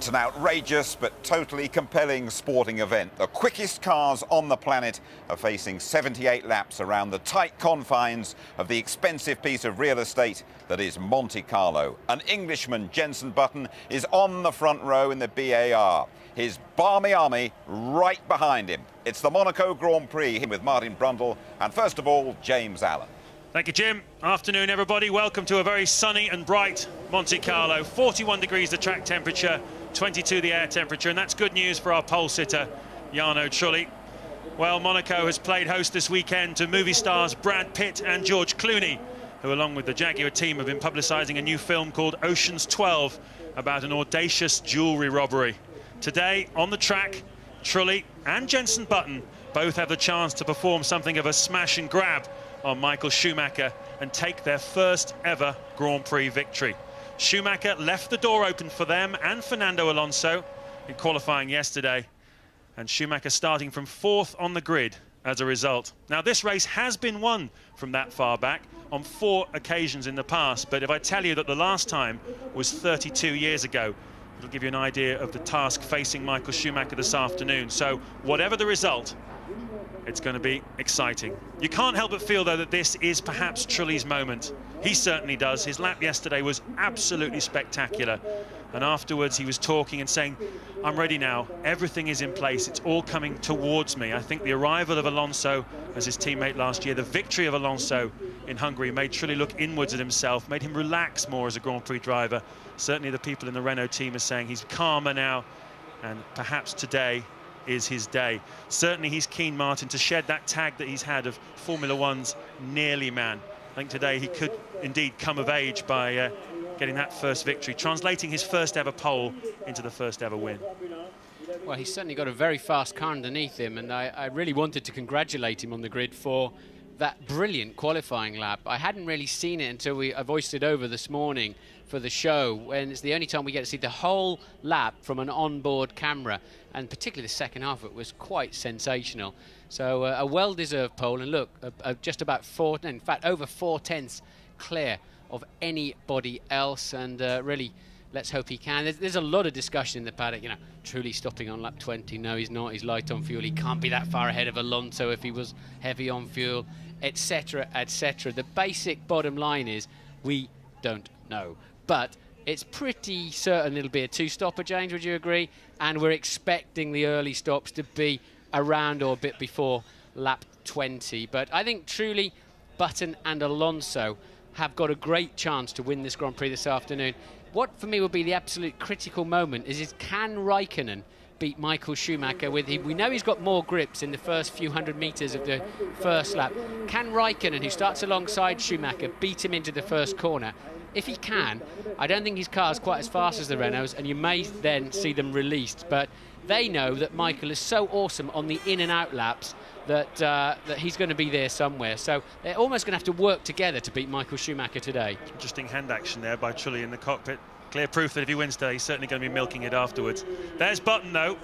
It's an outrageous but totally compelling sporting event. The quickest cars on the planet are facing 78 laps around the tight confines of the expensive piece of real estate that is Monte Carlo. An Englishman, Jenson Button, is on the front row in the BAR. His balmy army right behind him. It's the Monaco Grand Prix with Martin Brundle and, first of all, James Allen. Thank you, Jim. Afternoon, everybody. Welcome to a very sunny and bright Monte Carlo. 41 degrees the track temperature, 22 the air temperature, and that's good news for our pole sitter, Jarno Trulli. Well, Monaco has played host this weekend to movie stars Brad Pitt and George Clooney, who, along with the Jaguar team, have been publicising a new film called Ocean's 12 about an audacious jewellery robbery. Today, on the track, Trulli and Jenson Button both have the chance to perform something of a smash and grab on Michael Schumacher and take their first ever Grand Prix victory. Schumacher left the door open for them and Fernando Alonso in qualifying yesterday, and Schumacher starting from fourth on the grid as a result. Now, this race has been won from that far back on 4 occasions in the past, but if I tell you that the last time was 32 years ago, it'll give you an idea of the task facing Michael Schumacher this afternoon. So whatever the result, it's going to be exciting. You can't help but feel, though, that this is perhaps Trulli's moment. He certainly does. His lap yesterday was absolutely spectacular. And afterwards, he was talking and saying, I'm ready now. Everything is in place. It's all coming towards me. I think the arrival of Alonso as his teammate last year, the victory of Alonso in Hungary, made Trulli look inwards at himself, made him relax more as a Grand Prix driver. Certainly the people in the Renault team are saying he's calmer now, and perhaps today is his day. Certainly he's keen, Martin, to shed that tag that he's had of Formula One's nearly man. I think today he could indeed come of age by getting that first victory, translating his first ever pole into the first ever win. Well, he's certainly got a very fast car underneath him, and I really wanted to congratulate him on the grid for that brilliant qualifying lap. I hadn't really seen it until I voiced it over this morning for the show, and it's the only time we get to see the whole lap from an onboard camera, and particularly the second half of it was quite sensational. So a well-deserved pole, and look, just about in fact over 4/10 clear of anybody else, and really let's hope he can. There's a lot of discussion in the paddock, you know, Trulli stopping on lap 20. No, he's not. He's light on fuel. He can't be that far ahead of Alonso if he was heavy on fuel, etc., etc. The basic bottom line is we don't know. But it's pretty certain it'll be a 2-stopper, James, would you agree? And we're expecting the early stops to be around or a bit before lap 20. But I think Trulli, Button and Alonso have got a great chance to win this Grand Prix this afternoon. What for me will be the absolute critical moment is can Raikkonen beat Michael Schumacher with him? We know he's got more grips in the first few hundred metres of the first lap. Can Raikkonen, who starts alongside Schumacher, beat him into the first corner? If he can, I don't think his car's quite as fast as the Renault's, and you may then see them released. But they know that Michael is so awesome on the in and out laps that that he's going to be there somewhere. So they're almost going to have to work together to beat Michael Schumacher today. Interesting hand action there by Trulli in the cockpit. Clear proof that if he wins today, he's certainly going to be milking it afterwards. There's Button, though.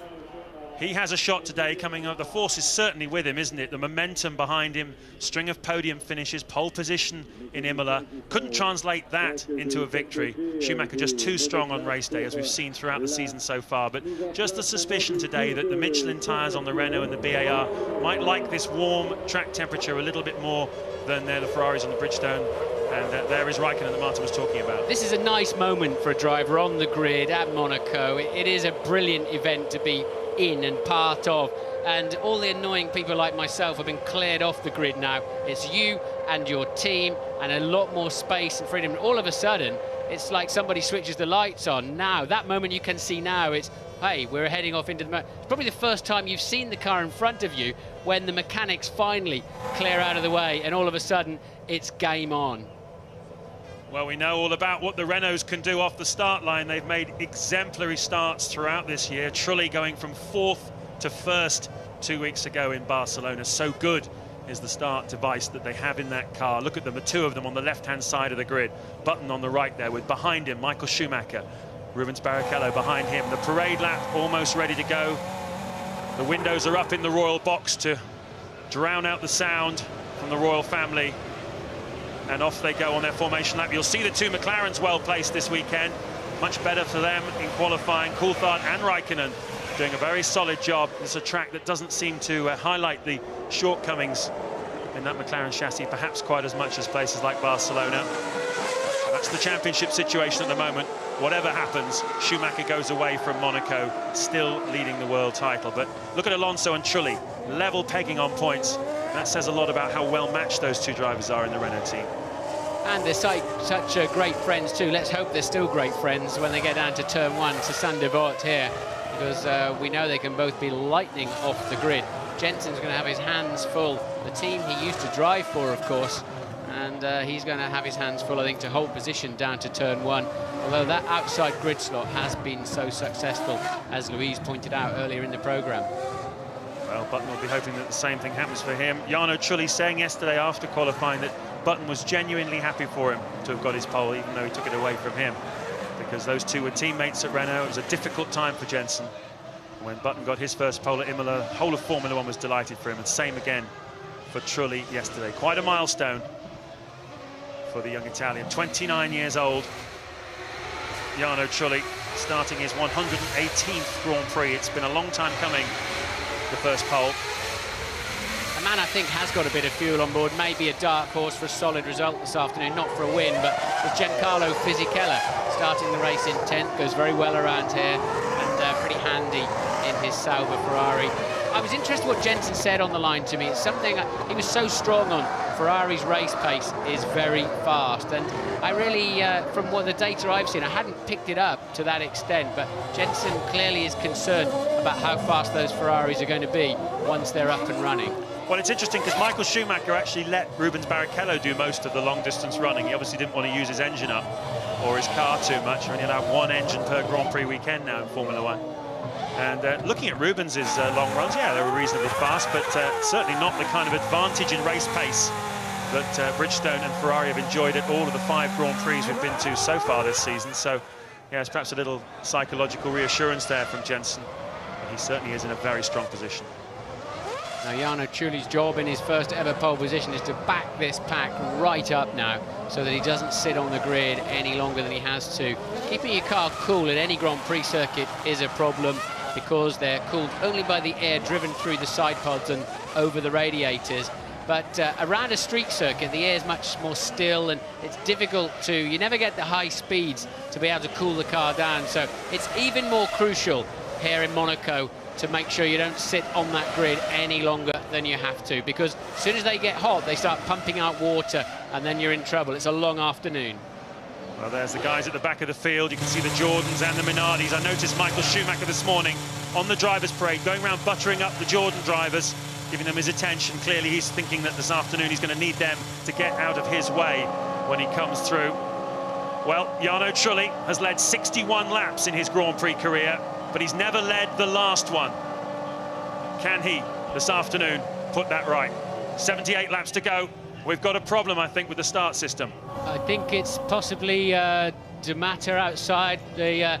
He has a shot today coming up. The force is certainly with him, isn't it? The momentum behind him, string of podium finishes, pole position in Imola. Couldn't translate that into a victory. Schumacher just too strong on race day, as we've seen throughout the season so far. But just the suspicion today that the Michelin tyres on the Renault and the BAR might like this warm track temperature a little bit more than the Ferraris on the Bridgestone. And there is Raikkonen that Martin was talking about. This is a nice moment for a driver on the grid at Monaco. It is a brilliant event to be in and part of, and all the annoying people like myself have been cleared off the grid now. It's you and your team and a lot more space and freedom. All of a sudden it's like somebody switches the lights on. Now that moment you can see now, it's hey, we're heading off into the it's probably the first time you've seen the car in front of you when the mechanics finally clear out of the way, and all of a sudden it's game on. Well, we know all about what the Renaults can do off the start line. They've made exemplary starts throughout this year. Trulli going from 4th to 1st 2 weeks ago in Barcelona. So good is the start device that they have in that car. Look at them, the two of them on the left-hand side of the grid. Button on the right there, with behind him Michael Schumacher. Rubens Barrichello behind him. The parade lap almost ready to go. The windows are up in the Royal box to drown out the sound from the Royal family. And off they go on their formation lap. You'll see the two McLarens well placed this weekend. much better for them in qualifying. Coulthard and Raikkonen doing a very solid job. It's a track that doesn't seem to highlight the shortcomings in that McLaren chassis perhaps quite as much as places like Barcelona. That's the championship situation at the moment. Whatever happens, Schumacher goes away from Monaco, still leading the world title. But look at Alonso and Trulli, level pegging on points. That says a lot about how well matched those two drivers are in the Renault team. And they're such great friends too. Let's hope they're still great friends when they get down to turn one to Sainte-Devote here, because we know they can both be lightning off the grid. Jensen's going to have his hands full. The team he used to drive for, of course, and he's going to have his hands full, I think, to hold position down to turn one. Although that outside grid slot has been so successful, as Louise pointed out earlier in the programme. Well, Button will be hoping that the same thing happens for him. Jarno Trulli saying yesterday after qualifying that Button was genuinely happy for him to have got his pole, even though he took it away from him, because those two were teammates at Renault. It was a difficult time for Jensen. When Button got his first pole at Imola, the whole of Formula One was delighted for him, and same again for Trulli yesterday. Quite a milestone for the young Italian, 29 years old. Jarno Trulli starting his 118th Grand Prix. It's been a long time coming, the first pole. A man I think has got a bit of fuel on board, maybe a dark horse for a solid result this afternoon, not for a win, but with Giancarlo Fisichella starting the race in 10th, goes very well around here, and pretty handy in his Sauber Ferrari. I was interested what Jensen said on the line to me. It's something he was so strong on. Ferrari's race pace is very fast, and I really, from what the data I've seen, I hadn't picked it up to that extent, but Jensen clearly is concerned about how fast those Ferraris are going to be once they're up and running. Well, it's interesting because Michael Schumacher actually let Rubens Barrichello do most of the long-distance running. He obviously didn't want to use his engine up or his car too much. We're only allowed one engine per Grand Prix weekend now in Formula One. And looking at Rubens' long runs, yeah, they were reasonably fast, but certainly not the kind of advantage in race pace that Bridgestone and Ferrari have enjoyed at all of the 5 Grand Prix we've been to so far this season. So, yeah, it's perhaps a little psychological reassurance there from Jensen. But he certainly is in a very strong position. Now, Jarno Trulli's job in his first ever pole position is to back this pack right up now so that he doesn't sit on the grid any longer than he has to. Keeping your car cool at any Grand Prix circuit is a problem because they're cooled only by the air driven through the side pods and over the radiators. But around a street circuit, the air is much more still, and it's difficult to, you never get the high speeds to be able to cool the car down. So it's even more crucial here in Monaco to make sure you don't sit on that grid any longer than you have to, because as soon as they get hot, they start pumping out water, and then you're in trouble. It's a long afternoon. Well, there's the guys at the back of the field. You can see the Jordans and the Minardis. I noticed Michael Schumacher this morning on the drivers' parade, going around buttering up the Jordan drivers, giving them his attention. Clearly, he's thinking that this afternoon he's going to need them to get out of his way when he comes through. Well, Jarno Trulli has led 61 laps in his Grand Prix career, but he's never led the last one. Can he, this afternoon, put that right? 78 laps to go. We've got a problem, I think, with the start system. I think it's possibly D'Amata outside.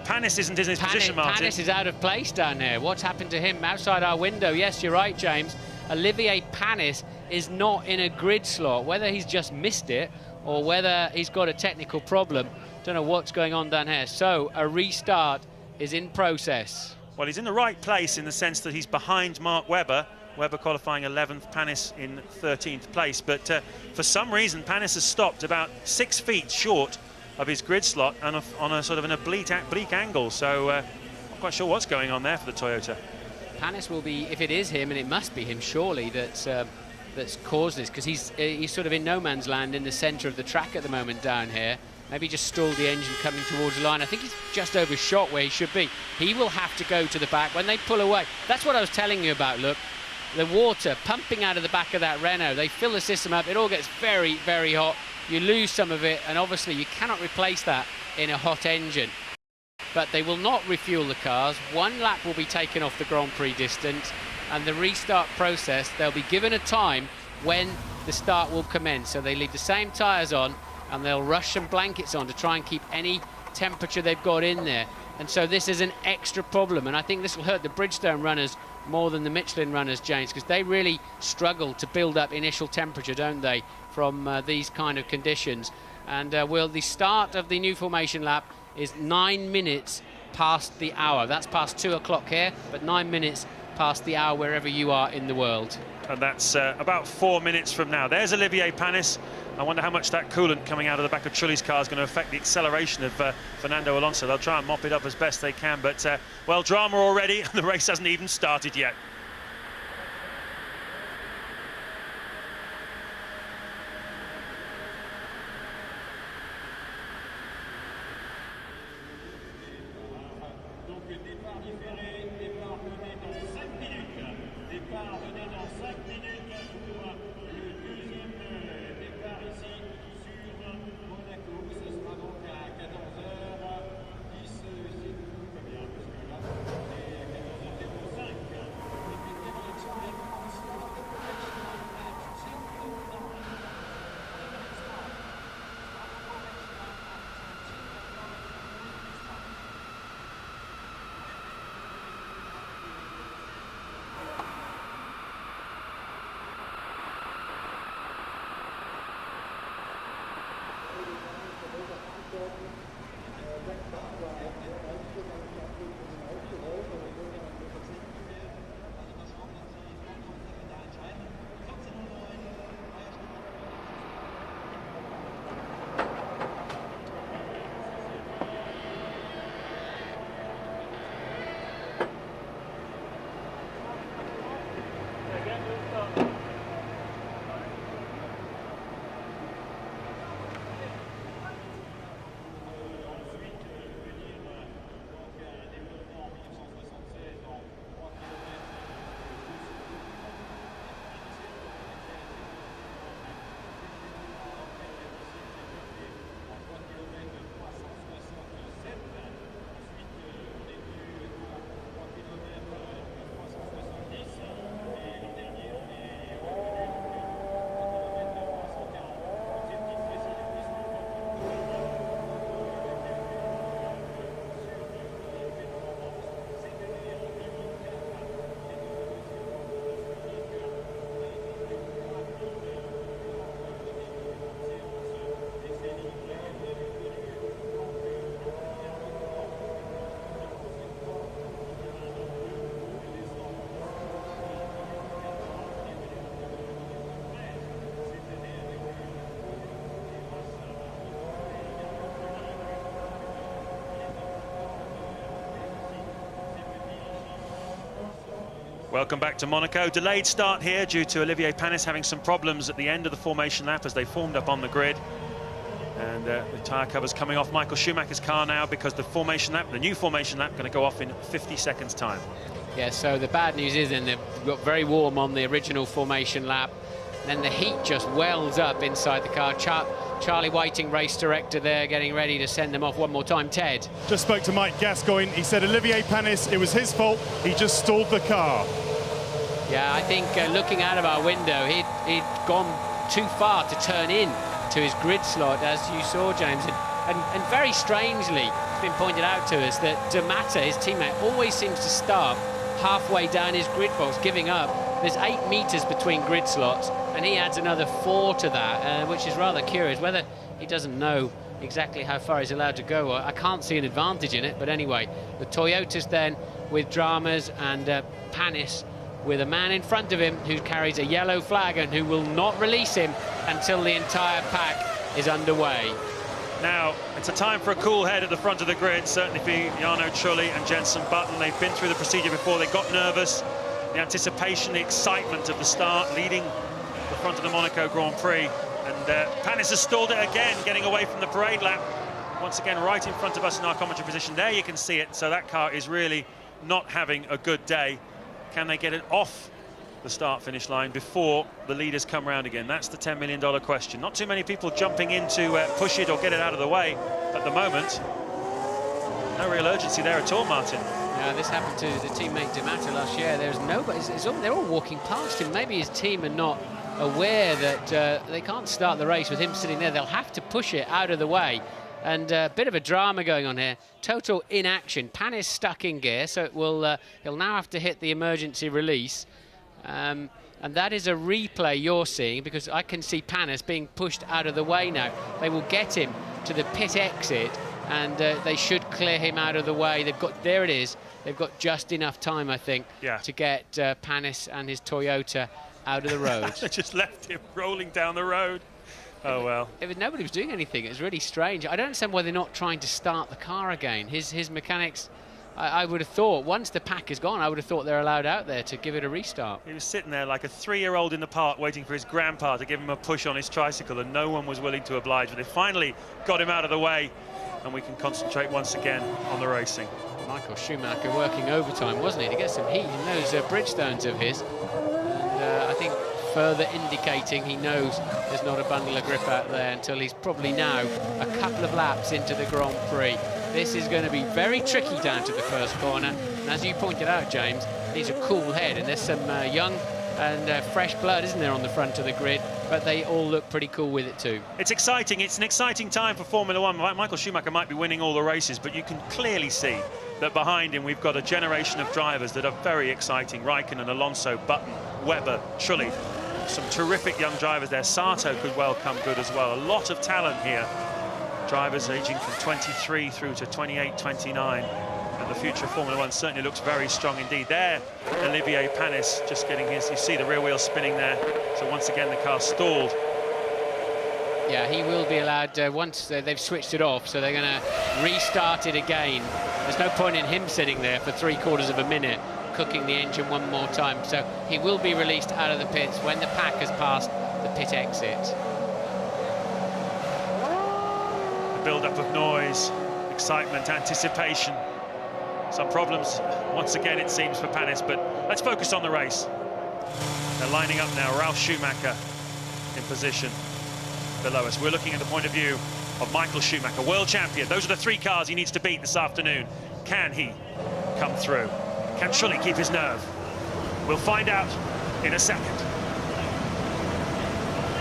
Panis isn't in his position, Martin. Panis is out of place down there. What's happened to him outside our window? Yes, you're right, James. Olivier Panis is not in a grid slot. Whether he's just missed it or whether he's got a technical problem, don't know what's going on down here. So a restart is in process. Well, he's in the right place in the sense that he's behind Mark Webber. Webber qualifying 11th, Panis in 13th place. But for some reason, Panis has stopped about 6 feet short of his grid slot and on a sort of an oblique angle. So not quite sure what's going on there for the Toyota. Panis will be, if it is him, and it must be him surely, that's caused this, because he's sort of in no man's land in the centre of the track at the moment down here. Maybe just stalled the engine coming towards the line. I think he's just overshot where he should be. He will have to go to the back when they pull away. That's what I was telling you about, look. The water pumping out of the back of that Renault. They fill the system up. It all gets very, very hot. You lose some of it, and obviously you cannot replace that in a hot engine. But they will not refuel the cars. 1 lap will be taken off the Grand Prix distance, and the restart process, they'll be given a time when the start will commence. So they leave the same tyres on, and they'll rush some blankets on to try and keep any temperature they've got in there. And so this is an extra problem, and I think this will hurt the Bridgestone runners more than the Michelin runners, James, because they really struggle to build up initial temperature, don't they, from these kind of conditions. And the start of the new formation lap is 9 minutes past the hour. That's past 2 o'clock here, but 9 minutes past the hour wherever you are in the world. And that's about 4 minutes from now. There's Olivier Panis. I wonder how much that coolant coming out of the back of Trulli's car is going to affect the acceleration of Fernando Alonso. They'll try and mop it up as best they can, but well, drama already, and the race hasn't even started yet. Welcome back to Monaco. Delayed start here due to Olivier Panis having some problems at the end of the formation lap as they formed up on the grid. And the tyre cover's coming off Michael Schumacher's car now because the formation lap, the new formation lap, going to go off in 50 seconds time. Yeah, so the bad news is then they've got very warm on the original formation lap. Then the heat just wells up inside the car. Charlie Whiting, race director there, getting ready to send them off one more time. Ted? Just spoke to Mike Gascoigne. He said Olivier Panis, it was his fault. He just stalled the car. Yeah, I think looking out of our window, he'd gone too far to turn in to his grid slot, as you saw, James. And very strangely, it's been pointed out to us that D'Amata, his teammate, always seems to start halfway down his grid box, giving up. There's 8 meters between grid slots, and he adds another 4 to that, which is rather curious. Whether he doesn't know exactly how far he's allowed to go, I can't see an advantage in it. But anyway, the Toyotas then with dramas, and Panis with a man in front of him who carries a yellow flag and who will not release him until the entire pack is underway. Now, it's a time for a cool head at the front of the grid, certainly for Jarno Trulli and Jenson Button. They've been through the procedure before. They got nervous. The anticipation, the excitement of the start, leading the front of the Monaco Grand Prix. And Panis has stalled it again, getting away from the parade lap. Once again, right in front of us in our commentary position. There you can see it. So that car is really not having a good day. Can they get it off the start-finish line before the leaders come round again? That's the $10 million question. Not too many people jumping in to push it or get it out of the way at the moment. No real urgency there at all, Martin. This happened to the teammate D'Amata last year. There's nobody. They're all walking past him. Maybe his team are not aware that they can't start the race with him sitting there. They'll have to push it out of the way. And a bit of a drama going on here. Total inaction. Panis stuck in gear, so it will. He'll now have to hit the emergency release. And that is a replay you're seeing, because I can see Panis being pushed out of the way now. They will get him to the pit exit, and they should clear him out of the way. They've got, there it is, they've got just enough time, I think, to get Panis and his Toyota out of the road. They just left him rolling down the road. Oh, well. Nobody was doing anything. It was really strange. I don't understand why they're not trying to start the car again. His mechanics, I would have thought, once the pack is gone, I would have thought they're allowed out there to give it a restart. He was sitting there like a 3-year-old in the park waiting for his grandpa to give him a push on his tricycle, and no one was willing to oblige. But they finally got him out of the way, and we can concentrate once again on the racing. Michael Schumacher working overtime, wasn't he, to get some heat in those Bridgestones of his. And I think further indicating he knows there's not a bundle of grip out there until he's probably now a couple of laps into the Grand Prix. This is going to be very tricky down to the first corner, and as you pointed out, James, he's a cool head, and there's some young and fresh blood, isn't there, on the front of the grid, but they all look pretty cool with it too. It's exciting. It's an exciting time for Formula One. Michael Schumacher might be winning all the races, but you can clearly see that behind him we've got a generation of drivers that are very exciting. Raikkonen, Alonso, Button, Webber, Trulli. Some terrific young drivers there. Sato could well come good as well. A lot of talent here. Drivers aging from 23 through to 28, 29. And the future of Formula One certainly looks very strong indeed. There, Olivier Panis just getting his, you see the rear wheel spinning there. So once again, the car stalled. Yeah, he will be allowed, once they've switched it off, so they're going to restart it again. There's no point in him sitting there for 3/4 of a minute cooking the engine one more time. So he will be released out of the pits when the pack has passed the pit exit. The build-up of noise, excitement, anticipation. Some problems, once again, it seems, for Panis, but let's focus on the race. They're lining up now. Ralf Schumacher in position below us. We're looking at the point of view of Michael Schumacher, world champion. Those are the 3 cars he needs to beat this afternoon. Can he come through? Can Trulli keep his nerve? We'll find out in a second.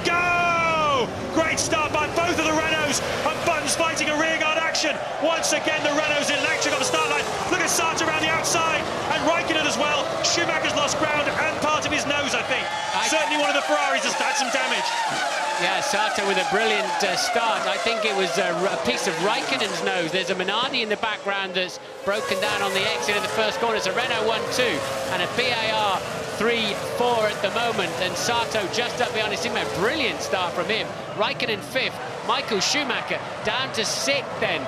Go! Great start by both of the Renaults, and Button's fighting a rearguard action. Once again, the Renault's electric on the start line. Look at Sato around the outside, and Raikkonen as well. Schumacher's lost ground and part of his nose, I think. Certainly one of the Ferraris has had some damage. Yeah, Sato with a brilliant start. I think it was a piece of Raikkonen's nose. There's a Minardi in the background that's broken down on the exit of the first corner. It's a Renault 1-2 and a BAR 3-4 at the moment. And Sato just up behind his teammate. Brilliant start from him. Raikkonen 5th. Michael Schumacher down to 6th then.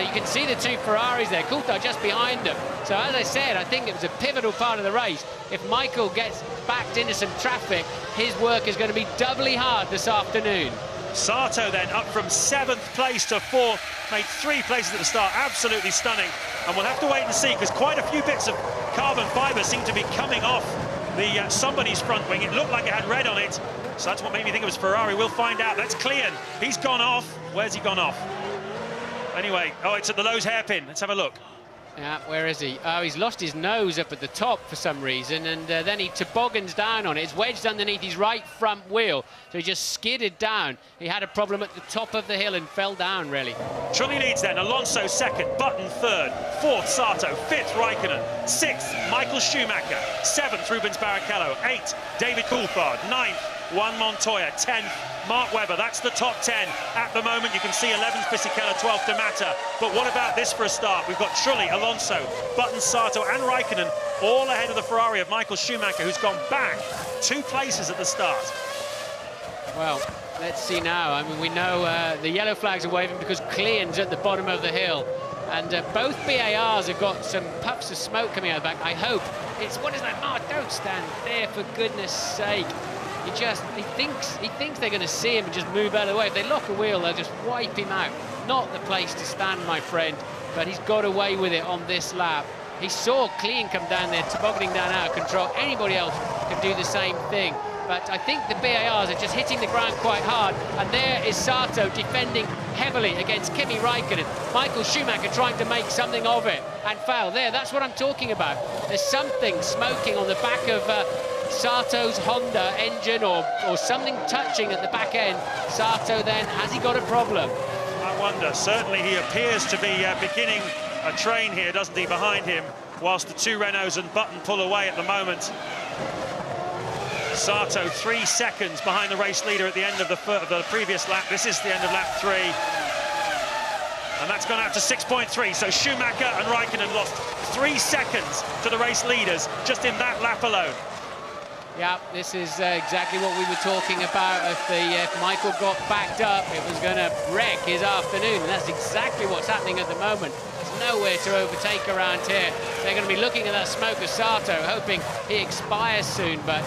You can see the 2 Ferraris there. Coulthard just behind them. So as I said, I think it was a pivotal part of the race. If Michael gets backed into some traffic, his work is going to be doubly hard this afternoon. Sato then up from 7th place to 4th, made 3 places at the start. Absolutely stunning. And we'll have to wait and see, because quite a few bits of carbon fibre seem to be coming off the somebody's front wing. It looked like it had red on it, so that's what made me think it was Ferrari. We'll find out. That's Klian. He's gone off. Where's he gone off? Anyway, oh, it's at the Lowe's hairpin. Let's have a look. Yeah, where is he? Oh, he's lost his nose up at the top for some reason, and then he toboggans down on it. It's wedged underneath his right front wheel, so he just skidded down. He had a problem at the top of the hill and fell down, really. Trulli leads then. Alonso 2nd, Button 3rd, 4th Sato, 5th Raikkonen, 6th Michael Schumacher, 7th Rubens Barrichello, 8th David Coulthard, 9th Juan Montoya, 10th Mark Webber. That's the top 10 at the moment. You can see 11th Fisichella, 12th D'Amata. But what about this for a start? We've got Trulli, Alonso, Button, Sato and Raikkonen all ahead of the Ferrari of Michael Schumacher, who's gone back 2 places at the start. Well, let's see now. I mean, we know the yellow flags are waving because Klian's at the bottom of the hill. And both BARs have got some puffs of smoke coming out of the back. I hope it's, what is that? Oh, don't stand there, for goodness sake. He thinks they're going to see him and just move out of the way. If they lock a wheel, they'll just wipe him out. Not the place to stand, my friend, but he's got away with it on this lap. He saw Klian come down there, tobogganing down out of control. Anybody else can do the same thing. But I think the BARs are just hitting the ground quite hard. And there is Sato defending heavily against Kimi Raikkonen. Michael Schumacher trying to make something of it and foul. There, that's what I'm talking about. There's something smoking on the back of Sato's Honda engine or something touching at the back end. Sato then, has he got a problem? I wonder. Certainly he appears to be beginning a train here, doesn't he, behind him, whilst the 2 Renaults and Button pull away at the moment. Sato 3 seconds behind the race leader at the end of the previous lap. This is the end of lap 3. and that's gone out to 6.3. So Schumacher and Raikkonen lost 3 seconds to the race leaders just in that lap alone. Yeah, this is exactly what we were talking about. If Michael got backed up, it was going to wreck his afternoon, and that's exactly what's happening at the moment. There's nowhere to overtake around here. They're going to be looking at that smoke of Sato, hoping he expires soon. But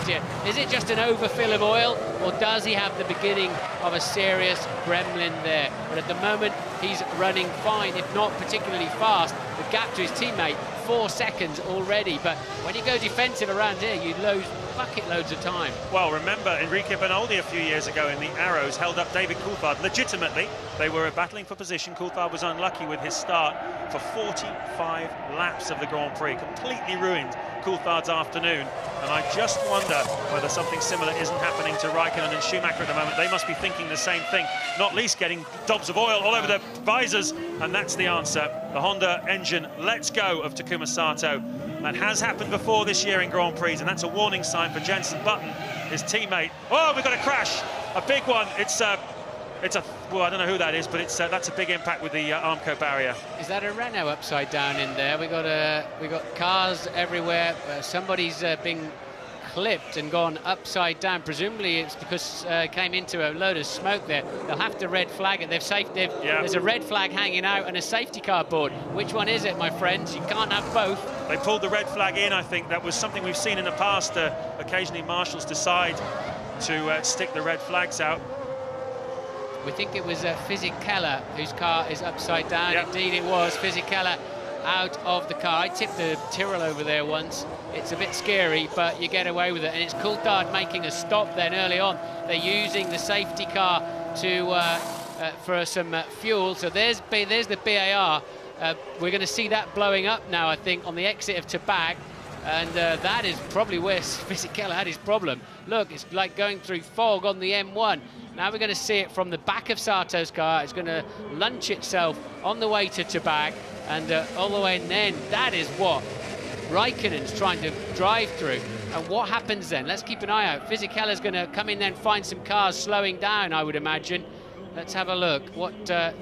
is it just an overfill of oil, or does he have the beginning of a serious gremlin there? But at the moment, he's running fine, if not particularly fast. The gap to his teammate, 4 seconds already. But when you go defensive around here, you lose bucket loads of time. Well, remember Enrique Bernoldi a few years ago in the Arrows held up David Coulthard legitimately. They were battling for position. Coulthard was unlucky with his start for 45 laps of the Grand Prix. Completely ruined Coulthard's afternoon. And I just wonder whether something similar isn't happening to Raikkonen and Schumacher at the moment. They must be thinking the same thing, not least getting dobs of oil all over their visors. And that's the answer. The Honda engine lets go of Takuma Sato. That has happened before this year in Grand Prix, and that's a warning sign for Jenson Button, his teammate. Oh, we've got a crash, a big one. Well, I don't know who that is, but that's a big impact with the Armco barrier. Is that a Renault upside down in there? We got cars everywhere. Somebody's been clipped and gone upside down. Presumably it's because it came into a load of smoke there. They'll have to red flag it. There's a red flag hanging out and a safety car board. Which one is it, my friends? You can't have both. They pulled the red flag in, I think. That was something we've seen in the past. Occasionally marshals decide to stick the red flags out. We think it was Fisichella whose car is upside down. Yep. Indeed it was. Fisichella out of the car. I tipped the Tyrrell over there once. It's a bit scary, but you get away with it. And it's Coulthard making a stop then early on. They're using the safety car to for some fuel. So there's the BAR. We're going to see that blowing up now, I think, on the exit of Tabag. And that is probably where Fisichella had his problem. Look, it's like going through fog on the M1. Now we're going to see it from the back of Sato's car. It's going to launch itself on the way to Tabag and all the way, and then that is what Raikkonen's trying to drive through. And what happens then? Let's keep an eye out. Fisichella's going to come in then, find some cars slowing down, I would imagine. Let's have a look.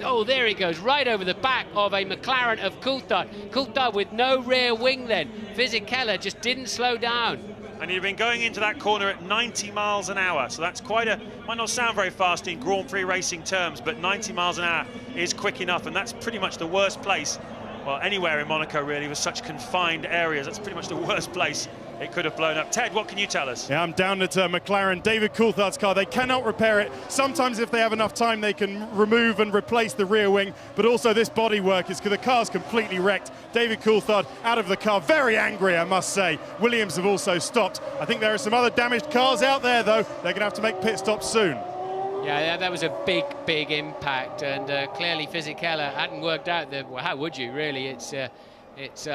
Oh, there he goes, right over the back of a McLaren of Coulthard. Coulthard with no rear wing then. Fisichella just didn't slow down. And you've been going into that corner at 90 miles an hour. So that's might not sound very fast in Grand Prix racing terms, but 90 miles an hour is quick enough. And that's pretty much the worst place. Well, anywhere in Monaco, really, with such confined areas. That's pretty much the worst place it could have blown up. Ted, what can you tell us? Yeah, I'm down at McLaren, David Coulthard's car. They cannot repair it. Sometimes if they have enough time, they can remove and replace the rear wing. But also this bodywork is because the car's completely wrecked. David Coulthard out of the car, very angry, I must say. Williams have also stopped. I think there are some other damaged cars out there, though. They're going to have to make pit stops soon. Yeah, that was a big impact, and clearly Fisichella hadn't worked out. Well, how would you, really? It's a bit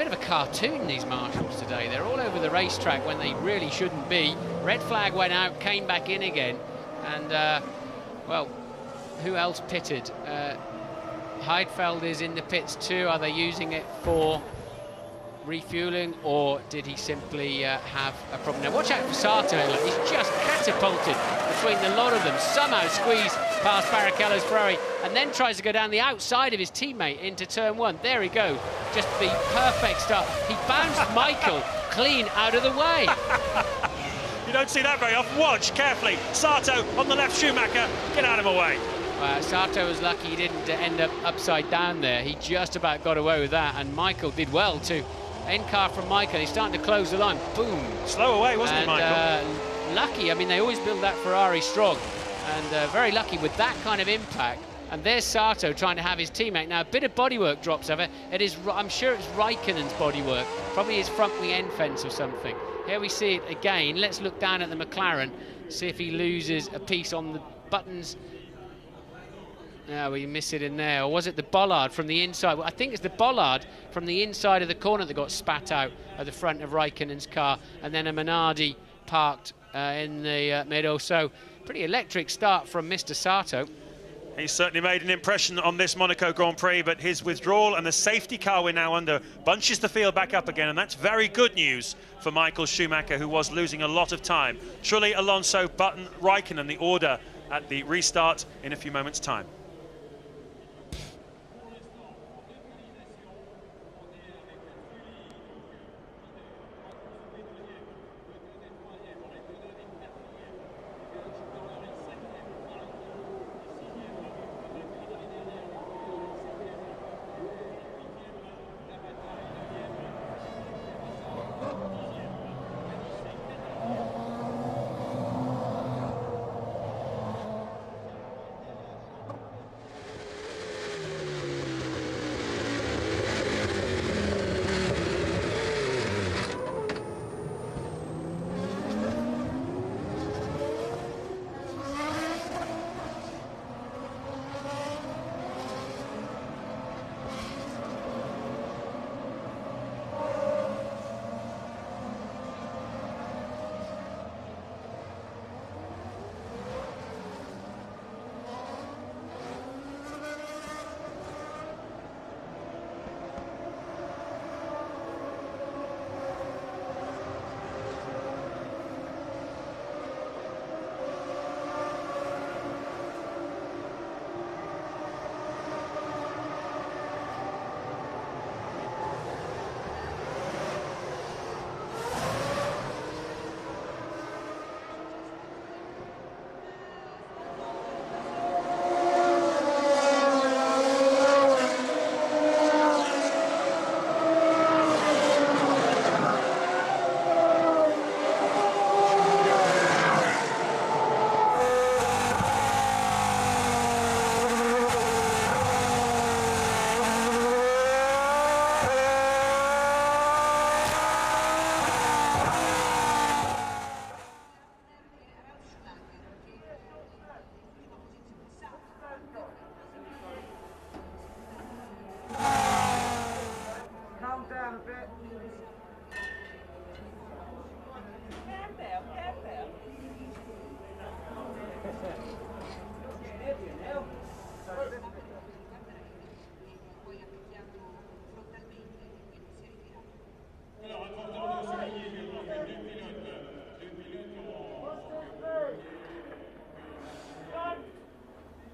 of a cartoon, these marshals today. They're all over the racetrack when they really shouldn't be. Red flag went out, came back in again, and well, who else pitted? Heidfeld is in the pits too. Are they using it for refueling, or did he simply have a problem? Now watch out for Sato. Look, he's just catapulted between the lot of them, somehow squeezed past Barrichello's Ferrari, and then tries to go down the outside of his teammate into turn one. There he goes, just the perfect start. He bounced Michael clean out of the way. You don't see that very often. Watch carefully. Sato on the left, Schumacher, get out of the way. Sato was lucky he didn't end up upside down there. He just about got away with that, and Michael did well too. End car from Michael, he's starting to close the line. Boom. Slow away, wasn't he, Michael? Lucky, I mean, they always build that Ferrari strong, and very lucky with that kind of impact. And there's Sato trying to have his teammate. Now, a bit of bodywork drops over. I'm sure it's Raikkonen's bodywork, probably his front wing end fence or something. Here we see it again. Let's look down at the McLaren, see if he loses a piece on the buttons. No, we miss it in there. Or was it the bollard from the inside? Well, I think it's the bollard from the inside of the corner that got spat out at the front of Raikkonen's car, and then a Minardi parked in the middle. So pretty electric start from Mr. Sato. He's certainly made an impression on this Monaco Grand Prix, but his withdrawal and the safety car we're now under bunches the field back up again, and that's very good news for Michael Schumacher, who was losing a lot of time. Trulli, Alonso, Button, Raikkonen, the order at the restart in a few moments' time.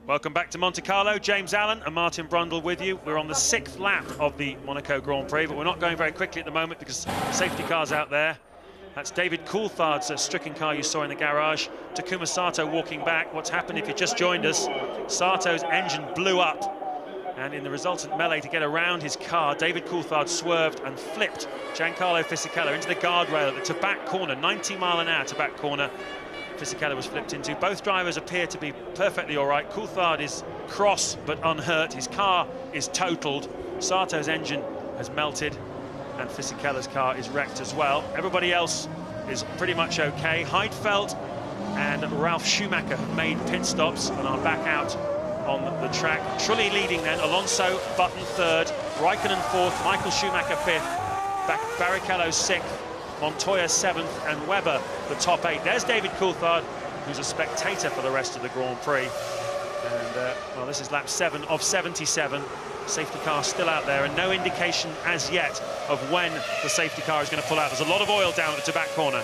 Welcome back to Monte Carlo. James Allen and Martin Brundle with you. We're on the 6th lap of the Monaco Grand Prix, but we're not going very quickly at the moment because safety car's out there. That's David Coulthard's stricken car you saw in the garage. Takuma Sato walking back. What's happened if you just joined us? Sato's engine blew up, and in the resultant melee to get around his car, David Coulthard swerved and flipped Giancarlo Fisichella into the guardrail at the Tabac corner, 90-mile-an-hour Tabac corner. Fisichella was flipped into. Both drivers appear to be perfectly all right. Coulthard is cross but unhurt. His car is totaled. Sato's engine has melted, and Fisichella's car is wrecked as well. Everybody else is pretty much okay. Heidfeld and Ralf Schumacher have made pit stops and are back out on the track. Trulli leading then, Alonso, Button third, Raikkonen fourth, Michael Schumacher fifth, Barrichello sixth, Montoya seventh, and Webber the top 8. There's David Coulthard, who's a spectator for the rest of the Grand Prix. And well, this is lap 7 of 77. Safety car still out there, and no indication as yet of when the safety car is going to pull out. There's a lot of oil down at the Tabac corner.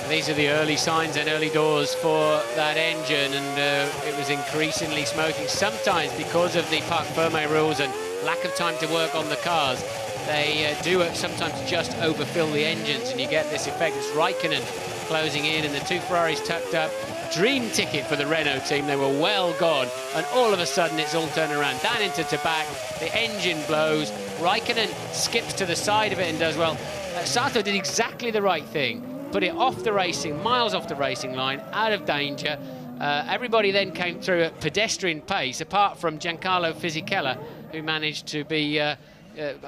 These are the early signs and early doors for that engine, and it was increasingly smoking. Sometimes because of the parc fermé rules and lack of time to work on the cars, they do sometimes just overfill the engines, and you get this effect. It's Raikkonen closing in, and the two Ferraris tucked up. Dream ticket for the Renault team. They were well gone, and all of a sudden it's all turned around. Down into Tabac, the engine blows. Raikkonen skips to the side of it and does well. Sato did exactly the right thing. Put it off the racing, miles off the racing line, out of danger. Everybody then came through at pedestrian pace, apart from Giancarlo Fisichella, who managed to be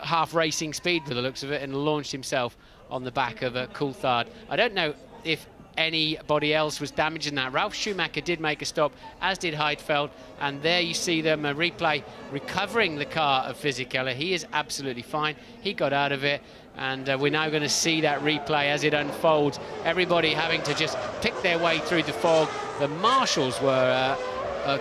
half racing speed by the looks of it, and launched himself on the back of Coulthard. I don't know if anybody else was damaged in that. Ralf Schumacher did make a stop, as did Heidfeld, and there you see them replay recovering the car of Fisichella. He is absolutely fine. He got out of it, and we're now going to see that replay as it unfolds. Everybody having to just pick their way through the fog. The marshals were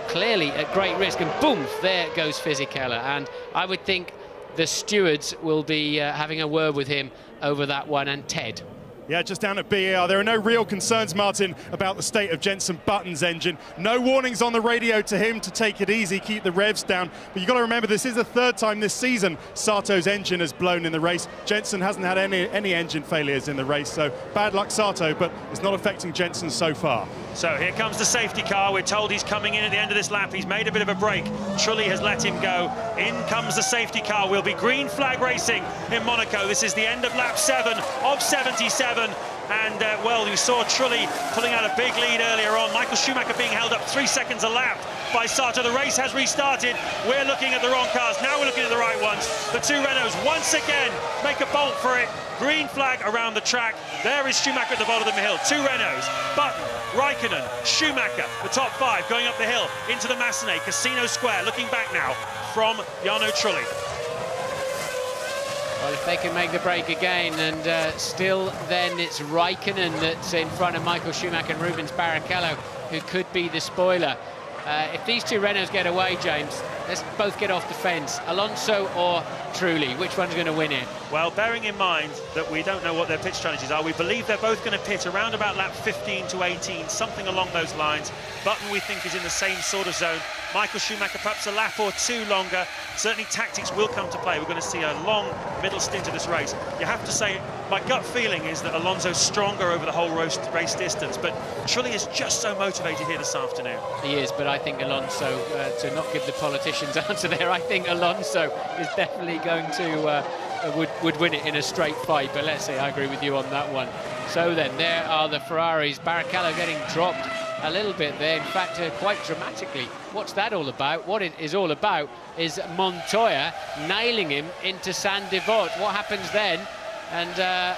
clearly at great risk, and boom, there goes Fisichella. And I would think the stewards will be having a word with him over that one, and Ted. Yeah, just down at BAR. There are no real concerns, Martin, about the state of Jenson Button's engine. No warnings on the radio to him to take it easy, keep the revs down. But you've got to remember, this is the third time this season Sato's engine has blown in the race. Jenson hasn't had any engine failures in the race, so bad luck, Sato, but it's not affecting Jenson so far. So here comes the safety car. We're told he's coming in at the end of this lap. He's made a bit of a break. Trulli has let him go. In comes the safety car. We'll be green flag racing in Monaco. This is the end of lap 7 of 77. And, well, you saw Trulli pulling out a big lead earlier on. Michael Schumacher being held up 3 seconds a lap by Sato. The race has restarted. We're looking at the wrong cars. Now we're looking at the right ones. The two Renaults once again make a bolt for it. Green flag around the track. There is Schumacher at the bottom of the hill. Two Renaults. Button, Raikkonen, Schumacher, the top 5 going up the hill into the Massenet, Casino Square. Looking back now from Jarno Trulli. Well, if they can make the break again, and still then it's Raikkonen that's in front of Michael Schumacher and Rubens Barrichello, who could be the spoiler. If these two Renaults get away, James, let's both get off the fence. Alonso or Trulli, which one's going to win it? Well, bearing in mind that we don't know what their pit strategies are, we believe they're both going to pit around about lap 15 to 18, something along those lines. Button, we think, is in the same sort of zone. Michael Schumacher perhaps a lap or two longer. Certainly tactics will come to play. We're going to see a long middle stint of this race. You have to say, my gut feeling is that Alonso's stronger over the whole race distance, but Trulli is just so motivated here this afternoon. He is, but I think Alonso, to not give the politicians answer there, I think Alonso is definitely going to would win it in a straight fight. But let's say I agree with you on that one. So then there are the Ferraris. Barrichello getting dropped a little bit there, in fact quite dramatically. What's that all about? What it is all about is Montoya nailing him into Saint-Devote. What happens then? And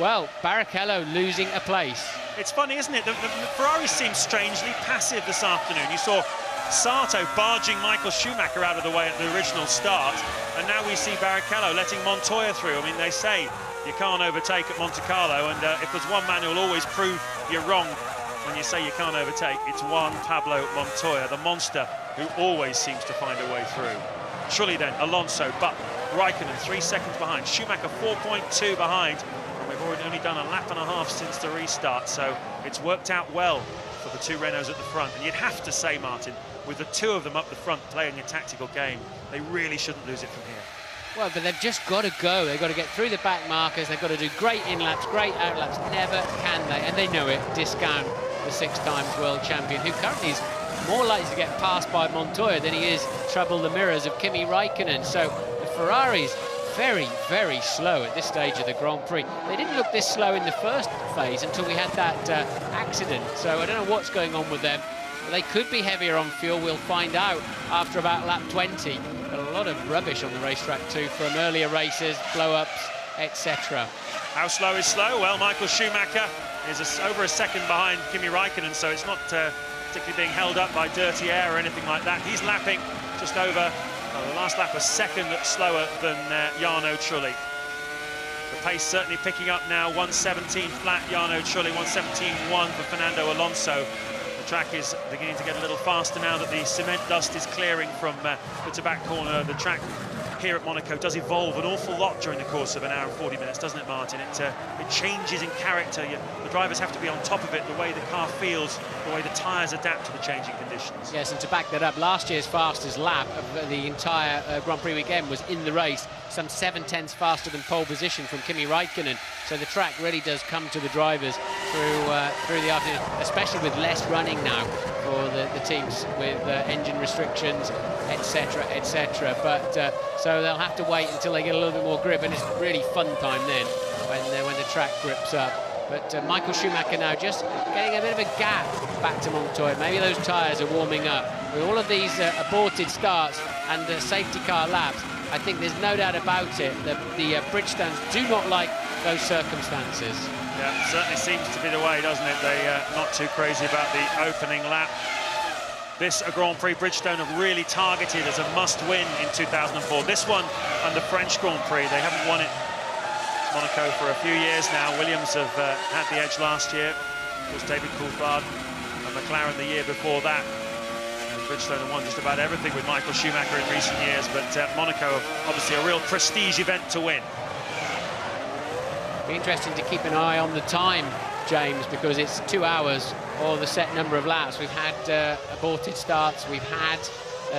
well, Barrichello losing a place. It's funny, isn't it? The Ferrari seemed strangely passive this afternoon. You saw Sato barging Michael Schumacher out of the way at the original start, and now we see Barrichello letting Montoya through. I mean, they say you can't overtake at Monte Carlo, and if there's one man who'll always prove you're wrong when you say you can't overtake, it's Juan Pablo Montoya, the monster who always seems to find a way through. Trulli then, Alonso, Button, Raikkonen 3 seconds behind, Schumacher 4.2 behind, and we've already only done a lap and a half since the restart, so it's worked out well for of the two Renaults at the front. And you'd have to say, Martin, with the two of them up the front playing a tactical game, they really shouldn't lose it from here. Well, but they've just got to go. They've got to get through the back markers. They've got to do great in-laps, great out-laps. Never can they, and they know it, discount the 6-time world champion, who currently is more likely to get passed by Montoya than he is trouble the mirrors of Kimi Raikkonen. So the Ferraris very, very slow at this stage of the Grand Prix. They didn't look this slow in the first phase until we had that accident. So I don't know what's going on with them. They could be heavier on fuel. We'll find out after about lap 20. But a lot of rubbish on the racetrack too from earlier races, blow-ups, etc. How slow is slow? Well, Michael Schumacher is over a second behind Kimi Raikkonen, so it's not particularly being held up by dirty air or anything like that. He's lapping just over, the last lap a second slower than Jarno Trulli. The pace certainly picking up now, 1:17 flat Jarno Trulli, 1:17.1 for Fernando Alonso. The track is beginning to get a little faster now that the cement dust is clearing from the back corner. The track here at Monaco does evolve an awful lot during the course of an hour and 40 minutes, doesn't it, Martin? It changes in character. The drivers have to be on top of it, the way the car feels, the way the tyres adapt to the changing conditions. Yes, and to back that up, last year's fastest lap of the entire Grand Prix weekend was in the race, some 7/10 faster than pole position from Kimi Raikkonen. So the track really does come to the drivers through the afternoon, especially with less running now for the teams with engine restrictions, etc., etc. But so they'll have to wait until they get a little bit more grip, and it's really fun time then when the track grips up. But Michael Schumacher now just getting a bit of a gap back to Montoya. Maybe those tyres are warming up. With all of these aborted starts and safety car laps, I think there's no doubt about it that the Bridgestones do not like those circumstances. Yeah, certainly seems to be the way, doesn't it? They're not too crazy about the opening lap. This Grand Prix Bridgestone have really targeted as a must-win in 2004. This one and the French Grand Prix, they haven't won it Monaco for a few years now. Williams have had the edge last year. It was David Coulthard and McLaren the year before that. And Bridgestone have won just about everything with Michael Schumacher in recent years, but Monaco, obviously a real prestige event to win. Be interesting to keep an eye on the time, James, because it's 2 hours or the set number of laps. We've had aborted starts, we've had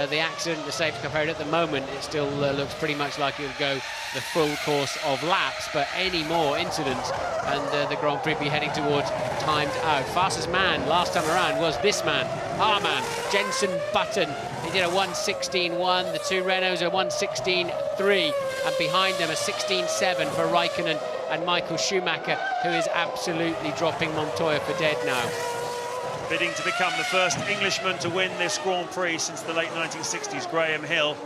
the accident, the safety car period. At the moment, it still looks pretty much like it would go the full course of laps, but any more incidents and the Grand Prix be heading towards timed out. Fastest man last time around was this man, our man, Jenson Button. He did a 1:16.1, the two Renaults a 1:16.3, and behind them a 16.7 for Raikkonen and Michael Schumacher, who is absolutely dropping Montoya for dead now. Bidding to become the first Englishman to win this Grand Prix since the late 1960s, Graham Hill.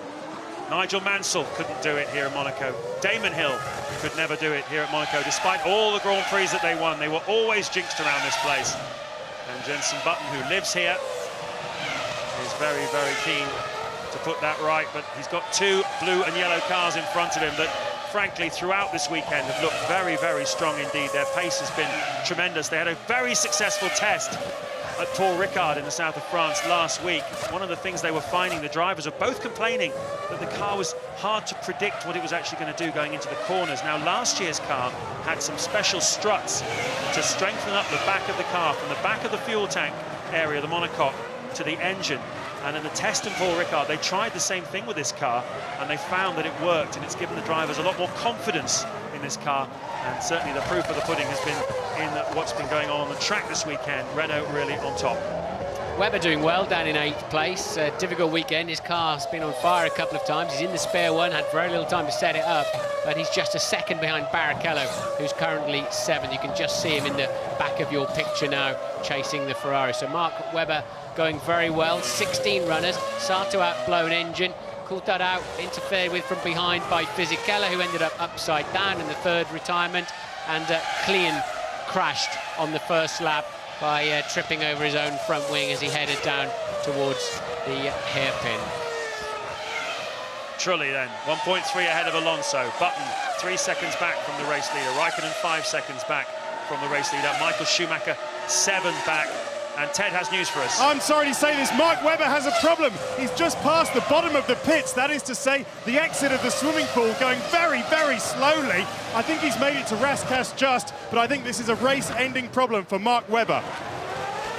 Nigel Mansell couldn't do it here in Monaco. Damon Hill could never do it here at Monaco, despite all the Grand Prix that they won. They were always jinxed around this place. And Jenson Button, who lives here, is very, very keen to put that right, but he's got two blue and yellow cars in front of him that, frankly, throughout this weekend have looked very, very strong indeed. Their pace has been tremendous. They had a very successful test at Paul Ricard in the south of France last week. One of the things they were finding, the drivers are both complaining that the car was hard to predict what it was actually going to do going into the corners. Now, last year's car had some special struts to strengthen up the back of the car from the back of the fuel tank area, the monocoque, to the engine. And in the test in Paul Ricard, they tried the same thing with this car, and they found that it worked, and it's given the drivers a lot more confidence in this car. And certainly the proof of the pudding has been in what's been going on the track this weekend. Renault really on top. Webber doing well down in 8th place. Difficult weekend. His car's been on fire a couple of times. He's in the spare one, had very little time to set it up, but he's just a second behind Barrichello, who's currently 7th. You can just see him in the back of your picture now, chasing the Ferrari. So Mark Webber going very well. 16 runners. Sato outblown engine. Coulthard out, interfered with from behind by Fisichella, who ended up upside down in the 3rd retirement, and Klein crashed on the first lap by tripping over his own front wing as he headed down towards the hairpin. Trulli then, 1.3 ahead of Alonso. Button 3 seconds back from the race leader. Raikkonen 5 seconds back from the race leader. Michael Schumacher 7 back. And Ted has news for us. I'm sorry to say this, Mark Webber has a problem. He's just past the bottom of the pits, that is to say, the exit of the swimming pool, going very, very slowly. I think he's made it to Rascasse just, but I think this is a race-ending problem for Mark Webber.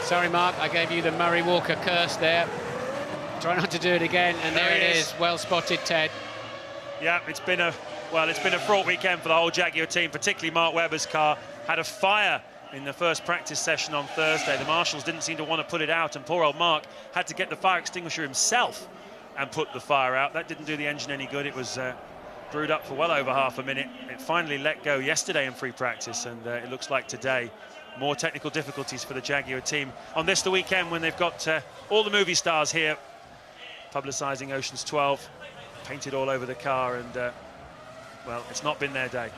Sorry, Mark, I gave you the Murray Walker curse there. Try not to do it again, and there it is. Well spotted, Ted. Yeah, it's been a fraught weekend for the whole Jaguar team, particularly Mark Webber's car. Had a fire in the first practice session on Thursday. The marshals didn't seem to want to put it out, and poor old Mark had to get the fire extinguisher himself and put the fire out. That didn't do the engine any good. It was brewed up for well over half a minute. It finally let go yesterday in free practice, and it looks like today more technical difficulties for the Jaguar team on this the weekend when they've got all the movie stars here publicising Ocean's 12, painted all over the car, and well, it's not been their day.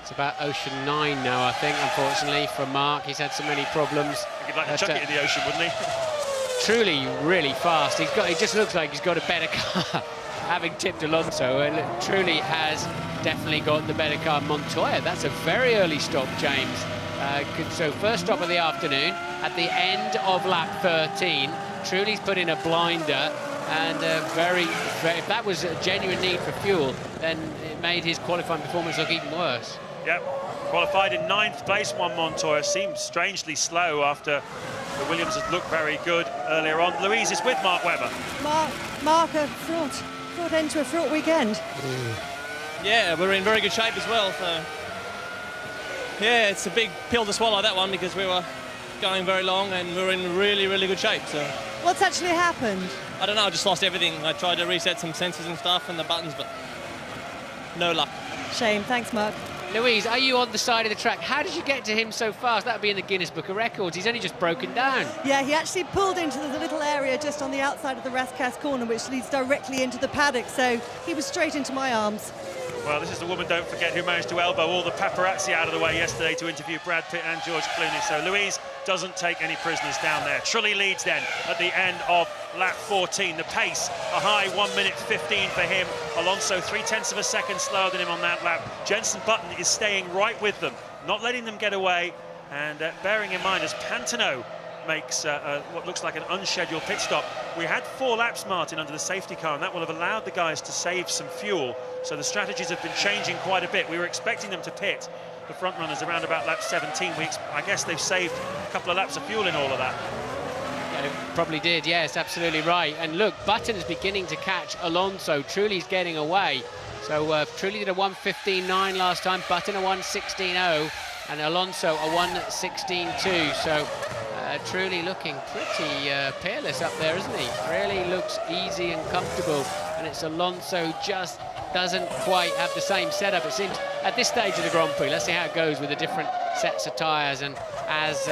It's about Ocean 9 now, I think, unfortunately, for Mark. He's had so many problems. I think he'd like to chuck it in the ocean, wouldn't he? Truly, really fast. He just looks like he's got a better car, having tipped Alonso, and truly has definitely got the better car. Montoya, that's a very early stop, James. So first stop of the afternoon, at the end of lap 13, Truly's put in a blinder, and if that was a genuine need for fuel, then it made his qualifying performance look even worse. Yep, qualified in 9th place, Juan Montoya. Seemed strangely slow after the Williams had looked very good earlier on. Louise is with Mark Webber. Mark, a fraught end to a fraught weekend. Yeah, we're in very good shape as well. So yeah, it's a big pill to swallow, that one, because we were going very long and we were in really, really good shape. So what's actually happened? I don't know, I just lost everything. I tried to reset some sensors and stuff and the buttons, but no luck. Shame. Thanks, Mark. Louise, are you on the side of the track? How did you get to him so fast? That would be in the Guinness Book of Records. He's only just broken down. Yeah, he actually pulled into the little area just on the outside of the Rascasse corner, which leads directly into the paddock, so he was straight into my arms. Well, this is the woman, don't forget, who managed to elbow all the paparazzi out of the way yesterday to interview Brad Pitt and George Clooney. So Louise doesn't take any prisoners down there. Trulli leads then at the end of lap 14. The pace, a high 1:15 for him. Alonso 0.3 of a second slower than him on that lap. Jenson Button is staying right with them, not letting them get away, and bearing in mind as Pantano makes what looks like an unscheduled pit stop. We had 4 laps, Martin, under the safety car, and that will have allowed the guys to save some fuel. So the strategies have been changing quite a bit. We were expecting them to pit, the front runners, around about lap 17. I guess they've saved a couple of laps of fuel in all of that. Yeah, they probably did, yes, absolutely right. And look, Button's beginning to catch Alonso. Trulli's getting away. So Trulli did a 1:15.9 last time, Button a 1:16.0, and Alonso a 1:16.2. So Trulli looking pretty peerless up there, isn't he? Really looks easy and comfortable, and it's Alonso just doesn't quite have the same setup, it seems, at this stage of the Grand Prix. Let's see how it goes with the different sets of tyres, and as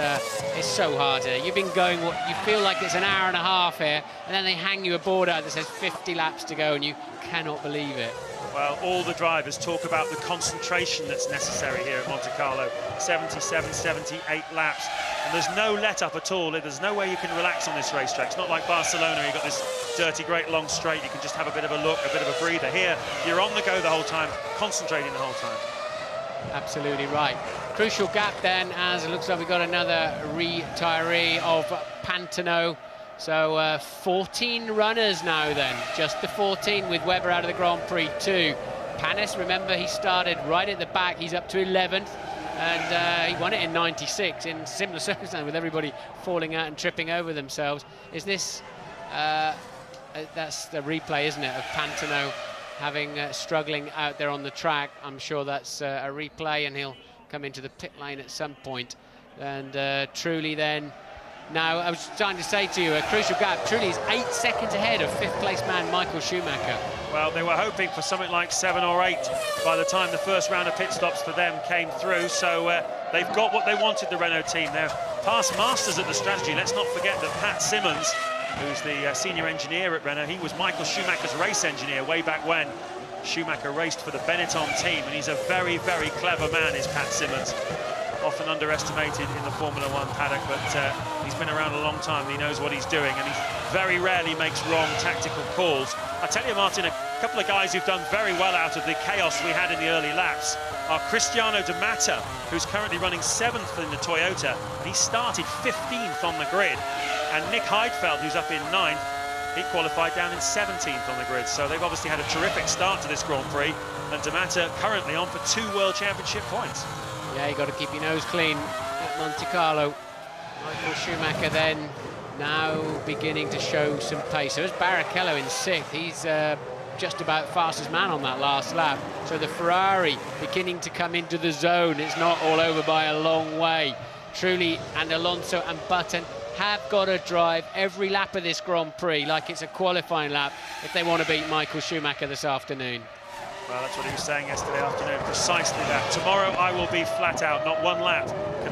it's so hard here. You've been going, what you feel like it's an hour and a half here, and then they hang you a board out that says 50 laps to go, and you cannot believe it. Well, all the drivers talk about the concentration that's necessary here at Monte Carlo. 77, 78 laps, and there's no let-up at all. There's no way you can relax on this racetrack. It's not like Barcelona, you've got this dirty, great long straight. You can just have a bit of a look, a bit of a breather. Here, you're on the go the whole time, concentrating the whole time. Absolutely right. Crucial gap then, as it looks like we've got another retiree of Pantano. So 14 runners now then, just the 14 with Webber out of the Grand Prix too. Panis, remember, he started right at the back, he's up to 11th, and he won it in 96 in similar circumstances with everybody falling out and tripping over themselves. Is this, that's the replay, isn't it, of Pantano having struggling out there on the track. I'm sure that's a replay, and he'll come into the pit lane at some point. And Trulli then, now I was trying to say to you, a crucial gap. Trulli is 8 seconds ahead of 5th place man Michael Schumacher. Well, they were hoping for something like 7 or 8 by the time the first round of pit stops for them came through. So they've got what they wanted, the Renault team. They're past masters at the strategy. Let's not forget that Pat Simmons, who's the senior engineer at Renault, he was Michael Schumacher's race engineer way back when Schumacher raced for the Benetton team, and he's a very, very clever man, is Pat Simmons. Often underestimated in the Formula One paddock, but he's been around a long time and he knows what he's doing, and he very rarely makes wrong tactical calls. I tell you, Martin, a couple of guys who've done very well out of the chaos we had in the early laps are Cristiano Di Matta, who's currently running 7th in the Toyota. He started 15th on the grid, and Nick Heidfeld, who's up in 9th, he qualified down in 17th on the grid. So they've obviously had a terrific start to this Grand Prix, and Di Matta currently on for 2 World Championship points. Yeah, you got to keep your nose clean at Monte Carlo. Michael Schumacher then now beginning to show some pace. So it's Barrichello in 6th. He's just about fastest man on that last lap. So the Ferrari beginning to come into the zone. It's not all over by a long way. Trulli and Alonso and Button have got to drive every lap of this Grand Prix like it's a qualifying lap if they want to beat Michael Schumacher this afternoon. Well, that's what he was saying yesterday afternoon, precisely that. Tomorrow I will be flat out. Not one lap can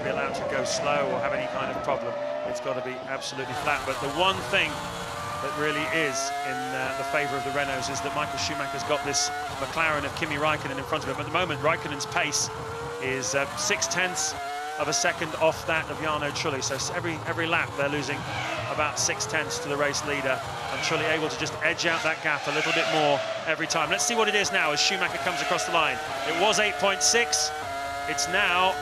be allowed to go slow or have any kind of problem. It's got to be absolutely flat. But the one thing that really is in the favour of the Renaults is that Michael Schumacher's got this McLaren of Kimi Raikkonen in front of him. At the moment, Raikkonen's pace is 0.6 of a second off that of Jarno Trulli. So every lap they're losing about 0.6 to the race leader, and Trulli able to just edge out that gap a little bit more every time. Let's see what it is now as Schumacher comes across the line. It was 8.6, it's now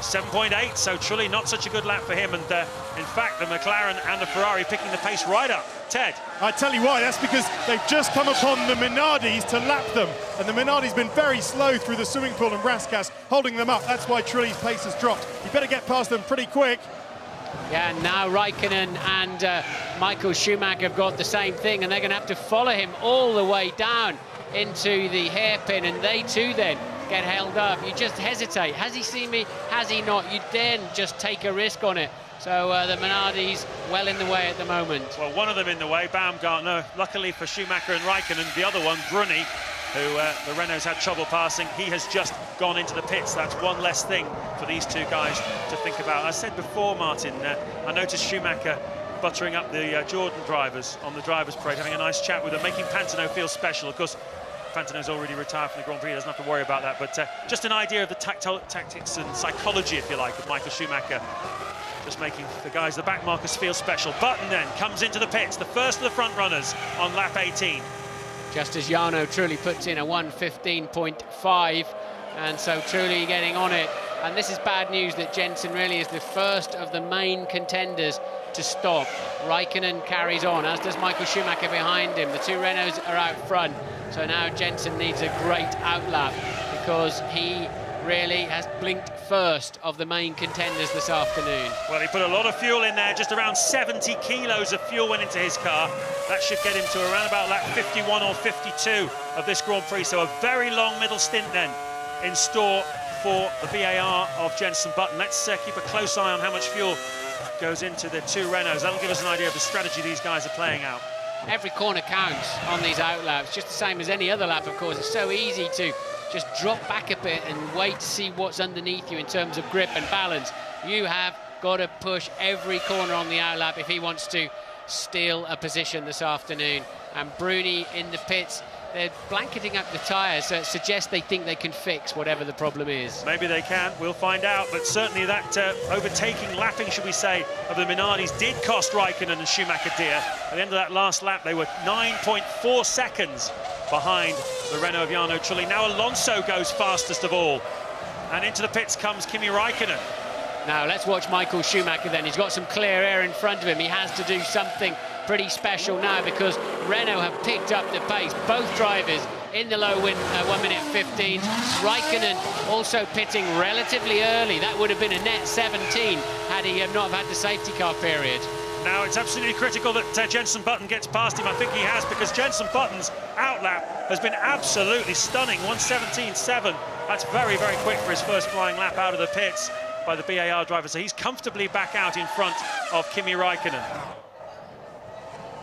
7.8, so Trulli not such a good lap for him, and in fact the McLaren and the Ferrari picking the pace right up. Ted? I tell you why, that's because they've just come upon the Minardis to lap them, and the Minardi's been very slow through the swimming pool and Rascasse, holding them up. That's why Trulli's pace has dropped. You better get past them pretty quick. Yeah, now Raikkonen and Michael Schumacher have got the same thing, and they're going to have to follow him all the way down into the hairpin, and they too then get held up. You just hesitate. Has he seen me? Has he not? You then just take a risk on it. So the Minardi's well in the way at the moment. Well, one of them in the way, Baumgartner. Luckily for Schumacher and Raikkonen, the other one, Bruni, who the Renaults had trouble passing, he has just gone into the pits. That's one less thing for these two guys to think about. I said before, Martin, I noticed Schumacher buttering up the Jordan drivers on the drivers' parade, having a nice chat with them, making Pantano feel special. Of course, Pantano's already retired from the Grand Prix, he doesn't have to worry about that, but just an idea of the tactics and psychology, if you like, of Michael Schumacher. Just making the guys, the back markers, feel special. Button then comes into the pits, the first of the front runners on lap 18. Just as Jarno Trulli puts in a 1:15.5, and so Trulli getting on it. And this is bad news that Jensen really is the first of the main contenders to stop. Raikkonen carries on, as does Michael Schumacher behind him. The two Renaults are out front, so now Jensen needs a great outlap because he really has blinked first of the main contenders this afternoon. Well, he put a lot of fuel in there, just around 70 kilos of fuel went into his car. That should get him to around about lap 51 or 52 of this Grand Prix, so a very long middle stint then in store for the VAR of Jenson Button. Let's keep a close eye on how much fuel goes into the two Renaults. That'll give us an idea of the strategy these guys are playing out. Every corner counts on these outlaps, just the same as any other lap, of course. It's so easy to just drop back a bit and wait to see what's underneath you in terms of grip and balance. You have got to push every corner on the outlap if he wants to steal a position this afternoon. And Bruni in the pits, they're blanketing up the tyres, so it suggests they think they can fix whatever the problem is. Maybe they can, we'll find out, but certainly that overtaking, lapping, should we say, of the Minardis did cost Raikkonen and Schumacher dear. At the end of that last lap, they were 9.4 seconds behind the Renault of Jarno Trulli. Now Alonso goes fastest of all, and into the pits comes Kimi Raikkonen. Now let's watch Michael Schumacher then. He's got some clear air in front of him. He has to do something pretty special now because Renault have picked up the pace. Both drivers in the low 1 minute 15. Raikkonen also pitting relatively early. That would have been a net 17 had he not have had the safety car period. Now it's absolutely critical that Jenson Button gets past him. I think he has, because Jenson Button's outlap has been absolutely stunning. 1:17.7. That's very, very quick for his first flying lap out of the pits by the BAR driver. So he's comfortably back out in front of Kimi Raikkonen.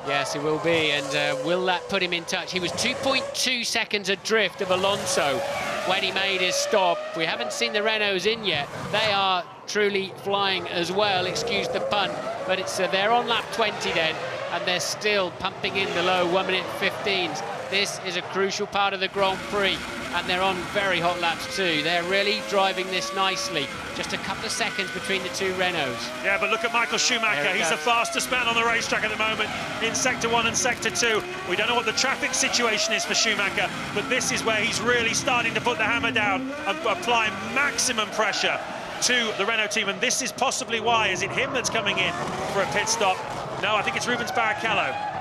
Yes, he will be, and will that put him in touch? He was 2.2 seconds adrift of Alonso when he made his stop. We haven't seen the Renaults in yet. They are truly flying as well, excuse the pun, but it's they're on lap 20 then, and they're still pumping in the low 1 minute 15s. This is a crucial part of the Grand Prix, and they're on very hot laps too. They're really driving this nicely. Just a couple of seconds between the two Renaults. Yeah, but look at Michael Schumacher. He's the fastest man on the racetrack at the moment in Sector 1 and Sector 2. We don't know what the traffic situation is for Schumacher, but this is where he's really starting to put the hammer down and apply maximum pressure to the Renault team, and this is possibly why. Is it him that's coming in for a pit stop? No, I think it's Rubens Barrichello.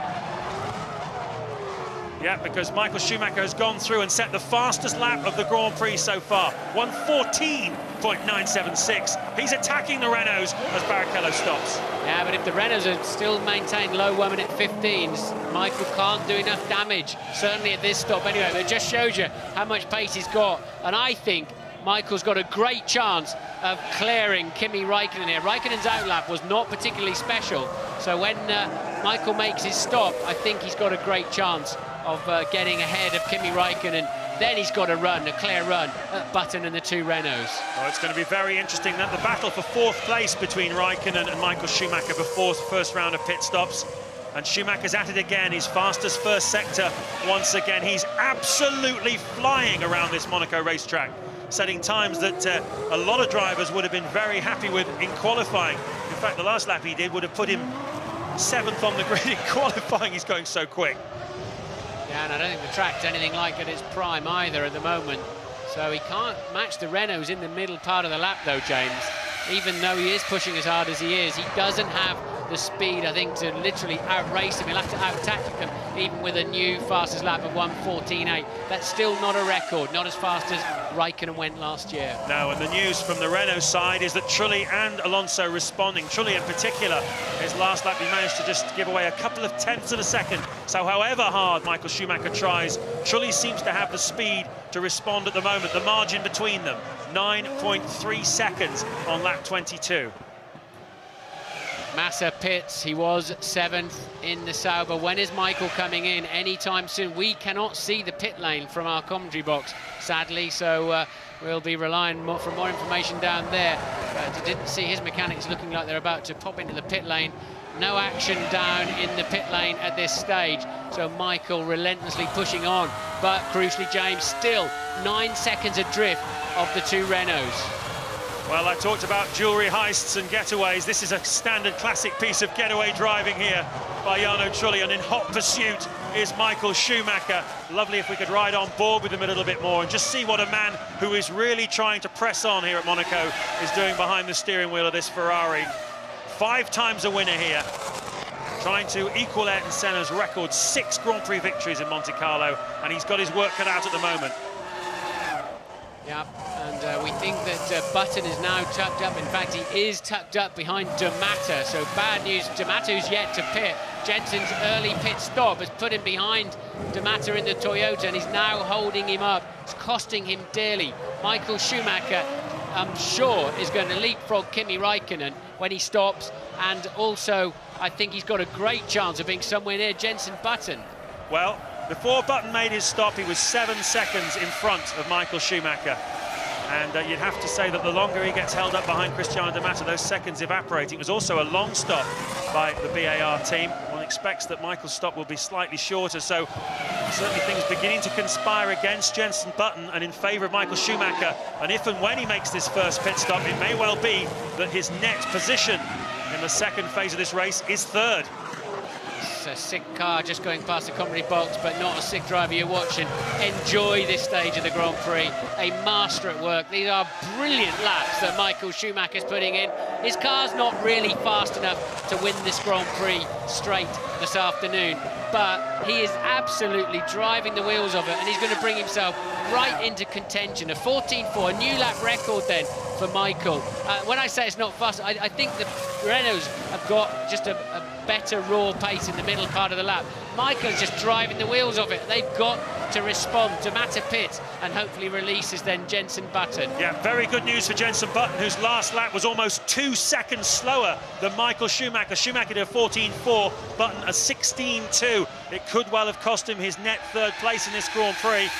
Yeah, because Michael Schumacher has gone through and set the fastest lap of the Grand Prix so far, 1:14.976. He's attacking the Renaults as Barrichello stops. Yeah, but if the Renaults are still maintain low 1 minute 15s, Michael can't do enough damage, certainly at this stop anyway. But it just shows you how much pace he's got. And I think Michael's got a great chance of clearing Kimi Raikkonen here. Raikkonen's outlap was not particularly special, so when Michael makes his stop, I think he's got a great chance of getting ahead of Kimi Raikkonen. Then he's got a run, a clear run at Button and the two Renaults. Well, it's going to be very interesting, that the battle for 4th place between Raikkonen and Michael Schumacher before the first round of pit stops. And Schumacher's at it again, his fastest first sector once again. He's absolutely flying around this Monaco racetrack, setting times that a lot of drivers would have been very happy with in qualifying. In fact, the last lap he did would have put him 7th on the grid in qualifying. He's going so quick. Yeah, and I don't think the track's anything like at its prime either at the moment. So he can't match the Renaults in the middle part of the lap though, James. Even though he is pushing as hard as he is, he doesn't have the speed, I think, to literally outrace him. He'll have to out-tactic them, even with a new fastest lap of 1:14.8. That's still not a record, not as fast as Raikkonen went last year. No, and the news from the Renault side is that Trulli and Alonso responding. Trulli in particular, his last lap he managed to just give away a couple of tenths of a second. So however hard Michael Schumacher tries, Trulli seems to have the speed to respond at the moment. The margin between them, 9.3 seconds on lap 22. Massa pits, he was 7th in the Sauber. When is Michael coming in? Anytime soon. We cannot see the pit lane from our commentary box, sadly, so we'll be relying for more information down there. Didn't see his mechanics looking like they're about to pop into the pit lane. No action down in the pit lane at this stage, so Michael relentlessly pushing on, but crucially, James, still 9 seconds adrift of the two Renaults. Well, I talked about jewellery heists and getaways. This is a standard classic piece of getaway driving here by Jarno Trulli, and in hot pursuit is Michael Schumacher. Lovely if we could ride on board with him a little bit more and just see what a man who is really trying to press on here at Monaco is doing behind the steering wheel of this Ferrari. 5 times a winner here, trying to equal Ayrton Senna's record, 6 Grand Prix victories in Monte Carlo, and he's got his work cut out at the moment. Yeah, and we think that Button is now tucked up. In fact, he is tucked up behind D'Amata. So bad news, D'Amato's yet to pit. Jensen's early pit stop has put him behind D'Amata in the Toyota, and he's now holding him up. It's costing him dearly. Michael Schumacher, I'm sure, is going to leapfrog Kimi Raikkonen when he stops. And also, I think he's got a great chance of being somewhere near Jensen Button. Well, before Button made his stop, he was 7 seconds in front of Michael Schumacher. And you'd have to say that the longer he gets held up behind Cristiano D'Amata, those seconds evaporate. It was also a long stop by the BAR team. One expects that Michael's stop will be slightly shorter, so certainly things beginning to conspire against Jensen Button and in favour of Michael Schumacher. And if and when he makes this first pit stop, it may well be that his net position in the second phase of this race is 3rd. It's a sick car just going past the commentary box, but not a sick driver you're watching. Enjoy this stage of the Grand Prix. A master at work. These are brilliant laps that Michael Schumacher's putting in. His car's not really fast enough to win this Grand Prix straight this afternoon, but he is absolutely driving the wheels of it, and he's going to bring himself right into contention. A 14.4, a new lap record then for Michael. When I say it's not fast, I think the Renaults have got just a better raw pace in the middle part of the lap. Michael's just driving the wheels of it. They've got to respond. D'Amata pits and hopefully releases then Jensen Button. Yeah, very good news for Jensen Button, whose last lap was almost 2 seconds slower than Michael Schumacher. Schumacher did a 14.4, Button a 16.2. It could well have cost him his net 3rd place in this Grand Prix.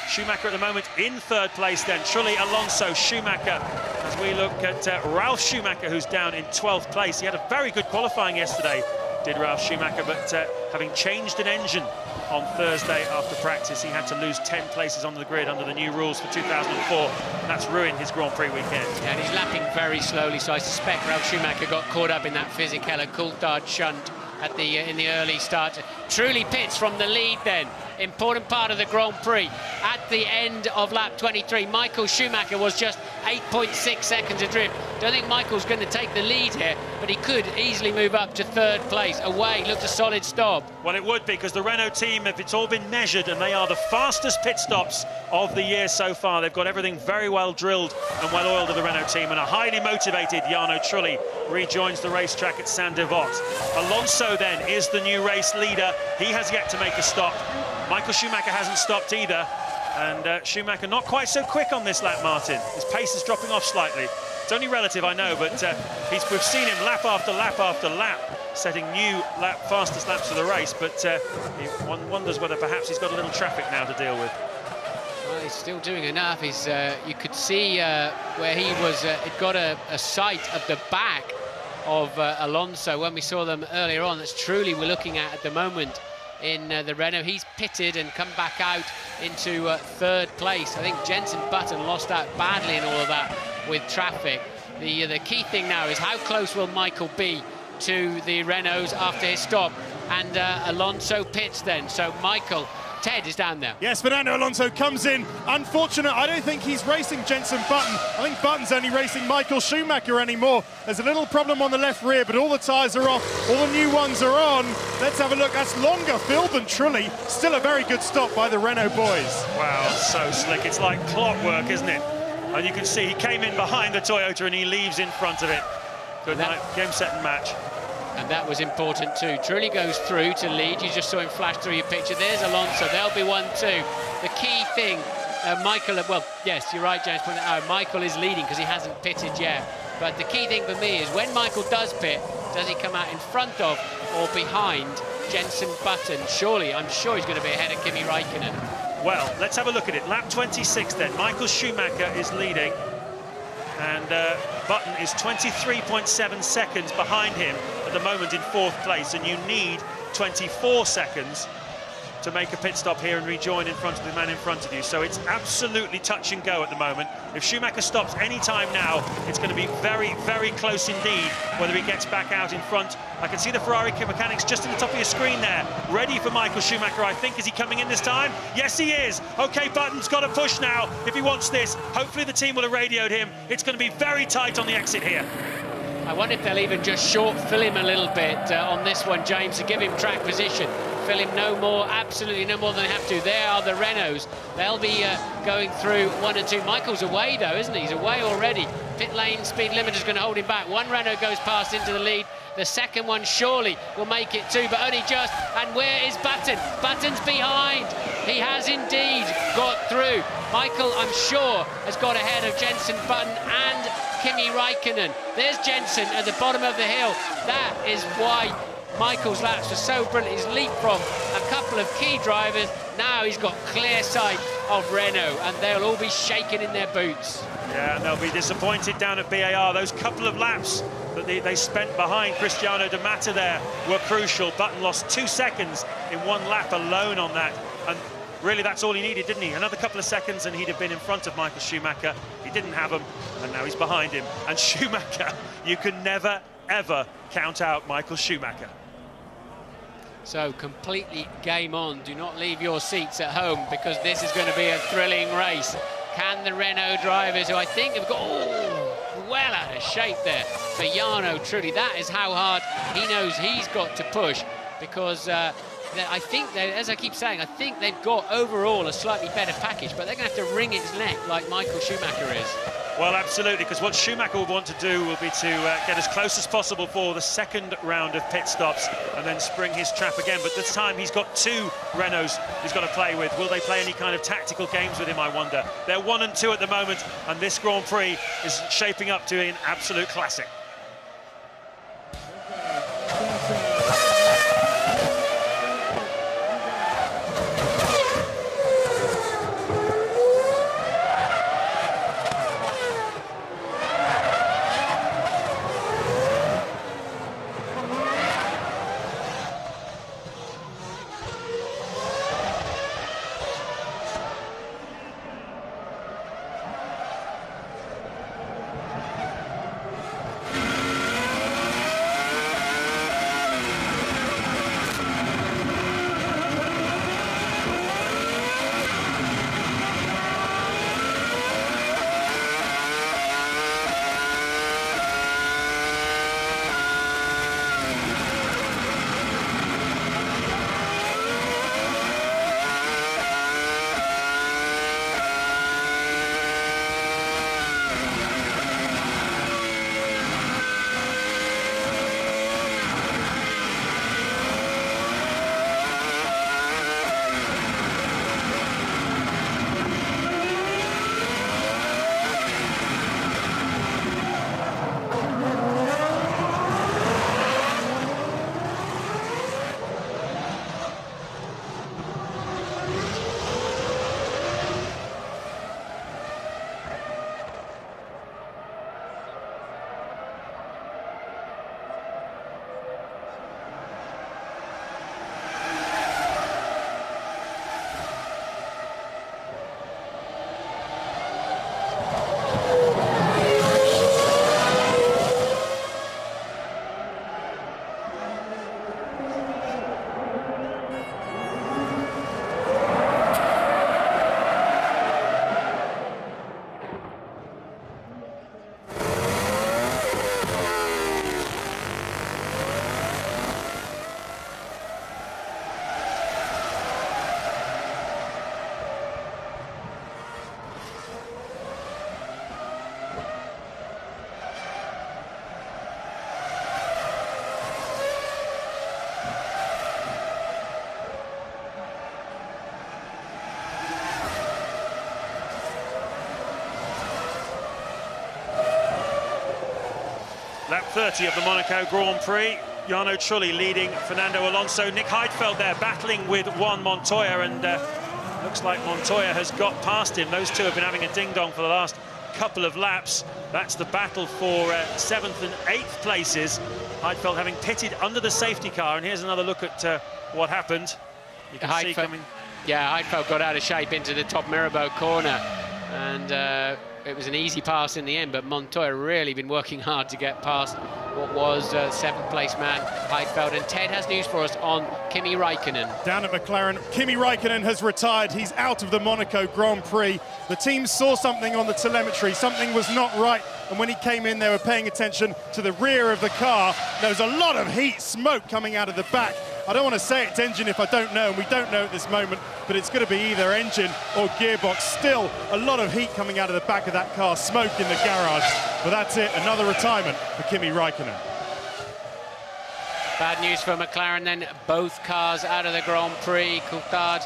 Schumacher at the moment in 3rd place then. Trulli, Alonso, Schumacher. As we look at Ralf Schumacher, who's down in 12th place. He had a very good qualifying yesterday, did Ralf Schumacher, but having changed an engine on Thursday after practice, he had to lose 10 places on the grid under the new rules for 2004. And that's ruined his Grand Prix weekend. Yeah, and he's lapping very slowly, so I suspect Ralf Schumacher got caught up in that Fisichella Coulthard shunt at the in the early start. Trulli pits from the lead then important part of the Grand Prix. At the end of lap 23, Michael Schumacher was just 8.6 seconds adrift. Don't think Michael's going to take the lead here, but he could easily move up to 3rd place. Away, looked a solid stop. Well, it would be, because the Renault team, if it's all been measured, and they are the fastest pit stops of the year so far. They've got everything very well drilled and well oiled of the Renault team, and a highly motivated Jarno Trulli rejoins the racetrack at Saint-Devote. Alonso then is the new race leader. He has yet to make a stop. Michael Schumacher hasn't stopped either, and Schumacher not quite so quick on this lap, Martin. His pace is dropping off slightly. It's only relative, I know, but we've seen him lap after lap after lap, setting new fastest laps of the race, but one wonders whether perhaps he's got a little traffic now to deal with. Well, he's still doing enough. He's, you could see where he was, it got a sight of the back of Alonso when we saw them earlier on. That's truly we're looking at the moment in the Renault. He's pitted and come back out into 3rd place. I think Jenson Button lost out badly in all of that with traffic. The key thing now is how close will Michael be to the Renaults after his stop, and Alonso pits then. So Michael, Ted is down there. Yes, Fernando Alonso comes in. Unfortunate, I don't think he's racing Jenson Button. I think Button's only racing Michael Schumacher anymore. There's a little problem on the left rear, but all the tyres are off. All the new ones are on. Let's have a look. That's longer fill than Trulli. Still a very good stop by the Renault boys. Wow, so slick. It's like clockwork, isn't it? And you can see he came in behind the Toyota and he leaves in front of it. Good night, game, set and match. And that was important too. Trulli goes through to lead. You just saw him flash through your picture. There's Alonso. There'll be 1-2. The key thing, Michael, well, yes, you're right, James. Michael is leading because he hasn't pitted yet. But the key thing for me is when Michael does pit, does he come out in front of or behind Jenson Button? Surely, I'm sure he's going to be ahead of Kimi Räikkönen. Well, let's have a look at it. Lap 26 then. Michael Schumacher is leading, and Button is 23.7 seconds behind him at the moment in 4th place, and you need 24 seconds to make a pit stop here and rejoin in front of the man in front of you. So it's absolutely touch and go at the moment. If Schumacher stops any time now, it's going to be very, very close indeed whether he gets back out in front. I can see the Ferrari mechanics just at the top of your screen there, ready for Michael Schumacher, I think. Is he coming in this time? Yes, he is. OK, Button's got to push now if he wants this. Hopefully the team will have radioed him. It's going to be very tight on the exit here. I wonder if they'll even just short fill him a little bit on this one, James, to give him track position. Fill him no more, absolutely no more than they have to. There are the Renaults. They'll be going through 1 and 2. Michael's away, though, isn't he? He's away already. Pit lane speed limiter's going to hold him back. One Renault goes past into the lead. The second one surely will make it too, but only just. And where is Button? Button's behind. He has indeed got through. Michael, I'm sure, has got ahead of Jenson Button and Kimi Räikkönen. There's Jenson at the bottom of the hill. That is why Michael's laps were so brilliant. He's leapfrogged a couple of key drivers. Now he's got clear sight of Renault, and they'll all be shaking in their boots. Yeah, and they'll be disappointed down at BAR. Those couple of laps that they spent behind Cristiano de Mata there were crucial. Button lost 2 seconds in 1 lap alone on that. And really, that's all he needed, didn't he? Another couple of seconds and he'd have been in front of Michael Schumacher. He didn't have them, and now he's behind him. And Schumacher, you can never, ever count out Michael Schumacher. So completely game on. Do not leave your seats at home, because this is going to be a thrilling race. Can the Renault drivers, who I think have got well out of shape there for Jarno Trulli, that is how hard he knows he's got to push, because I think, as I keep saying, I think they've got overall a slightly better package, but they're going to have to wring its neck like Michael Schumacher is. Well, absolutely, because what Schumacher will want to do will be to get as close as possible for the second round of pit stops and then spring his trap again. But this time he's got 2 Renaults he's got to play with. Will they play any kind of tactical games with him, I wonder? They're 1 and 2 at the moment, and this Grand Prix is shaping up to be an absolute classic. Lap 30 of the Monaco Grand Prix. Jarno Trulli leading Fernando Alonso. Nick Heidfeld there battling with Juan Montoya, and looks like Montoya has got past him. Those two have been having a ding-dong for the last couple of laps. That's the battle for 7th and 8th places. Heidfeld having pitted under the safety car, and here's another look at what happened. You can see coming. Yeah, Heidfeld got out of shape into the top Mirabeau corner, and it was an easy pass in the end, but Montoya really been working hard to get past what was 7th place man Heidfeld. And Ted has news for us on Kimi Räikkönen. Down at McLaren, Kimi Räikkönen has retired. He's out of the Monaco Grand Prix. The team saw something on the telemetry. Something was not right. And when he came in, they were paying attention to the rear of the car. There was a lot of heat, smoke coming out of the back. I don't want to say it's engine if I don't know, and we don't know at this moment, but it's going to be either engine or gearbox. Still, a lot of heat coming out of the back of that car, smoke in the garage. But that's it, another retirement for Kimi Räikkönen. Bad news for McLaren then, both cars out of the Grand Prix. Coulthard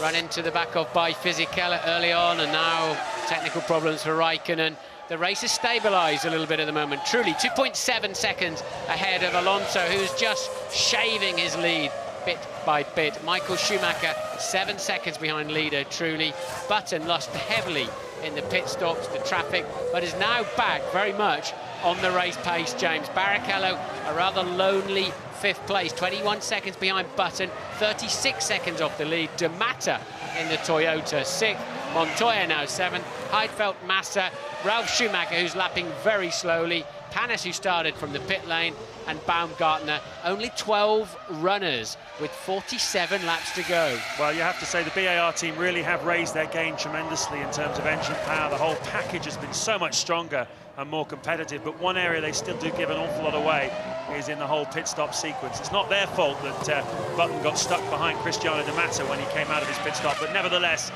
run into the back of by Fisichella early on, and now technical problems for Räikkönen. The race has stabilised a little bit at the moment. Truly 2.7 seconds ahead of Alonso, who's just shaving his lead bit by bit. Michael Schumacher 7 seconds behind leader Truly. Button lost heavily in the pit stops, the traffic, but is now back very much on the race pace, James. Barrichello, a rather lonely 5th place, 21 seconds behind Button, 36 seconds off the lead. De Mata in the Toyota 6th. Montoya now 7th. Heidfeld, Massa, Ralf Schumacher, who's lapping very slowly, Panis, who started from the pit lane, and Baumgartner. Only 12 runners with 47 laps to go. Well, you have to say the BAR team really have raised their game tremendously in terms of engine power. The whole package has been so much stronger and more competitive, but one area they still do give an awful lot away is in the whole pit stop sequence. It's not their fault that Button got stuck behind Cristiano De Mata when he came out of his pit stop, but nevertheless,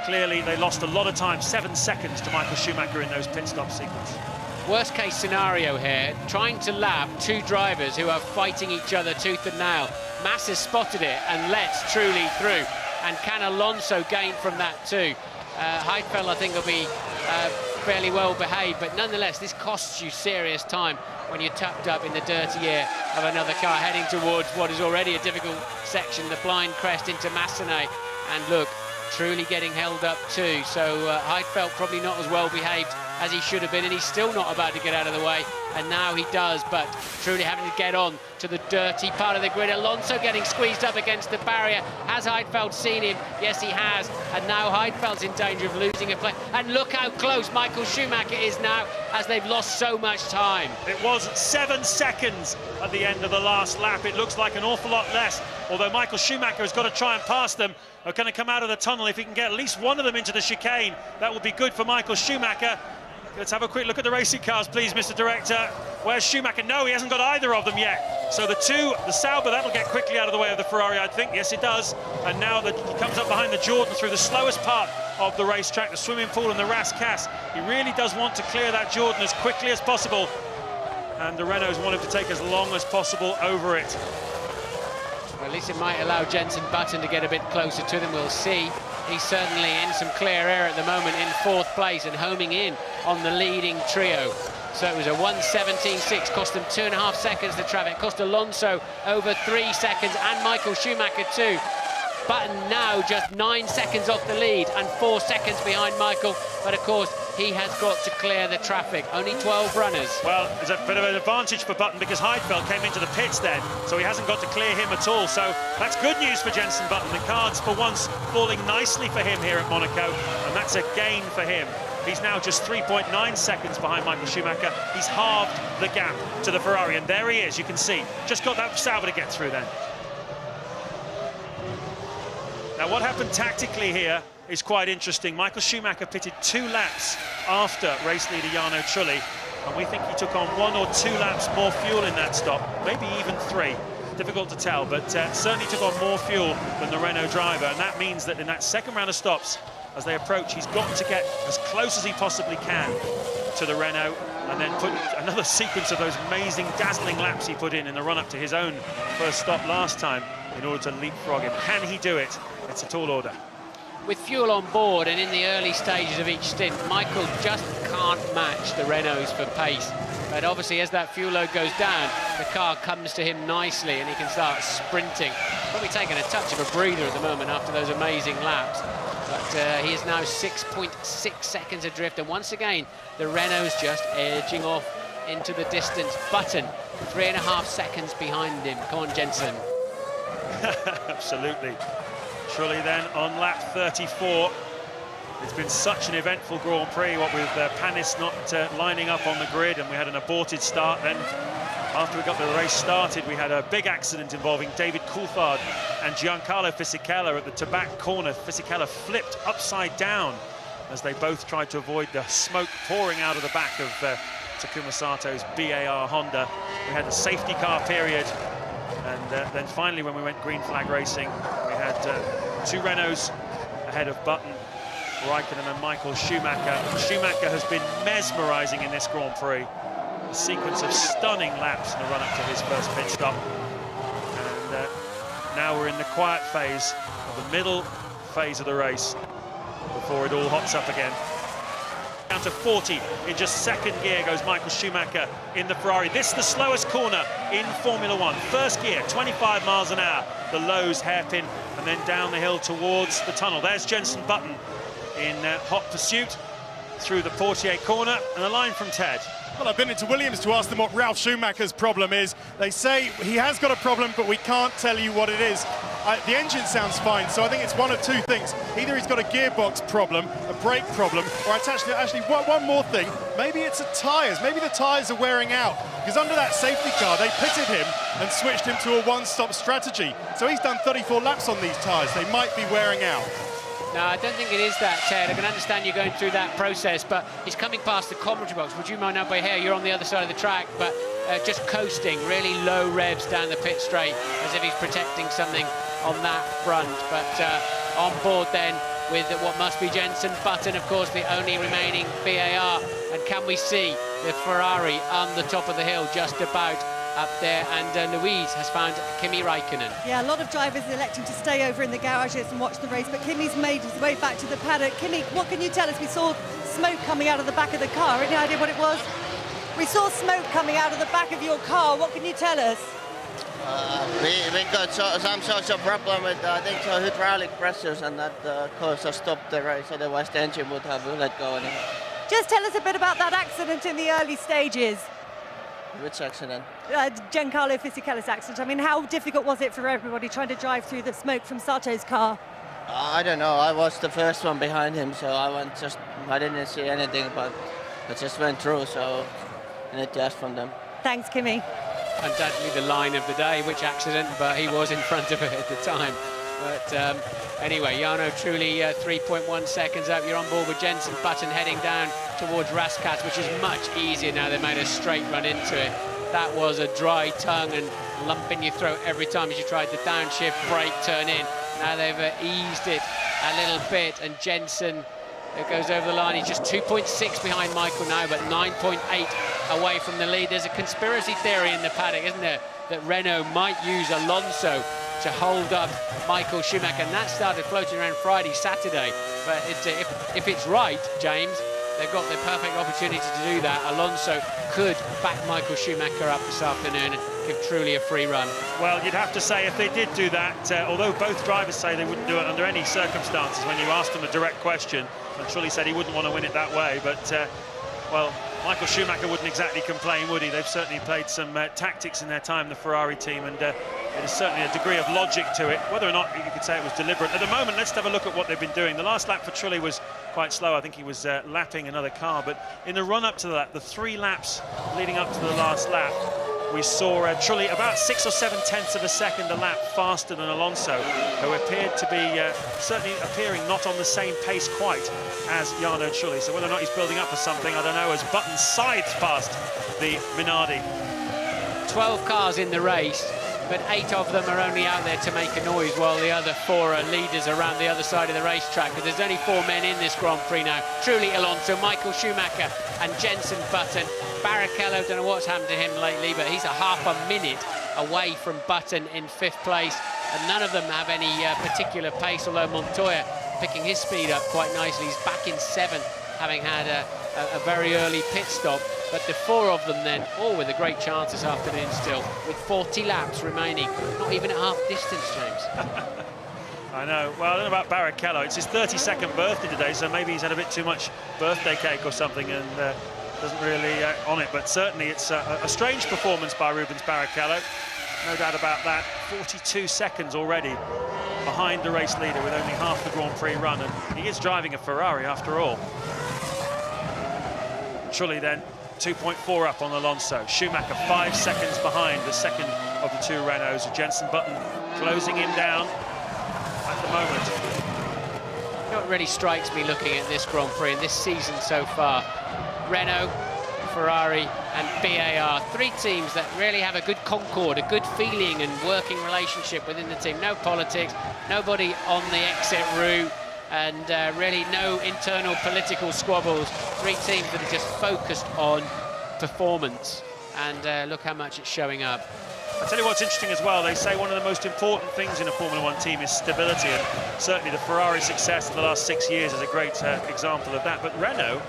clearly they lost a lot of time, 7 seconds to Michael Schumacher in those pit stop sequence. Worst case scenario here, trying to lap two drivers who are fighting each other tooth and nail. Massa spotted it and lets Truly through, and can Alonso gain from that too? Heidfeld, I think, will be fairly well behaved, but nonetheless this costs you serious time when you're tucked up in the dirty air of another car heading towards what is already a difficult section, the blind crest into Massenet. And look, Truly getting held up too, so Heidfeld probably not as well behaved as he should have been, and he's still not about to get out of the way, and now he does, but Truly having to get on to the dirty part of the grid. Alonso getting squeezed up against the barrier. Has Heidfeld seen him? Yes, he has, and now Heidfeld's in danger of losing a place, and look how close Michael Schumacher is now, as they've lost so much time. It was 7 seconds at the end of the last lap. It looks like an awful lot less, although Michael Schumacher has got to try and pass them. Are going to come out of the tunnel. If he can get at least one of them into the chicane, that would be good for Michael Schumacher. Let's have a quick look at the racing cars, please, Mr. Director. Where's Schumacher? No, he hasn't got either of them yet. So the Sauber, that'll get quickly out of the way of the Ferrari, I think. Yes, it does. And now he comes up behind the Jordan through the slowest part of the racetrack, the swimming pool and the Rascasse. He really does want to clear that Jordan as quickly as possible. And the Renaults want him to take as long as possible over it. Well, at least it might allow Jenson Button to get a bit closer to them. We'll see. He's certainly in some clear air at the moment in 4th place and homing in on the leading trio. So it was a 1:17.6, cost them 2.5 seconds to traffic, cost Alonso over 3 seconds, and Michael Schumacher too. Button now just 9 seconds off the lead and 4 seconds behind Michael, but of course he has got to clear the traffic. Only 12 runners. Well, there's a bit of an advantage for Button because Heidfeld came into the pits then, so he hasn't got to clear him at all. So that's good news for Jenson Button. The cards for once falling nicely for him here at Monaco, and that's a gain for him. He's now just 3.9 seconds behind Michael Schumacher. He's halved the gap to the Ferrari, and there he is, you can see. Just got that Sauber to get through then. Now, what happened tactically here is quite interesting. Michael Schumacher pitted 2 laps after race leader Jarno Trulli, and we think he took on 1 or 2 laps more fuel in that stop, maybe even 3. Difficult to tell, but certainly took on more fuel than the Renault driver, and that means that in that second round of stops, as they approach, he's got to get as close as he possibly can to the Renault, and then put another sequence of those amazing, dazzling laps he put in the run-up to his own first stop last time in order to leapfrog him. Can he do it? It's a tall order. With fuel on board and in the early stages of each stint, Michael just can't match the Renaults for pace. But obviously, as that fuel load goes down, the car comes to him nicely and he can start sprinting. Probably taking a touch of a breather at the moment after those amazing laps. But he is now 6.6 seconds adrift. And once again, the Renault's just edging off into the distance. Button, 3.5 seconds behind him. Come on, Jensen. Absolutely. Trulli then on lap 34. It's been such an eventful Grand Prix, what with Panis not lining up on the grid, and we had an aborted start. Then after we got the race started, we had a big accident involving David Coulthard and Giancarlo Fisichella at the Tabac corner. Fisichella flipped upside down as they both tried to avoid the smoke pouring out of the back of Takuma Sato's BAR Honda. We had a safety car period, and then finally when we went green flag racing, we had 2 Renaults ahead of Button, Raikkonen and Michael Schumacher. Schumacher has been mesmerising in this Grand Prix. A sequence of stunning laps in the run-up to his first pit stop. And now we're in the quiet phase of the middle phase of the race before it all hots up again. Down to 40 in just second gear goes Michael Schumacher in the Ferrari. This is the slowest corner in Formula One. First gear, 25 miles an hour. The lows hairpin and then down the hill towards the tunnel. There's Jenson Button in hot pursuit through the Portier corner, and a line from Ted. Well, I've been into Williams to ask them what Ralf Schumacher's problem is. They say he has got a problem, but we can't tell you what it is. The engine sounds fine, so I think it's one of 2 things. Either he's got a gearbox problem, a brake problem, or it's actually one more thing. Maybe it's the tyres. Maybe the tyres are wearing out. Because under that safety car, they pitted him and switched him to a one-stop strategy. So he's done 34 laps on these tyres. They might be wearing out. No, I don't think it is that, Ted. I can understand you're going through that process, but he's coming past the commentary box. Would you mind up by here? You're on the other side of the track, but just coasting, really low revs down the pit straight, as if he's protecting something on that front. But on board then with what must be Jenson Button, of course, the only remaining VAR. And can we see the Ferrari on the top of the hill just about up there, and Louise has found Kimi Raikkonen. Yeah, a lot of drivers electing to stay over in the garages and watch the race, but Kimi's made his way back to the paddock. Kimi, what can you tell us? We saw smoke coming out of the back of the car. Any idea what it was? We saw smoke coming out of the back of your car. What can you tell us? We got some sort of problem with, I think, hydraulic pressures, and that caused us to stop the race. Otherwise, the engine would have let go. Just tell us a bit about that accident in the early stages. Which accident? Giancarlo Fisichella's accident. I mean, how difficult was it for everybody trying to drive through the smoke from Sato's car? I don't know. I was the first one behind him, so I didn't see anything, but I just went through, so I need to ask from them. Thanks, Kimi. Undoubtedly the line of the day, which accident, but he was in front of it at the time. But anyway, Jarno Trulli 3.1 seconds out. You're on board with Jenson Button heading down towards Rascat, which is much easier now. They made a straight run into it. That was a dry tongue and lump in your throat every time as you tried the downshift brake turn in. Now they've eased it a little bit, and Jenson goes over the line. He's just 2.6 behind Michael now, but 9.8 away from the lead. There's a conspiracy theory in the paddock, isn't there, that Renault might use Alonso to hold up Michael Schumacher, and that started floating around Friday, Saturday. But if it's right, James, they've got the perfect opportunity to do that. Alonso could back Michael Schumacher up this afternoon and give Trulli a free run. Well, you'd have to say if they did do that, although both drivers say they wouldn't do it under any circumstances when you asked them a direct question, and Trulli said he wouldn't want to win it that way, but well, Michael Schumacher wouldn't exactly complain, would he? They've certainly played some tactics in their time, the Ferrari team, and there's certainly a degree of logic to it. Whether or not you could say it was deliberate. At the moment, let's have a look at what they've been doing. The last lap for Trulli was quite slow. I think he was lapping another car, but in the run-up to that, the 3 laps leading up to the last lap, we saw Trulli about 6 or 7 tenths of a second a lap faster than Alonso, who appeared to be certainly appearing not on the same pace quite as Jarno Trulli. So whether or not he's building up for something, I don't know, as Button sides past the Minardi. 12 cars in the race, but 8 of them are only out there to make a noise, while the other 4 are leaders around the other side of the racetrack. Because there's only 4 men in this Grand Prix now. Trulli, Alonso, Michael Schumacher and Jenson Button. Barrichello, don't know what's happened to him lately, but he's a half a minute away from Button in 5th place. And none of them have any particular pace, although Montoya picking his speed up quite nicely. He's back in 7th having had a very early pit stop. But the 4 of them then, all with a great chance this afternoon still, with 40 laps remaining. Not even at half distance, James. I know. Well, I don't know about Barrichello. It's his 32nd birthday today, so maybe he's had a bit too much birthday cake or something and doesn't really on it. But certainly it's a strange performance by Rubens Barrichello. No doubt about that. 42 seconds already behind the race leader with only half the Grand Prix run, and he is driving a Ferrari after all. Trulli then 2.4 up on Alonso. Schumacher 5 seconds behind the second of the 2 Renaults. Jenson Button closing him down at the moment. You know what really strikes me looking at this Grand Prix and this season so far? Renault, Ferrari and BAR, 3 teams that really have a good concord, a good feeling and working relationship within the team. No politics, nobody on the exit route, and really no internal political squabbles. 3 teams that are just focused on performance, and look how much it's showing up. I'll tell you what's interesting as well, they say one of the most important things in a Formula 1 team is stability, and certainly the Ferrari success of the last 6 years is a great example of that. But Renault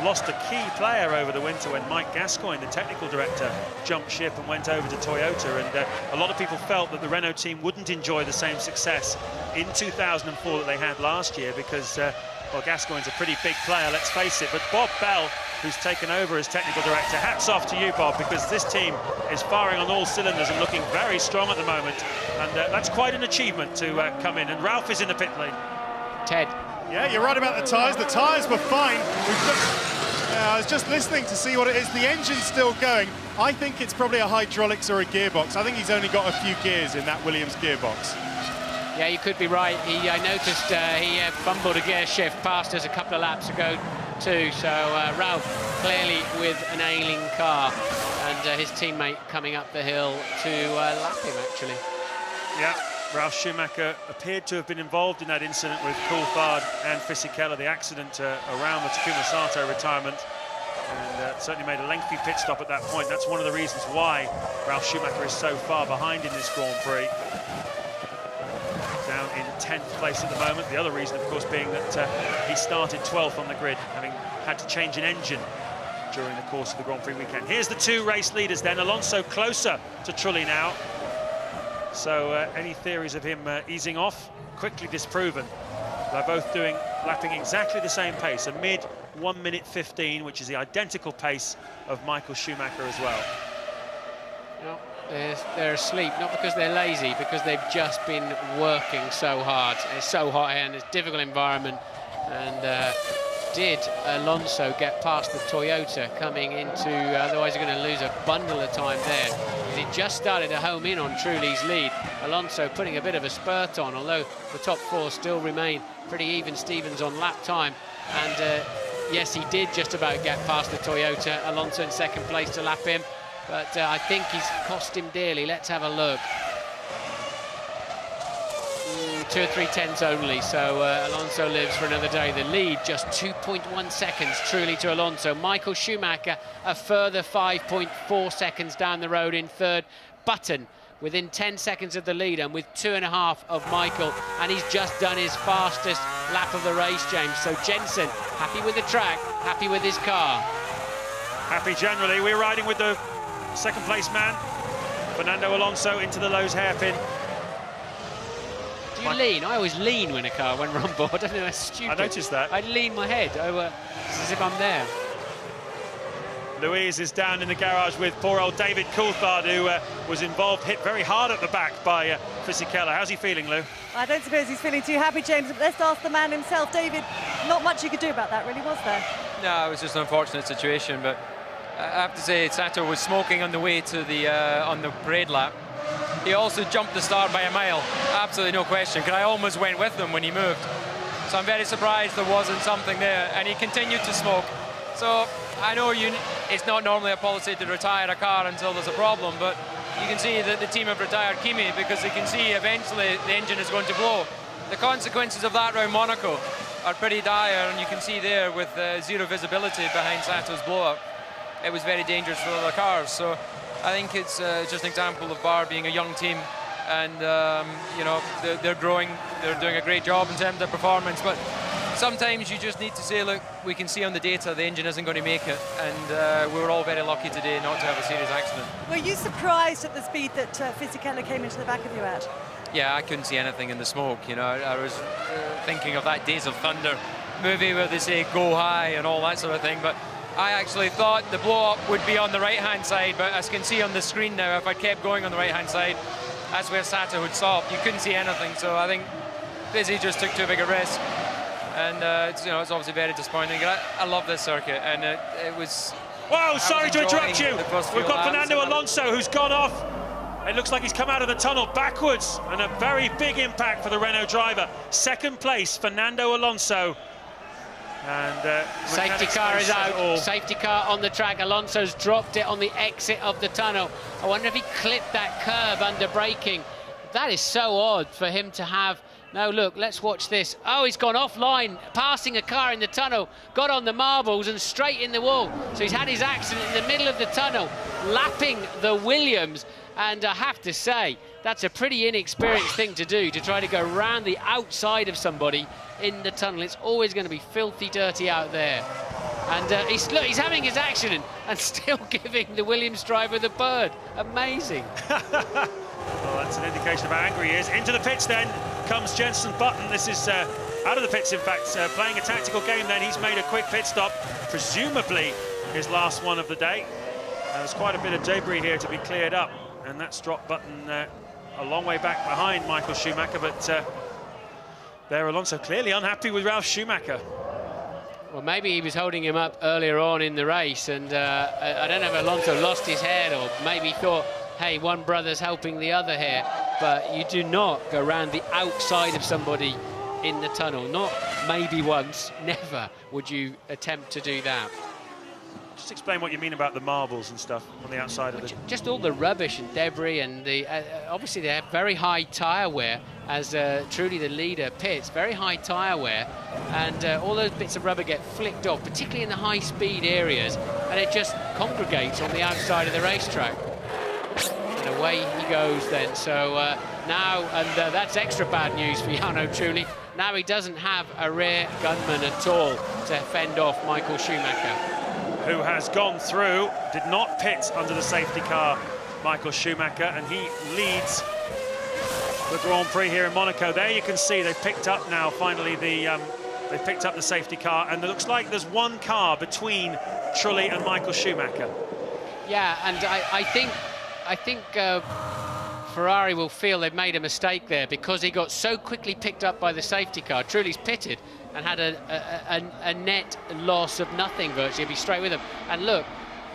lost a key player over the winter when Mike Gascoigne, the technical director, jumped ship and went over to Toyota, and a lot of people felt that the Renault team wouldn't enjoy the same success in 2004 that they had last year because, well, Gascoigne's a pretty big player, let's face it. But Bob Bell, who's taken over as technical director, hats off to you, Bob, because this team is firing on all cylinders and looking very strong at the moment, and that's quite an achievement to come in. And Ralph is in the pit lane. Ted. Yeah, you're right about the tyres. The tyres were fine. I was just listening to see what it is. The engine's still going. I think it's probably a hydraulics or a gearbox. I think he's only got a few gears in that Williams gearbox. Yeah, you could be right. I noticed he fumbled a gear shift past us a couple of laps ago too. So Ralph clearly with an ailing car, and his teammate coming up the hill to lap him actually. Yeah. Ralf Schumacher appeared to have been involved in that incident with Coulthard and Fisichella, the accident around the Takuma Sato retirement, and certainly made a lengthy pit stop at that point. That's one of the reasons why Ralf Schumacher is so far behind in this Grand Prix. Down in 10th place at the moment. The other reason, of course, being that he started 12th on the grid, having had to change an engine during the course of the Grand Prix weekend. Here's the 2 race leaders then. Alonso closer to Trulli now. So any theories of him easing off, quickly disproven. They're both lapping exactly the same pace, a mid 1 minute 15, which is the identical pace of Michael Schumacher as well. No, they're asleep, not because they're lazy, because they've just been working so hard. It's so hot here and it's a difficult environment. And did Alonso get past the Toyota coming into, otherwise you're going to lose a bundle of time there. He just started to home in on Trulli's lead. Alonso putting a bit of a spurt on, although the top 4 still remain pretty even Stevens on lap time. And yes, he did just about get past the Toyota. Alonso in second place to lap him, but I think he's cost him dearly. Let's have a look. 2 or 3 tenths only, so Alonso lives for another day. The lead just 2.1 seconds truly to Alonso. Michael Schumacher a further 5.4 seconds down the road in third. Button within 10 seconds of the lead and with 2.5 of Michael, and he's just done his fastest lap of the race, James. So Jenson happy with the track, happy with his car. Happy generally. We're riding with the second place man, Fernando Alonso, into the Lowe's hairpin. You lean? I always lean when a car went on board. I don't know, that's stupid. I noticed that. I'd lean my head over as if I'm there. Louise is down in the garage with poor old David Coulthard, who was involved, hit very hard at the back by Fisichella. How's he feeling, Lou? I don't suppose he's feeling too happy, James. But let's ask the man himself. David, not much you could do about that, really, was there? No, it was just an unfortunate situation, but I have to say Sato was smoking on the way to the on the parade lap. He also jumped the start by a mile, absolutely no question, because I almost went with him when he moved. So I'm very surprised there wasn't something there, and he continued to smoke. So I know it's not normally a policy to retire a car until there's a problem, but you can see that the team have retired Kimi because they can see eventually the engine is going to blow. The consequences of that around Monaco are pretty dire, and you can see there with zero visibility behind Sato's blow-up. It was very dangerous for other cars. So I think it's just an example of Bar being a young team, and you know, they're growing, they're doing a great job in terms of performance, but sometimes you just need to say, look, we can see on the data the engine isn't going to make it, and we were all very lucky today not to have a serious accident. Were you surprised at the speed that Fisichella came into the back of you at? Yeah, I couldn't see anything in the smoke. You know, I was thinking of that Days of Thunder movie where they say go high and all that sort of thing, but I actually thought the blow-up would be on the right-hand side, but as you can see on the screen now, if I kept going on the right-hand side, that's where Sato would stop. You couldn't see anything, so I think Fizzy just took too big a risk, and it's obviously very disappointing. I love this circuit, and it was... Whoa, sorry to interrupt you. We've got laps, Fernando Alonso who's gone off. It looks like he's come out of the tunnel backwards, and a very big impact for the Renault driver. Second place, Fernando Alonso. And safety car is out. Safety car on the track. Alonso's dropped it on the exit of the tunnel. I wonder if he clipped that curb under braking. That is so odd for him to have. No, look, let's watch this. Oh, he's gone offline, passing a car in the tunnel, got on the marbles and straight in the wall. So he's had his accident in the middle of the tunnel, lapping the Williams. And I have to say, that's a pretty inexperienced thing to do, to try to go around the outside of somebody in the tunnel. It's always going to be filthy dirty out there. And he's having his accident and still giving the Williams driver the bird. Amazing. Well, that's an indication of how angry he is. Into the pits then comes Jenson Button. This is out of the pits, in fact, playing a tactical game then. He's made a quick pit stop, presumably his last one of the day. There's quite a bit of debris here to be cleared up, and that's dropped Button a long way back behind Michael Schumacher, but there Alonso clearly unhappy with Ralf Schumacher. Well, maybe he was holding him up earlier on in the race, and I don't know if Alonso lost his head or maybe thought, hey, one brother's helping the other here, but you do not go around the outside of somebody in the tunnel. Not maybe once, never would you attempt to do that. Just explain what you mean about the marbles and stuff on the outside of the... Just all the rubbish and debris, and the obviously they have very high tyre wear, as truly the leader pits, very high tyre wear, and all those bits of rubber get flicked off, particularly in the high-speed areas, and it just congregates on the outside of the racetrack. And away he goes then. So now, and that's extra bad news for Jarno Trulli. Now he doesn't have a rear gunman at all to fend off Michael Schumacher, who has gone through, did not pit under the safety car, Michael Schumacher, and he leads the Grand Prix here in Monaco. There you can see they've picked up now, finally, they've picked up the safety car, and it looks like there's one car between Trulli and Michael Schumacher. Yeah, and I think Ferrari will feel they've made a mistake there, because he got so quickly picked up by the safety car. Trulli's pitted and had a net loss of nothing virtually. He'll be straight with him. And look,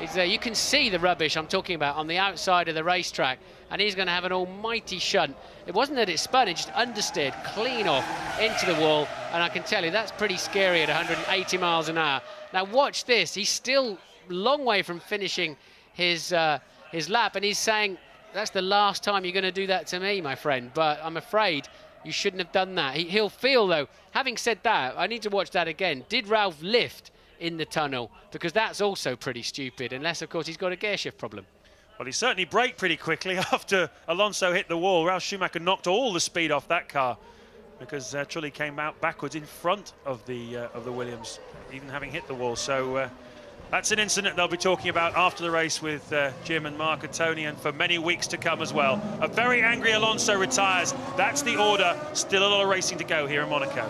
you can see the rubbish I'm talking about on the outside of the racetrack, and he's going to have an almighty shunt. It wasn't that it spun, it just understeered clean off into the wall, and I can tell you that's pretty scary at 180 miles an hour. Now watch this, he's still a long way from finishing his lap, and he's saying, that's the last time you're going to do that to me, my friend, but I'm afraid you shouldn't have done that. He'll feel, though, having said that, I need to watch that again. Did Ralf lift in the tunnel? Because that's also pretty stupid, unless, of course, he's got a gear shift problem. Well, he certainly braked pretty quickly after Alonso hit the wall. Ralf Schumacher knocked all the speed off that car, because Trulli came out backwards in front of the Williams, even having hit the wall. So that's an incident they'll be talking about after the race with Jim and Mark and Tony, and for many weeks to come as well. A very angry Alonso retires. That's the order. Still a lot of racing to go here in Monaco.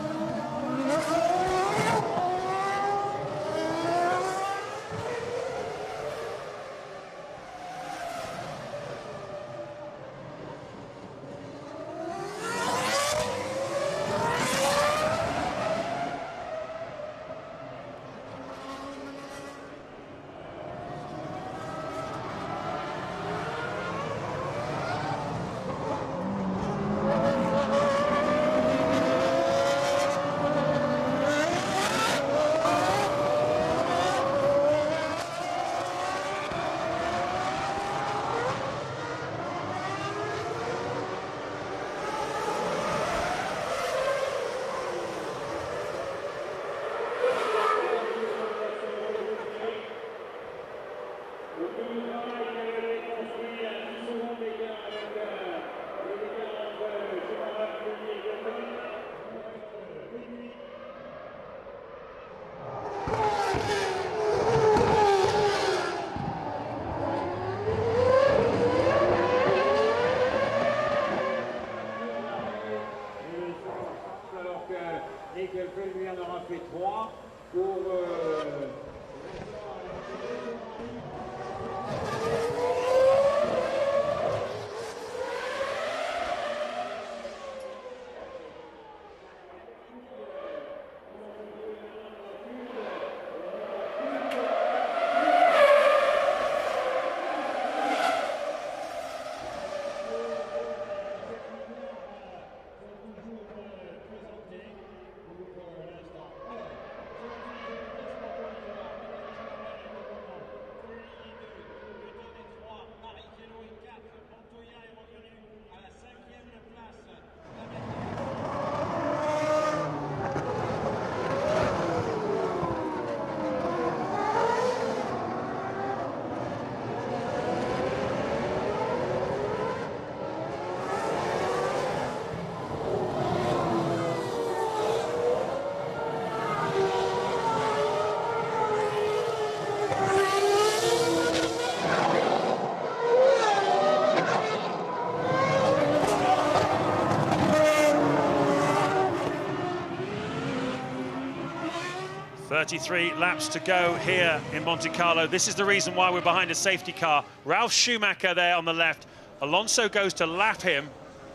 33 laps to go here in Monte Carlo. This is the reason why we're behind a safety car. Ralf Schumacher there on the left. Alonso goes to lap him,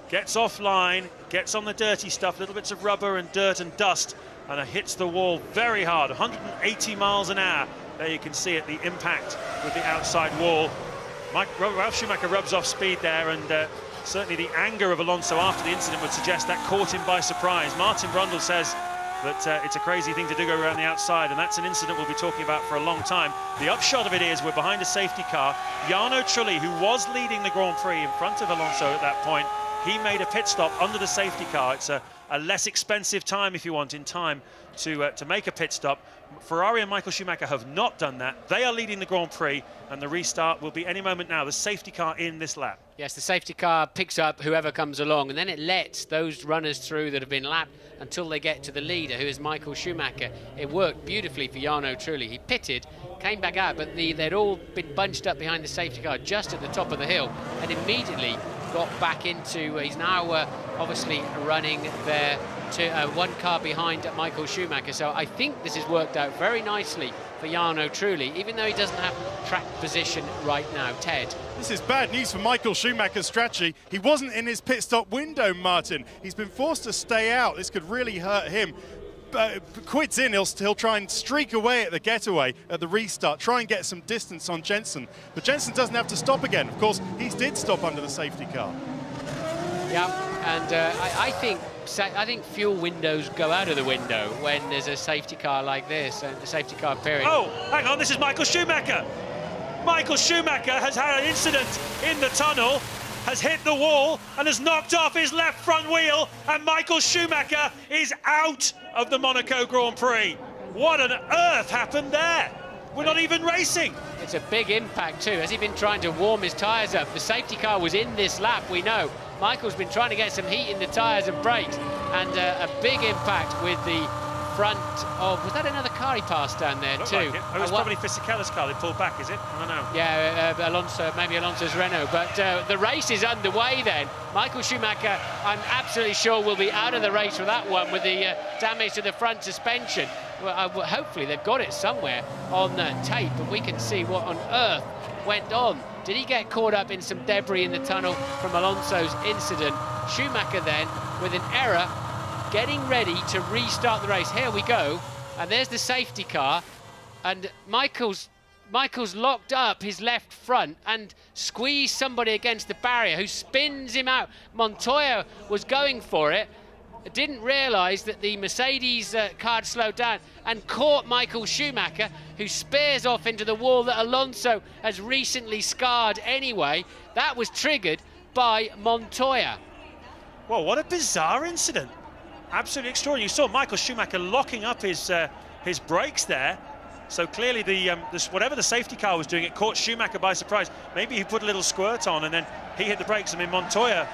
gets offline, gets on the dirty stuff, little bits of rubber and dirt and dust, and hits the wall very hard, 180 miles an hour. There you can see it, the impact with the outside wall. Ralf Schumacher rubs off speed there, and certainly the anger of Alonso after the incident would suggest that caught him by surprise. Martin Brundle says that it's a crazy thing to do, go around the outside, and that's an incident we'll be talking about for a long time. The upshot of it is we're behind a safety car. Jarno Trulli, who was leading the Grand Prix in front of Alonso at that point, he made a pit stop under the safety car. It's a less expensive time, if you want, in time to make a pit stop. Ferrari and Michael Schumacher have not done that. They are leading the Grand Prix, and the restart will be any moment now. The safety car in this lap. Yes, the safety car picks up whoever comes along, and then it lets those runners through that have been lapped until they get to the leader, who is Michael Schumacher. It worked beautifully for Jarno Trulli. He pitted, came back out, but they'd all been bunched up behind the safety car just at the top of the hill, and immediately got back into, he's now obviously running there to one car behind Michael Schumacher. So I think this has worked out very nicely for Jarno Trulli, even though he doesn't have track position right now. Ted. This is bad news for Michael Schumacher's strategy. He wasn't in his pit stop window, Martin. He's been forced to stay out. This could really hurt him. Quits in, he'll try and streak away at the getaway at the restart, try and get some distance on Jensen. But Jensen doesn't have to stop again. Of course, he did stop under the safety car. Yeah, and I think fuel windows go out of the window when there's a safety car like this, and the safety car appearing. Oh, hang on, this is Michael Schumacher. Michael Schumacher has had an incident in the tunnel, has hit the wall and has knocked off his left front wheel, and Michael Schumacher is out of the Monaco Grand Prix. What on earth happened there? We're not even racing. It's a big impact too. Has he been trying to warm his tyres up? The safety car was in this lap, we know. Michael's been trying to get some heat in the tyres and brakes, and a big impact with the front of, was that another car he passed down there too? Like it. It was probably Fisichella's car. They pulled back, is it? I don't know. Yeah, Alonso, maybe Alonso's Renault. But the race is underway then. Michael Schumacher, I'm absolutely sure, will be out of the race for that one with the damage to the front suspension. Well, hopefully they've got it somewhere on tape, and we can see what on earth went on. Did he get caught up in some debris in the tunnel from Alonso's incident? Schumacher then, with an error, getting ready to restart the race. Here we go, and there's the safety car, and Michael's locked up his left front and squeezed somebody against the barrier who spins him out. Montoya was going for it, didn't realise that the Mercedes car had slowed down and caught Michael Schumacher, who spears off into the wall that Alonso has recently scarred anyway. That was triggered by Montoya. Well, what a bizarre incident. Absolutely extraordinary. You saw Michael Schumacher locking up his brakes there. So clearly whatever the safety car was doing, it caught Schumacher by surprise. Maybe he put a little squirt on and then he hit the brakes. I mean, Montoya...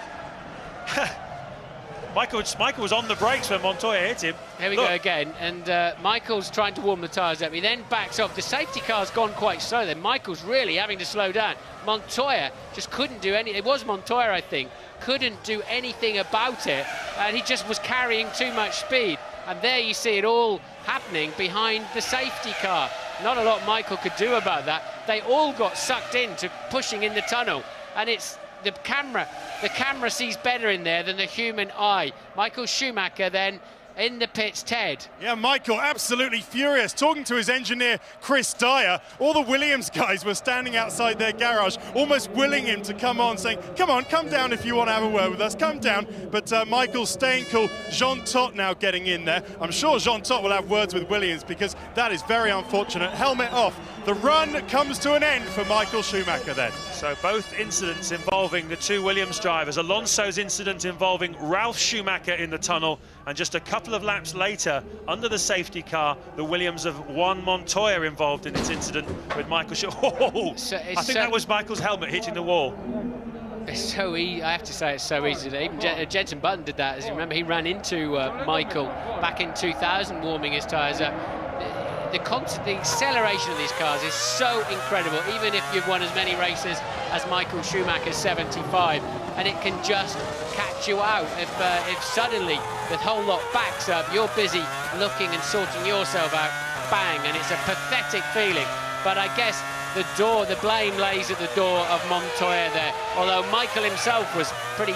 Michael was on the brakes when Montoya hit him. Here we go again, and Michael's trying to warm the tyres up. He then backs off. The safety car's gone quite slow then. Michael's really having to slow down. Montoya just couldn't do any... It was Montoya, I think, couldn't do anything about it, and he just was carrying too much speed. And there you see it all happening behind the safety car. Not a lot Michael could do about that. They all got sucked into pushing in the tunnel, and it's... The camera sees better in there than the human eye. Michael Schumacher then in the pits, Ted. Yeah, Michael absolutely furious, talking to his engineer Chris Dyer. All the Williams guys were standing outside their garage, almost willing him to come on, saying, come on, come down if you want to have a word with us, come down. But Michael's staying cool. Jean Todt now getting in there. I'm sure Jean Todt will have words with Williams, because that is very unfortunate. Helmet off. The run comes to an end for Michael Schumacher then. So both incidents involving the two Williams drivers. Alonso's incident involving Ralf Schumacher in the tunnel, and just a couple of laps later, under the safety car, the Williams of Juan Montoya involved in this incident with Michael Schumacher. Oh, I think that was Michael's helmet hitting the wall. It's so easy. I have to say it's so easy. Even Jensen Button did that. As you remember, he ran into Michael back in 2000, warming his tyres up. The acceleration of these cars is so incredible, even if you've won as many races as Michael Schumacher's 75, and it can just catch you out. If suddenly the whole lot backs up, you're busy looking and sorting yourself out. bang, and it's a pathetic feeling. But I guess the blame lays at the door of Montoya there, although Michael himself was pretty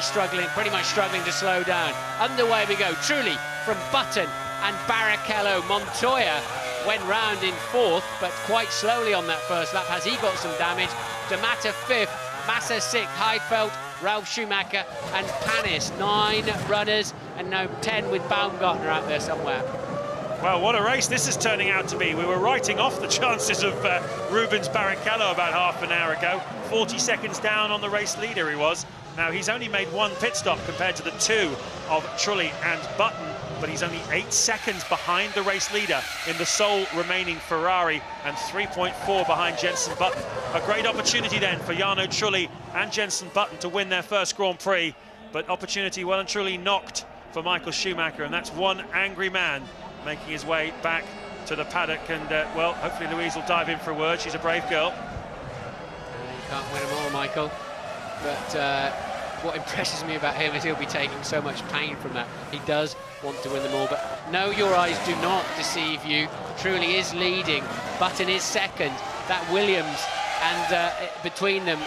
much struggling to slow down. Underway we go, truly, from Button and Barrichello. Montoya went round in 4th, but quite slowly on that first lap. Has he got some damage? D'Amata 5th, Massa 6th, Heidfeld, Ralf Schumacher and Panis. 9 runners, and now 10 with Baumgartner out there somewhere. Well, what a race this is turning out to be. We were writing off the chances of Rubens Barrichello about half an hour ago. 40 seconds down on the race leader he was. Now, he's only made 1 pit stop compared to the 2 of Trulli and Button, but he's only 8 seconds behind the race leader in the sole remaining Ferrari and 3.4 behind Jenson Button. A great opportunity then for Jarno Trulli and Jenson Button to win their first Grand Prix, but opportunity well and truly knocked for Michael Schumacher, and that's one angry man making his way back to the paddock. And well, hopefully Louise will dive in for a word. She's a brave girl. You can't win them all, Michael, but what impresses me about him is he'll be taking so much pain from that. He does want to win them all, but no, your eyes do not deceive you. Trulli is leading, Button is second. That Williams and between them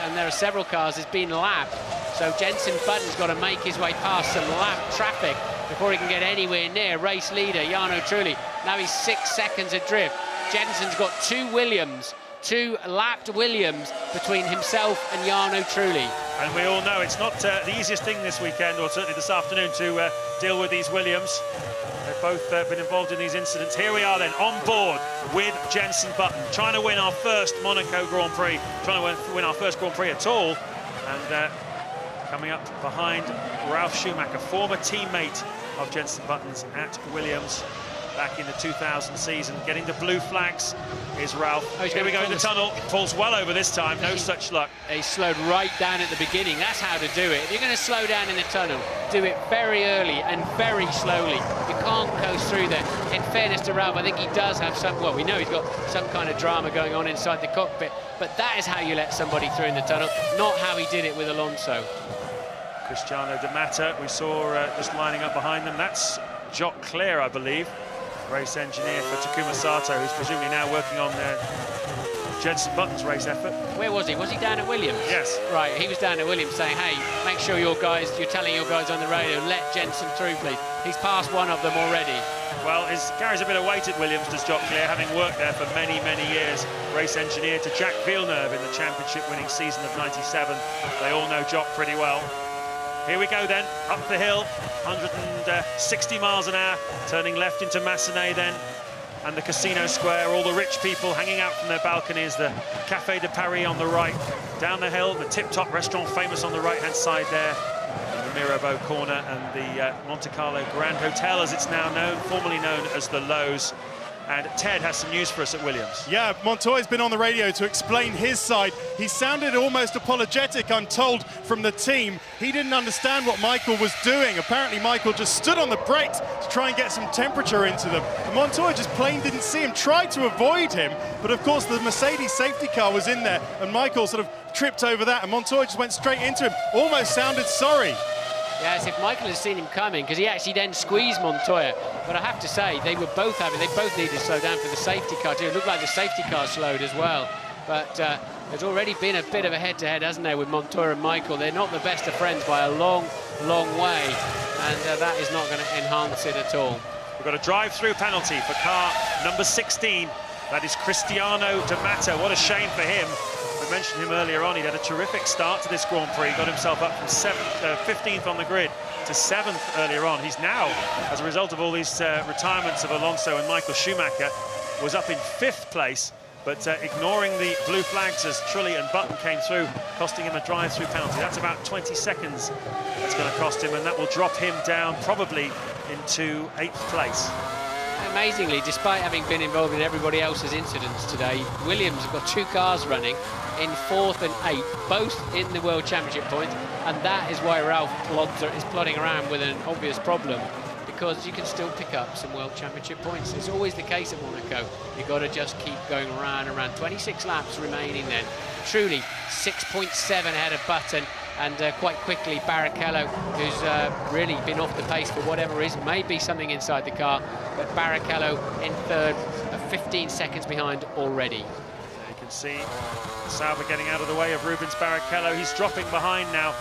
and there are several cars, has been lapped. So Jenson Button's got to make his way past some lap traffic before he can get anywhere near race leader Jarno Trulli. Now he's 6 seconds adrift. Jenson's got 2 Williams, 2 lapped Williams between himself and Jarno Trulli. And we all know it's not the easiest thing this weekend, or certainly this afternoon, to deal with these Williams. They've both been involved in these incidents. Here we are then, on board with Jenson Button, trying to win our first Monaco Grand Prix, trying to win our first Grand Prix at all. And coming up behind Ralf Schumacher, former teammate of Jenson Button's at Williams back in the 2000 season. Getting the blue flags is Ralf. Oh, here we go in the tunnel. Pulls well over this time, no such luck. He slowed right down at the beginning. That's how to do it. If you're going to slow down in the tunnel, do it very early and very slowly. You can't coast through there. In fairness to Ralf, I think he does have some, well, we know he's got some kind of drama going on inside the cockpit, but that is how you let somebody through in the tunnel, not how he did it with Alonso. Cristiano D'Amata, we saw just lining up behind them. That's Jock Clare, I believe, race engineer for Takuma Sato, who's presumably now working on Jenson Button's race effort. Where was he? Was he down at Williams? Yes. Right, he was down at Williams saying, hey, make sure you're telling your guys on the radio, let Jenson through, please. He's passed one of them already. Well, he carries a bit of weight at Williams, does Jock Clare, having worked there for many, many years. Race engineer to Jacques Villeneuve in the championship winning season of '97. They all know Jock pretty well. Here we go then, up the hill, 160 miles an hour, turning left into Massenet then, and the Casino Square, all the rich people hanging out from their balconies, the Café de Paris on the right, down the hill, the tip-top restaurant famous on the right-hand side there, the Mirabeau corner, and the Monte Carlo Grand Hotel, as it's now known, formerly known as the Lowe's. And Ted has some news for us at Williams. Yeah, Montoya's been on the radio to explain his side. He sounded almost apologetic, I'm told, from the team. He didn't understand what Michael was doing. Apparently, Michael just stood on the brakes to try and get some temperature into them. And Montoya just plain didn't see him, tried to avoid him. But of course, the Mercedes safety car was in there, and Michael sort of tripped over that, and Montoya just went straight into him, almost sounded sorry. Yeah, as if Michael had seen him coming, because he actually then squeezed Montoya. But I have to say, they both needed to slow down for the safety car too. It looked like the safety car slowed as well. But there's already been a bit of a head-to-head, hasn't there, with Montoya and Michael. They're not the best of friends by a long, long way. And that is not going to enhance it at all. We've got a drive-through penalty for car number 16. That is Cristiano D'Amata. What a shame for him. I mentioned him earlier on. He had a terrific start to this Grand Prix. Got himself up from 15th on the grid to 7th earlier on. He's now, as a result of all these retirements of Alonso and Michael Schumacher, was up in 5th place, but ignoring the blue flags as Trulli and Button came through, costing him a drive-through penalty. That's about 20 seconds that's going to cost him, and that will drop him down probably into 8th place. Amazingly, despite having been involved in everybody else's incidents today, Williams have got 2 cars running in 4th and 8th, both in the World Championship points, and that is why Ralf is plodding around with an obvious problem, because you can still pick up some World Championship points. It's always the case at Monaco. You've got to just keep going around and around. 26 laps remaining then. Truly 6.7 ahead of Button, and quite quickly Barrichello, who's really been off the pace for whatever reason, maybe something inside the car, but Barrichello in 3rd, a 15 seconds behind already. You can see Sauber getting out of the way of Rubens Barrichello. He's dropping behind now.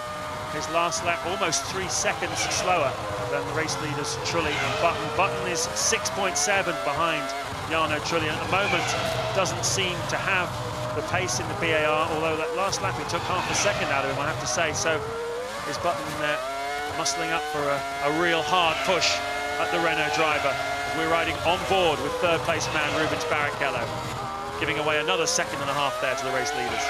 His last lap almost 3 seconds slower than the race leaders Trulli and Button. Button is 6.7 behind Jarno Trulli, and at the moment doesn't seem to have the pace in the BAR, although that last lap he took half a second out of him, I have to say. So is Button muscling up for a real hard push at the Renault driver. We're riding on board with third place man Rubens Barrichello, giving away another second and a half there to the race leaders.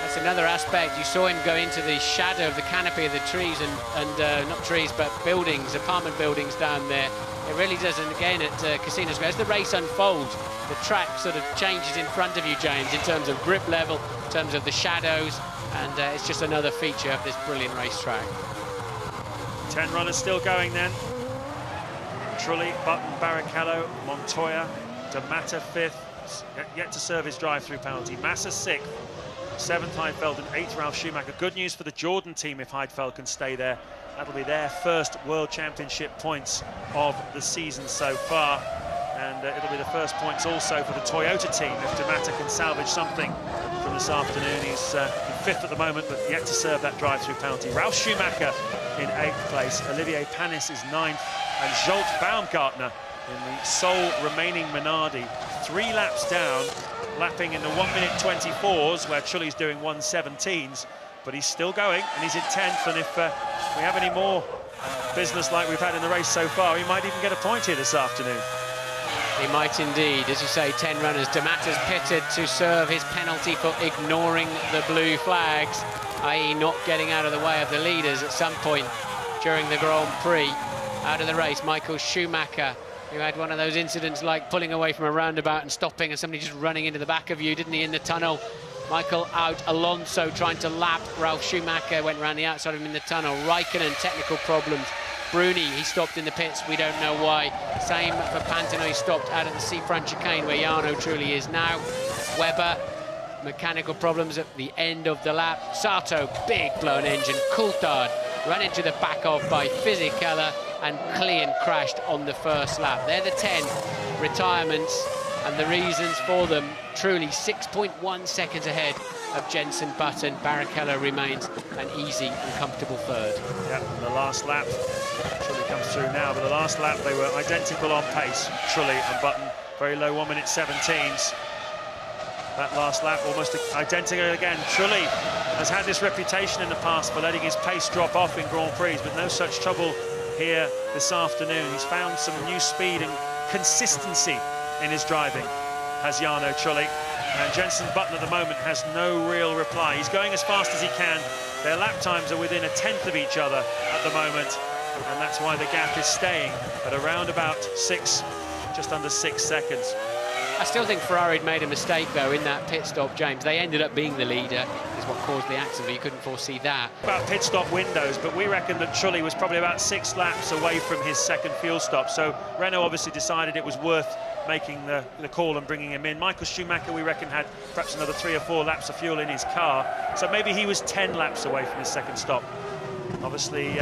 That's another aspect. You saw him go into the shadow of the canopy of the trees and not trees, but buildings, apartment buildings down there. It really does, and again at Casino Square, as the race unfolds, the track sort of changes in front of you, James, in terms of grip level, in terms of the shadows, and it's just another feature of this brilliant racetrack. 10 runners still going then. Trulli, Button, Barrichello, Montoya, D'Amato 5th, yet to serve his drive-through penalty. Massa 6th. 7th Heidfeld and 8th Ralf Schumacher. Good news for the Jordan team if Heidfeld can stay there. That'll be their first World Championship points of the season so far. And it'll be the first points also for the Toyota team if D'Amato can salvage something from this afternoon. He's in 5th at the moment, but yet to serve that drive-through penalty. Ralf Schumacher in 8th place. Olivier Panis is 9th. And Zsolt Baumgartner in the sole remaining Minardi. 3 laps down, lapping in the 1:24s, where Trulli's doing 1:17s, but he's still going, and he's in 10th, and if we have any more business like we've had in the race so far, he might even get a point here this afternoon. He might indeed. As you say, 10 runners. D'Amato's pitted to serve his penalty for ignoring the blue flags, i.e. not getting out of the way of the leaders at some point during the Grand Prix. Out of the race, Michael Schumacher, who had one of those incidents like pulling away from a roundabout and stopping and somebody just running into the back of you, didn't he, in the tunnel? Michael out. Alonso trying to lap Ralf Schumacher, went round the outside of him in the tunnel. Raikkonen, technical problems. Bruni, he stopped in the pits, we don't know why. Same for Pantano, he stopped out at the seafront chicane where Jarno Trulli is now. Webber, mechanical problems at the end of the lap. Sato, big blown engine. Coulthard run into the back of by Fisichella, and Klein crashed on the first lap. They're the 10 retirements, and the reasons for them, truly 6.1 seconds ahead of Jenson Button. Barrichello remains an easy and comfortable third. Yeah, the last lap, Trulli comes through now, but the last lap they were identical on pace, Trulli and Button, very low 1:17s. That last lap almost identical again. Trulli has had this reputation in the past for letting his pace drop off in Grand Prix, but no such trouble here this afternoon. He's found some new speed and consistency in his driving, has Jarno Trulli. And Jenson Button at the moment has no real reply. He's going as fast as he can. Their lap times are within 1/10 of each other at the moment, and that's why the gap is staying at around about 6, just under 6 seconds. I still think Ferrari had made a mistake, though, in that pit stop, James. They ended up being the leader, is what caused the accident, but you couldn't foresee that. About pit stop windows, but we reckon that Trulli was probably about 6 laps away from his second fuel stop. So Renault obviously decided it was worth making the call and bringing him in. Michael Schumacher, we reckon, had perhaps another 3 or 4 laps of fuel in his car. So maybe he was 10 laps away from his second stop. Obviously,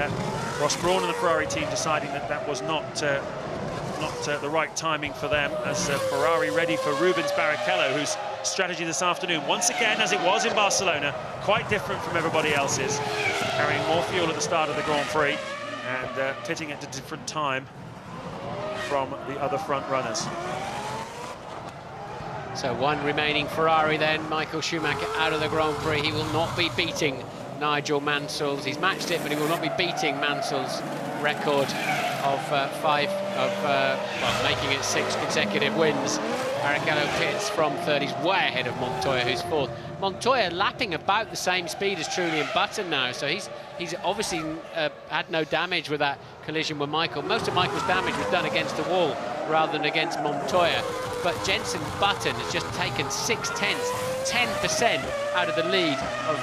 Ross Brawn and the Ferrari team deciding that that was not the right timing for them, as Ferrari ready for Rubens Barrichello, whose strategy this afternoon, once again, as it was in Barcelona, quite different from everybody else's, carrying more fuel at the start of the Grand Prix and pitting at a different time from the other front runners. So one remaining Ferrari then, Michael Schumacher out of the Grand Prix. He will not be beating Nigel Mansell's. He's matched it, but he will not be beating Mansell's record of making it 6 consecutive wins. Barrichello pits from third. He's way ahead of Montoya, who's fourth. Montoya lapping about the same speed as Trulli and Button now, so he's obviously had no damage with that collision with Michael. Most of Michael's damage was done against the wall rather than against Montoya. But Jenson Button has just taken 6/10, 10% out of the lead of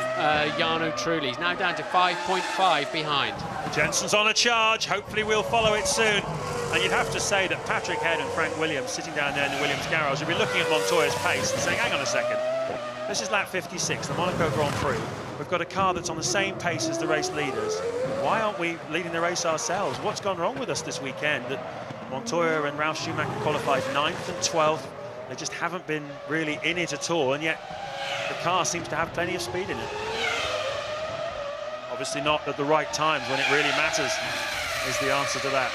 Jarno Trulli. He's now down to 5.5 behind. Jenson's on a charge. Hopefully we'll follow it soon. And you'd have to say that Patrick Head and Frank Williams, sitting down there in the Williams garage, will be looking at Montoya's pace and saying, hang on a second, this is lap 56, the Monaco Grand Prix. We've got a car that's on the same pace as the race leaders. Why aren't we leading the race ourselves? What's gone wrong with us this weekend that Montoya and Ralf Schumacher qualified 9th and 12th. They just haven't been really in it at all, and yet the car seems to have plenty of speed in it. Obviously not at the right times when it really matters, is the answer to that.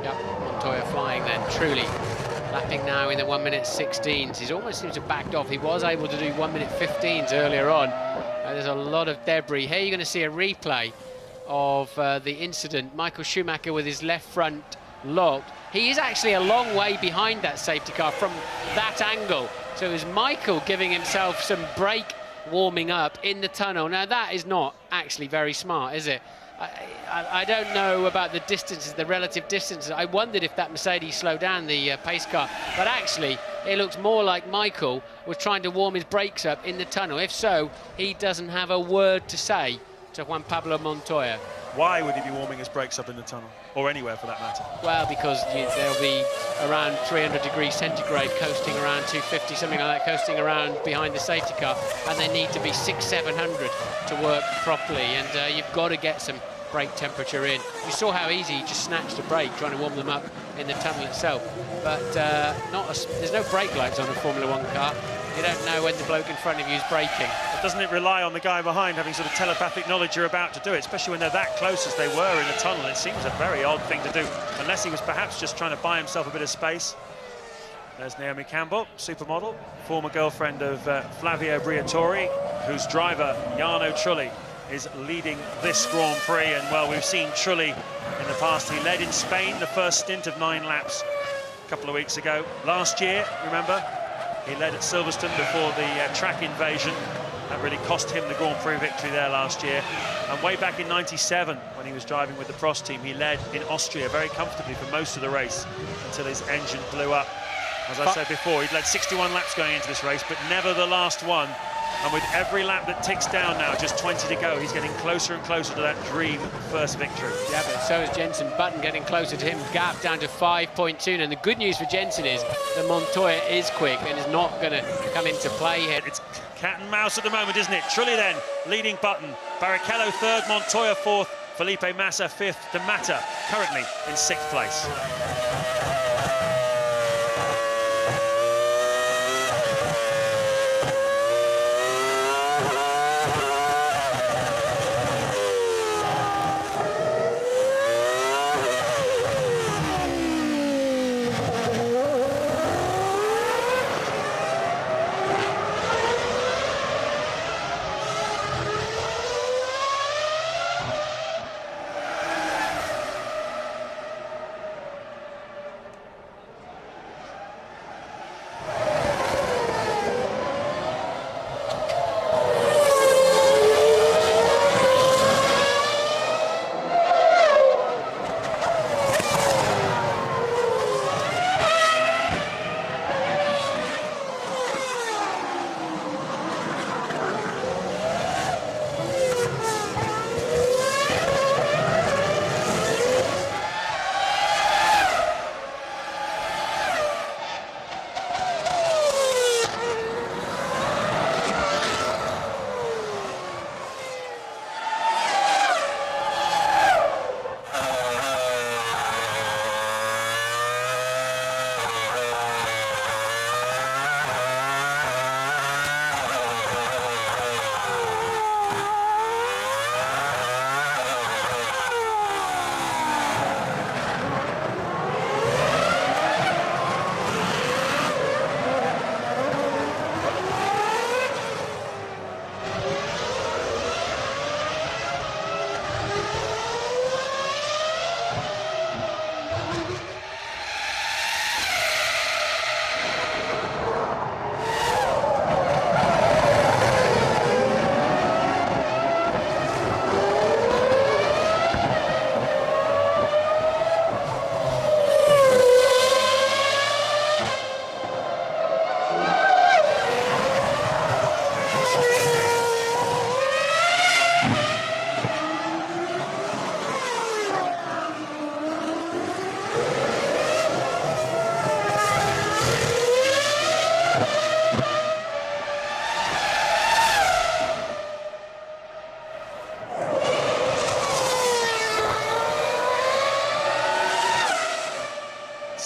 Yep, Montoya flying then, truly. Lapping now in the 1:16s. He's almost seems to have backed off. He was able to do 1:15s earlier on. There's a lot of debris. Here you're going to see a replay of the incident. Michael Schumacher with his left front locked. He is actually a long way behind that safety car from that angle. So it was Michael giving himself some brake warming up in the tunnel. Now that is not actually very smart, is it? I don't know about the distances, the relative distances. I wondered if that Mercedes slowed down the pace car, but actually it looks more like Michael was trying to warm his brakes up in the tunnel. If so, he doesn't have a word to say to Juan Pablo Montoya. Why would he be warming his brakes up in the tunnel, or anywhere for that matter? Well, because they'll be around 300 degrees centigrade, coasting around 250, something like that, coasting around behind the safety car, and they need to be 600-700 to work properly, and you've got to get some brake temperature in. You saw how easy he just snatched a brake trying to warm them up in the tunnel itself, but there's no brake lights on a Formula 1 car. You don't know when the bloke in front of you is braking. But doesn't it rely on the guy behind having sort of telepathic knowledge you're about to do it, especially when they're that close as they were in the tunnel? It seems a very odd thing to do, unless he was perhaps just trying to buy himself a bit of space. There's Naomi Campbell, supermodel, former girlfriend of Flavio Briatore, whose driver, Jarno Trulli, is leading this Grand Prix. And, well, we've seen Trulli in the past. He led in Spain the first stint of 9 laps a couple of weeks ago. Last year, remember, he led at Silverstone before the track invasion. That really cost him the Grand Prix victory there last year. And way back in '97, when he was driving with the Prost team, he led in Austria very comfortably for most of the race until his engine blew up. As I said before, he'd led 61 laps going into this race, but never the last one. And with every lap that ticks down now, just 20 to go, he's getting closer and closer to that dream first victory. Yeah, but so is Jenson Button getting closer to him. Gap down to 5.2. And the good news for Jenson is that Montoya is quick and is not going to come into play here. It's cat and mouse at the moment, isn't it? Trulli then leading Button. Barrichello third, Montoya fourth, Felipe Massa fifth, De Mata currently in 6th place.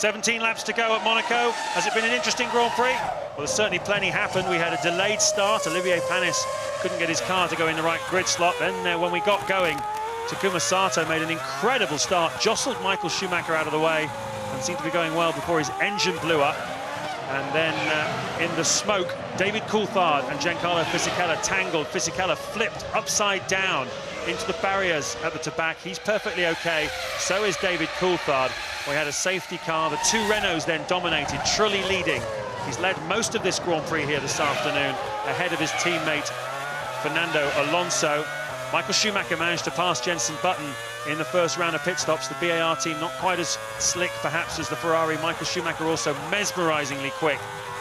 17 laps to go at Monaco. Has it been an interesting Grand Prix? Well, there's certainly plenty happened. We had a delayed start. Olivier Panis couldn't get his car to go in the right grid slot. Then when we got going, Takuma Sato made an incredible start, jostled Michael Schumacher out of the way, and seemed to be going well before his engine blew up. And then in the smoke, David Coulthard and Giancarlo Fisichella tangled. Fisichella flipped upside down into the barriers at the Tabac. He's perfectly okay. So is David Coulthard. We had a safety car. The two Renaults then dominated, Trulli leading. He's led most of this Grand Prix here this afternoon, ahead of his teammate Fernando Alonso. Michael Schumacher managed to pass Jenson Button in the first round of pit stops. The BAR team not quite as slick perhaps as the Ferrari. Michael Schumacher also mesmerizingly quick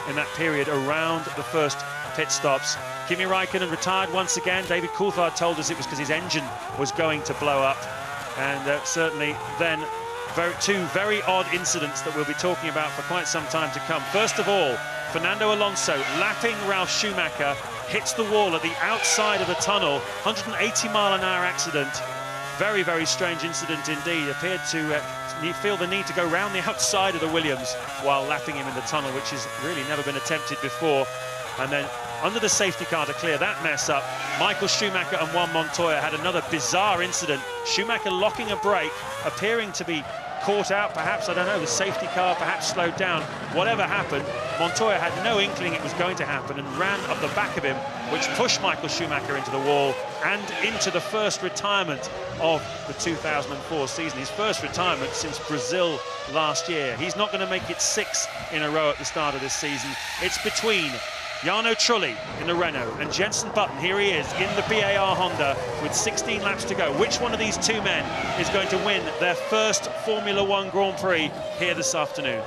in that period around the first pit stops. Kimi Raikkonen retired once again. David Coulthard told us it was because his engine was going to blow up. And certainly then two very odd incidents that we'll be talking about for quite some time to come. First of all, Fernando Alonso lapping Ralf Schumacher, hits the wall at the outside of the tunnel. 180-mile-an-hour accident. Very, very strange incident indeed. Appeared to feel the need to go round the outside of the Williams while lapping him in the tunnel, which has really never been attempted before. And then under the safety car to clear that mess up, Michael Schumacher and Juan Montoya had another bizarre incident. Schumacher locking a brake, appearing to be caught out, perhaps, I don't know, the safety car perhaps slowed down. Whatever happened, Montoya had no inkling it was going to happen and ran up the back of him, which pushed Michael Schumacher into the wall and into the first retirement of the 2004 season. His first retirement since Brazil last year. He's not going to make it 6 in a row at the start of this season. It's between Jarno Trulli in the Renault and Jenson Button, here he is in the BAR Honda with 16 laps to go. Which one of these two men is going to win their first Formula One Grand Prix here this afternoon?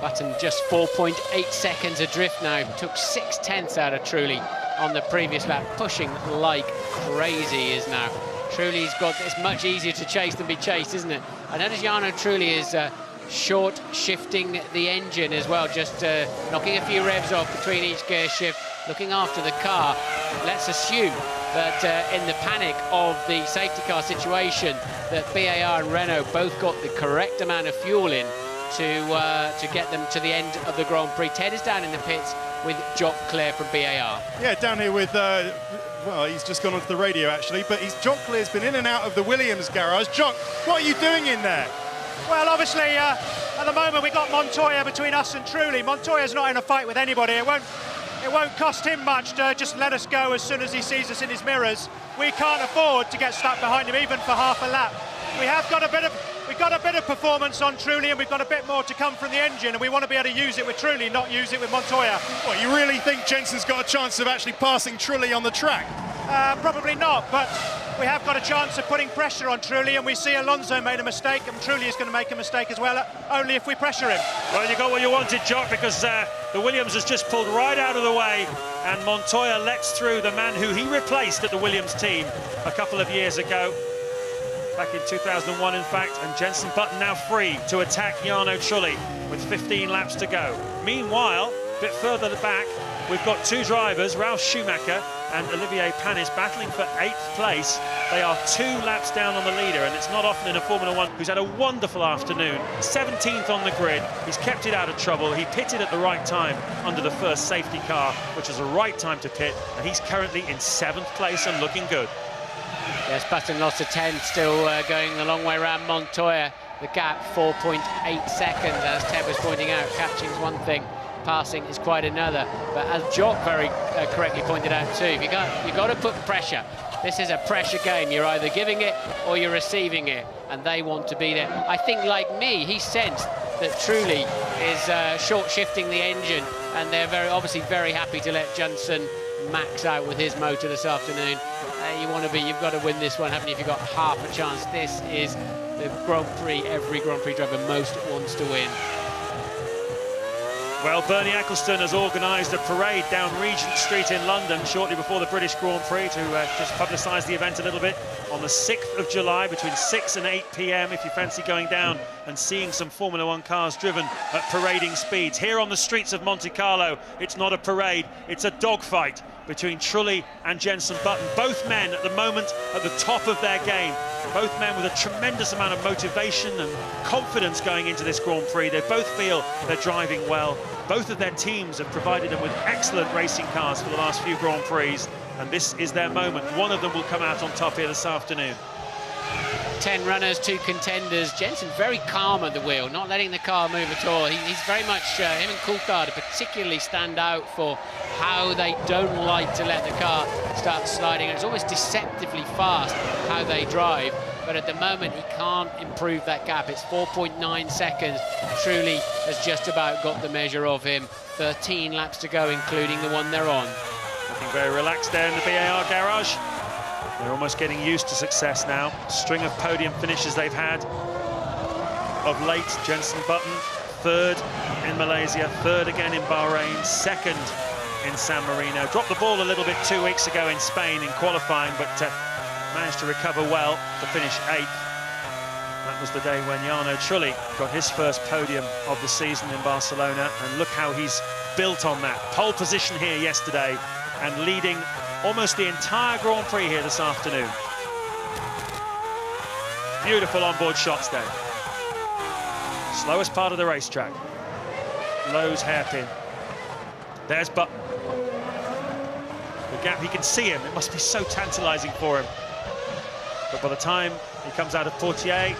Button just 4.8 seconds adrift now. Took 6/10 out of Trulli on the previous lap, pushing like crazy he is now. Trulli's got, it's much easier to chase than be chased, isn't it? I notice Jarno Trulli is short shifting the engine as well, just knocking a few revs off between each gear shift, looking after the car. Let's assume that in the panic of the safety car situation that BAR and Renault both got the correct amount of fuel in to get them to the end of the Grand Prix. Ted is down in the pits with Jock Clare from BAR. Yeah, down here with well, he's just gone onto the radio actually, but Jock Clare's been in and out of the Williams garage. Jock, what are you doing in there? Well, obviously, at the moment we've got Montoya between us and Trulli. Montoya's not in a fight with anybody. It won't cost him much to just let us go as soon as he sees us in his mirrors. We can't afford to get stuck behind him even for half a lap. We've got a bit of performance on Trulli, and we've got a bit more to come from the engine, and we want to be able to use it with Trulli, not use it with Montoya. What, you really think Jenson's got a chance of actually passing Trulli on the track? Probably not, but we have got a chance of putting pressure on Trulli, and we see Alonso made a mistake, and Trulli is going to make a mistake as well, only if we pressure him. Well, you got what you wanted, Jock, because the Williams has just pulled right out of the way, and Montoya lets through the man who he replaced at the Williams team a couple of years ago, back in 2001, in fact, and Jenson Button now free to attack Jarno Trulli with 15 laps to go. Meanwhile, a bit further back, we've got two drivers, Ralf Schumacher and Olivier Panis, battling for 8th place. They are 2 laps down on the leader, and it's not often in a Formula One who's had a wonderful afternoon. 17th on the grid, he's kept it out of trouble. He pitted at the right time under the first safety car, which was the right time to pit, and he's currently in 7th place and looking good. Yes, Button lost a 10, still going the long way around Montoya. The gap, 4.8 seconds, as Ted was pointing out. Catching's one thing, passing is quite another. But as Jock very correctly pointed out too, you got to put pressure. This is a pressure game. You're either giving it or you're receiving it, and they want to be there. I think, like me, he sensed that Trulli is short shifting the engine, and they're obviously very happy to let Jenson max out with his motor this afternoon. You've got to win this one, haven't you? If you've got half a chance. This is the Grand Prix every Grand Prix driver most wants to win. Well, Bernie Ecclestone has organised a parade down Regent Street in London shortly before the British Grand Prix to just publicise the event a little bit on the 6th of July between 6 and 8 p.m. if you fancy going down and seeing some Formula One cars driven at parading speeds. Here on the streets of Monte Carlo, it's not a parade, it's a dogfight. between Trulli and Jenson Button. Both men at the moment at the top of their game. Both men with a tremendous amount of motivation and confidence going into this Grand Prix. They both feel they're driving well. Both of their teams have provided them with excellent racing cars for the last few Grand Prix, and this is their moment. One of them will come out on top here this afternoon. 10 runners, 2 contenders. Jenson very calm at the wheel, not letting the car move at all. He's very much, him and Coulthard particularly stand out for how they don't like to let the car start sliding. It's almost deceptively fast how they drive, but at the moment he can't improve that gap. It's 4.9 seconds. Trulli has just about got the measure of him. 13 laps to go, including the one they're on. Looking very relaxed there in the BAR garage. They're almost getting used to success now. String of podium finishes they've had of late. Jenson Button, 3rd in Malaysia, 3rd again in Bahrain, 2nd in San Marino. Dropped the ball a little bit 2 weeks ago in Spain in qualifying, but managed to recover well to finish 8th. That was the day when Jarno Trulli got his first podium of the season in Barcelona, and look how he's built on that. Pole position here yesterday and leading almost the entire Grand Prix here this afternoon. Beautiful onboard shots there. Slowest part of the racetrack. Lowe's hairpin. There's Button. The gap, he can see him. It must be so tantalising for him. But by the time he comes out of Portier,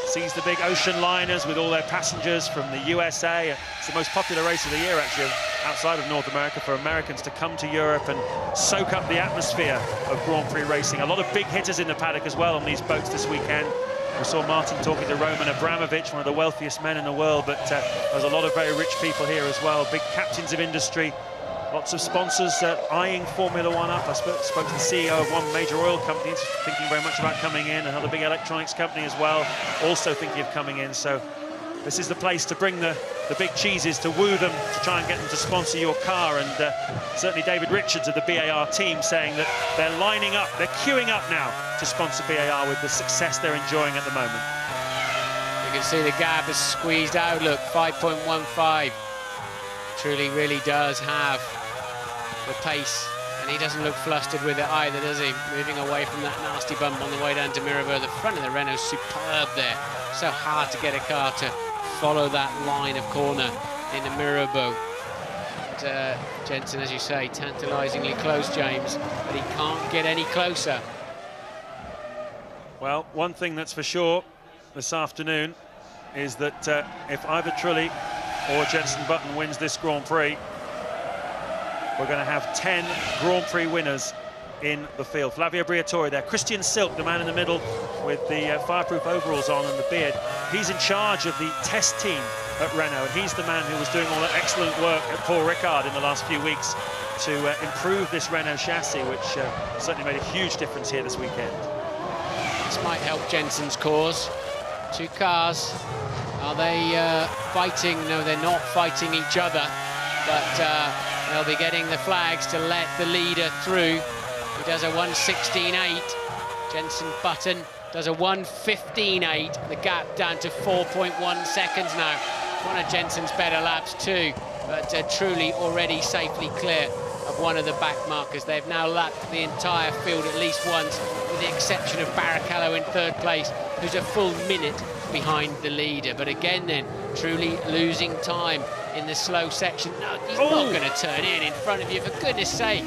sees the big ocean liners with all their passengers from the USA. It's the most popular race of the year, actually, outside of North America, for Americans to come to Europe and soak up the atmosphere of Grand Prix racing. A lot of big hitters in the paddock as well on these boats this weekend. We saw Martin talking to Roman Abramovich, one of the wealthiest men in the world, but there's a lot of very rich people here as well, big captains of industry. Lots of sponsors eyeing Formula One up. I spoke to the CEO of one major oil company, thinking very much about coming in. Another big electronics company as well, also thinking of coming in. So this is the place to bring the big cheeses, to woo them, to try and get them to sponsor your car. And certainly David Richards of the BAR team saying that they're lining up, they're queuing up now to sponsor BAR with the success they're enjoying at the moment. You can see the gap is squeezed out. Look, 5.15. Trulli really does have the pace, and he doesn't look flustered with it either, does he? Moving away from that nasty bump on the way down to Mirabeau. The front of the Renault's superb there. So hard to get a car to follow that line of corner in the Mirabeau. And, Jenson, as you say, tantalisingly close, James, but he can't get any closer. Well, one thing that's for sure this afternoon is that if either Trulli or Jenson Button wins this Grand Prix, we're going to have 10 Grand Prix winners in the field. Flavio Briatore there. Christian Silk, the man in the middle with the fireproof overalls on and the beard. He's in charge of the test team at Renault, and he's the man who was doing all that excellent work at Paul Ricard in the last few weeks to improve this Renault chassis, which certainly made a huge difference here this weekend. This might help Jenson's cause. 2 cars. Are they fighting? No, they're not fighting each other, but they'll be getting the flags to let the leader through. He does a 1:16.8. Jenson Button does a 1:15.8. The gap down to 4.1 seconds now. One of Jenson's better laps too, but Trulli already safely clear of one of the back markers. They've now lapped the entire field at least once, with the exception of Barrichello in 3rd place, who's a full minute behind the leader. But again then, Trulli losing time in the slow section. No, he's not going to turn in front of you, for goodness sake.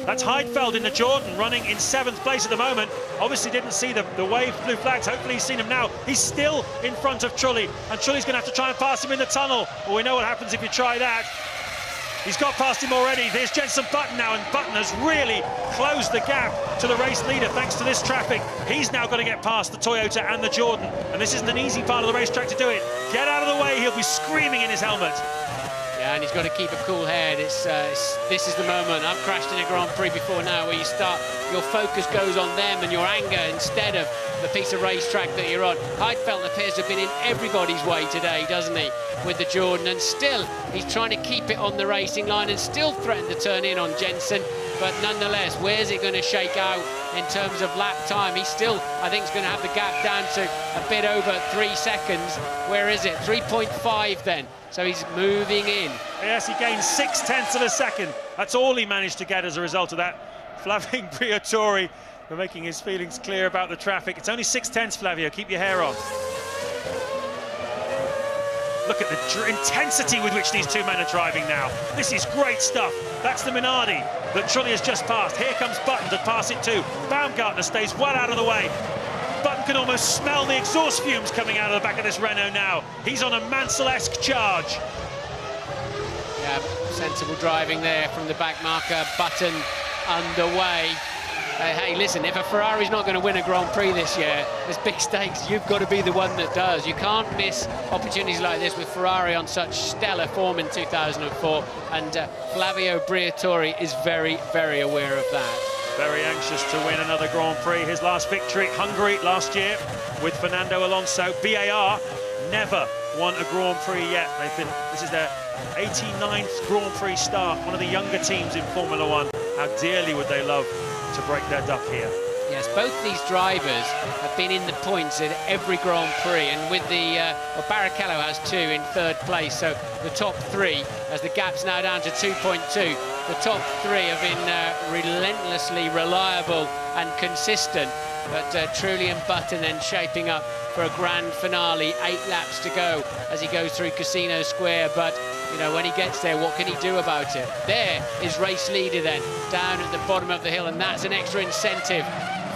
That's Heidfeld in the Jordan, running in 7th place at the moment. Obviously didn't see the wave blue flags. Hopefully he's seen him now. He's still in front of Trulli, and Trulli's going to have to try and pass him in the tunnel. Well, we know what happens if you try that. He's got past him already. There's Jenson Button now, and Button has really closed the gap to the race leader thanks to this traffic. He's now got to get past the Toyota and the Jordan, and this isn't an easy part of the racetrack to do it. Get out of the way, he'll be screaming in his helmet. Yeah, and he's got to keep a cool head. This is the moment. I've crashed in a Grand Prix before now where your focus goes on them and your anger instead of the piece of racetrack that you're on. Heidfeld appears to have been in everybody's way today, doesn't he, with the Jordan, and still he's trying to keep it on the racing line and still threaten to turn in on Jenson. But nonetheless, where's it going to shake out in terms of lap time? He still, I think, is going to have the gap down to a bit over 3 seconds. Where is it? 3.5 then. So he's moving in. Yes, he gains 0.6 of a second. That's all he managed to get as a result of that. Flavio Briatore for making his feelings clear about the traffic. It's only 6/10, Flavio. Keep your hair on. Look at the intensity with which these two men are driving now. This is great stuff. That's the Minardi that Trulli has just passed. Here comes Button to pass it to. Baumgartner stays well out of the way. Button can almost smell the exhaust fumes coming out of the back of this Renault now. He's on a Mansell-esque charge. Yeah, sensible driving there from the back marker. Button underway. Hey, listen, if a Ferrari's not going to win a Grand Prix this year, there's big stakes. You've got to be the one that does. You can't miss opportunities like this with Ferrari on such stellar form in 2004. And Flavio Briatore is very, very aware of that. Very anxious to win another Grand Prix. His last victory, Hungary last year with Fernando Alonso. BAR never won a Grand Prix yet. This is their 89th Grand Prix start, one of the younger teams in Formula One. How dearly would they love to break their duck here. Yes, both these drivers have been in the points at every Grand Prix, and with the well, Barrichello has 2 in 3rd place, so the top 3, as the gap's now down to 2.2, the top 3 have been relentlessly reliable and consistent, but Trulli and Button then shaping up for a grand finale. 8 laps to go as he goes through Casino Square, but you know, when he gets there, what can he do about it? There is race leader then, down at the bottom of the hill, and that's an extra incentive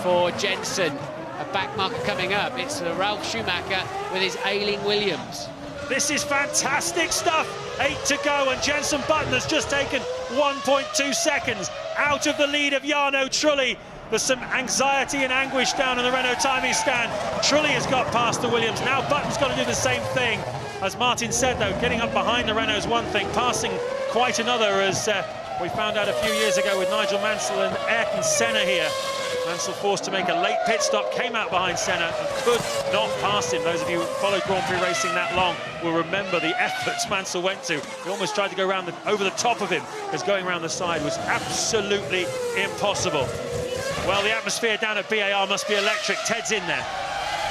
for Jensen. A back marker coming up. It's Ralf Schumacher with his ailing Williams. This is fantastic stuff. 8 to go, and Jensen Button has just taken 1.2 seconds out of the lead of Jarno Trulli. There's some anxiety and anguish down in the Renault timing stand. Trulli has got past the Williams. Now Button's got to do the same thing. As Martin said, though, getting up behind the Renault is one thing, passing quite another, as we found out a few years ago with Nigel Mansell and Ayrton Senna here. Mansell forced to make a late pit stop, came out behind Senna and could not pass him. Those of you who followed Grand Prix racing that long will remember the efforts Mansell went to. He almost tried to go around over the top of him, as going around the side was absolutely impossible. Well, the atmosphere down at BAR must be electric. Ted's in there.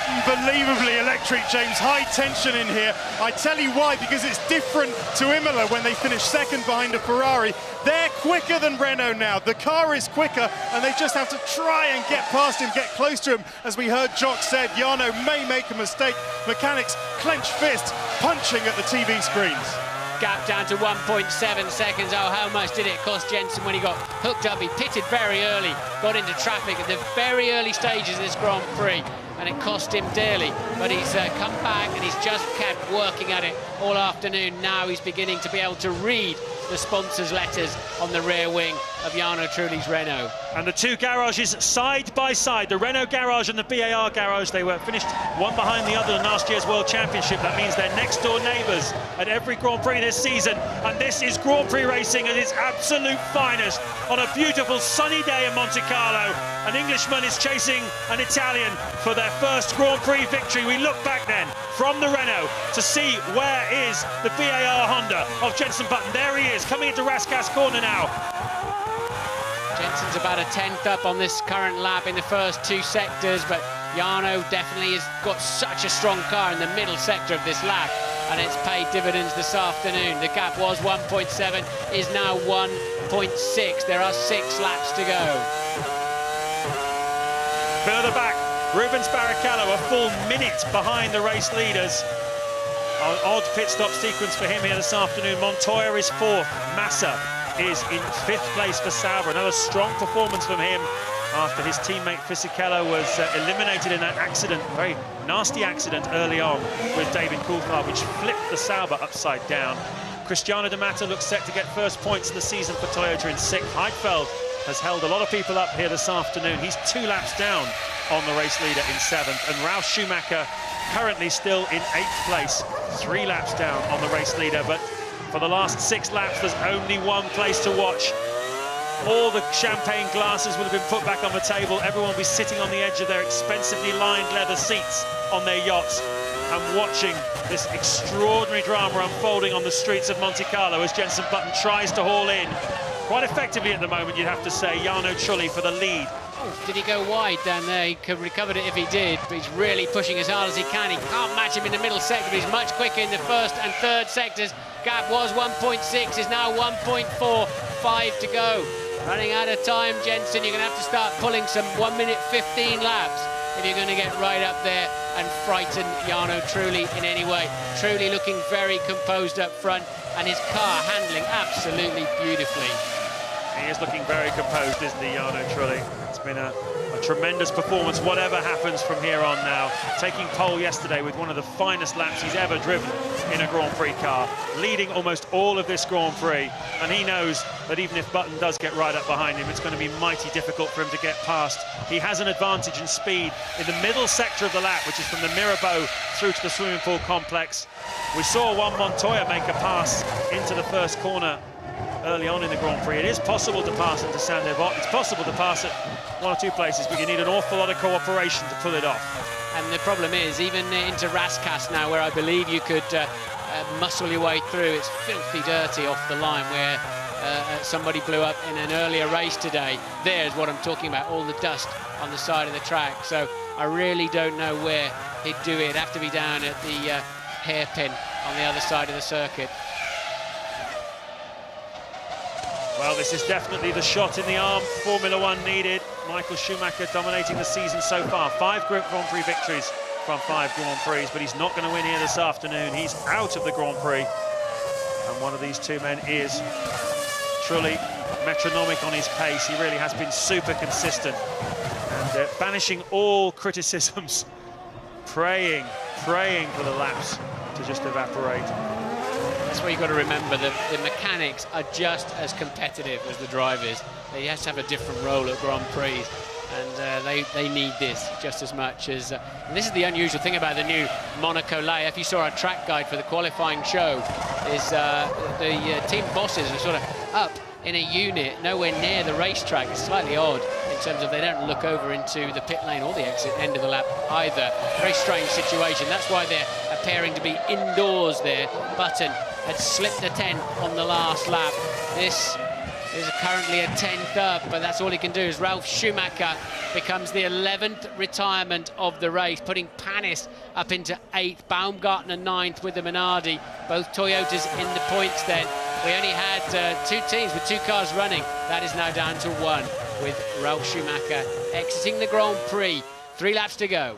Unbelievably electric, James. High tension in here. I tell you why, because it's different to Imola when they finish second behind a Ferrari. They're quicker than Renault now. The car is quicker, and they just have to try and get past him, get close to him. As we heard Jock said, Jarno may make a mistake. Mechanics clench fists, punching at the TV screens. Gap down to 1.7 seconds. Oh, how much did it cost Jensen when he got hooked up? He pitted very early, got into traffic at the very early stages of this Grand Prix, and it cost him dearly. But he's come back, and he's just kept working at it all afternoon. Now he's beginning to be able to read the sponsors' letters on the rear wing of Jarno Trulli's Renault. And the two garages side by side, the Renault garage and the BAR garage, they were finished one behind the other in last year's World Championship. That means they're next door neighbours at every Grand Prix this season, and this is Grand Prix racing at its absolute finest on a beautiful sunny day in Monte Carlo. An Englishman is chasing an Italian for their first Grand Prix victory. We look back then from the Renault to see where is the BAR Honda of Jensen Button. There he is, coming into Rascasse corner now. Jensen's about a 10th up on this current lap in the first 2 sectors, but Jarno definitely has got such a strong car in the middle sector of this lap, and it's paid dividends this afternoon. The gap was 1.7, is now 1.6. There are 6 laps to go. Further back, Rubens Barrichello a full minute behind the race leaders. An odd pit stop sequence for him here this afternoon. Montoya is 4th, Massa is in 5th place for Sauber. Another strong performance from him after his teammate Fisichella was eliminated in that accident, very nasty accident early on with David Coulthard, which flipped the Sauber upside down. Cristiano Di Matta looks set to get first points of the season for Toyota in 6th. Heidfeld has held a lot of people up here this afternoon. He's 2 laps down on the race leader in 7th, and Ralf Schumacher currently still in 8th place, 3 laps down on the race leader. But for the last 6 laps, there's only one place to watch. All the champagne glasses will have been put back on the table. Everyone will be sitting on the edge of their expensively lined leather seats on their yachts and watching this extraordinary drama unfolding on the streets of Monte Carlo as Jensen Button tries to haul in, quite effectively at the moment, you'd have to say, Jarno Trulli for the lead. Oh, did he go wide down there? He could have recovered it if he did, but he's really pushing as hard as he can. He can't match him in the middle sector, but he's much quicker in the 1st and 3rd sectors. Gap was 1.6, is now 1.4. 5 to go. Running out of time, Jensen. You're going to have to start pulling some 1 minute 15 laps if you're going to get right up there and frighten Jarno Trulli in any way. Trulli looking very composed up front, and his car handling absolutely beautifully. He is looking very composed, isn't he, Jarno Trulli? It's been a tremendous performance, whatever happens from here on now. Taking pole yesterday with one of the finest laps he's ever driven in a Grand Prix car, leading almost all of this Grand Prix, and he knows that even if Button does get right up behind him, it's going to be mighty difficult for him to get past. He has an advantage in speed in the middle sector of the lap, which is from the Mirabeau through to the swimming pool complex. We saw Juan Montoya make a pass into the first corner early on in the Grand Prix. It is possible to pass into Saint-Devote. It's possible to pass at 1 or 2 places, but you need an awful lot of cooperation to pull it off. And the problem is, even into Rascasse now, where I believe you could muscle your way through, it's filthy dirty off the line, where somebody blew up in an earlier race today. There's what I'm talking about, all the dust on the side of the track. So I really don't know where he'd do it. It'd have to be down at the hairpin on the other side of the circuit. Well, this is definitely the shot in the arm Formula One needed. Michael Schumacher dominating the season so far. 5 Grand Prix victories from 5 Grand Prix, but he's not going to win here this afternoon. He's out of the Grand Prix. And one of these two men is Trulli, metronomic on his pace. He really has been super consistent. And banishing all criticisms, praying for the laps to just evaporate. That's what you've got to remember, that the mechanics are just as competitive as the drivers. They have to have a different role at Grand Prix, and they need this just as much as... and this is the unusual thing about the new Monaco layout. If you saw our track guide for the qualifying show, is the team bosses are sort of up in a unit nowhere near the racetrack. It's slightly odd in terms of they don't look over into the pit lane or the exit end of the lap either. Very strange situation. That's why they're appearing to be indoors there. Button had slipped a 10 on the last lap. This is currently a 10th up, but that's all he can do. Is Ralf Schumacher becomes the 11th retirement of the race, putting Panis up into 8th, Baumgartner 9th with the Minardi. Both Toyotas in the points then. We only had 2 teams with 2 cars running. That is now down to 1, with Ralf Schumacher exiting the Grand Prix. 3 laps to go.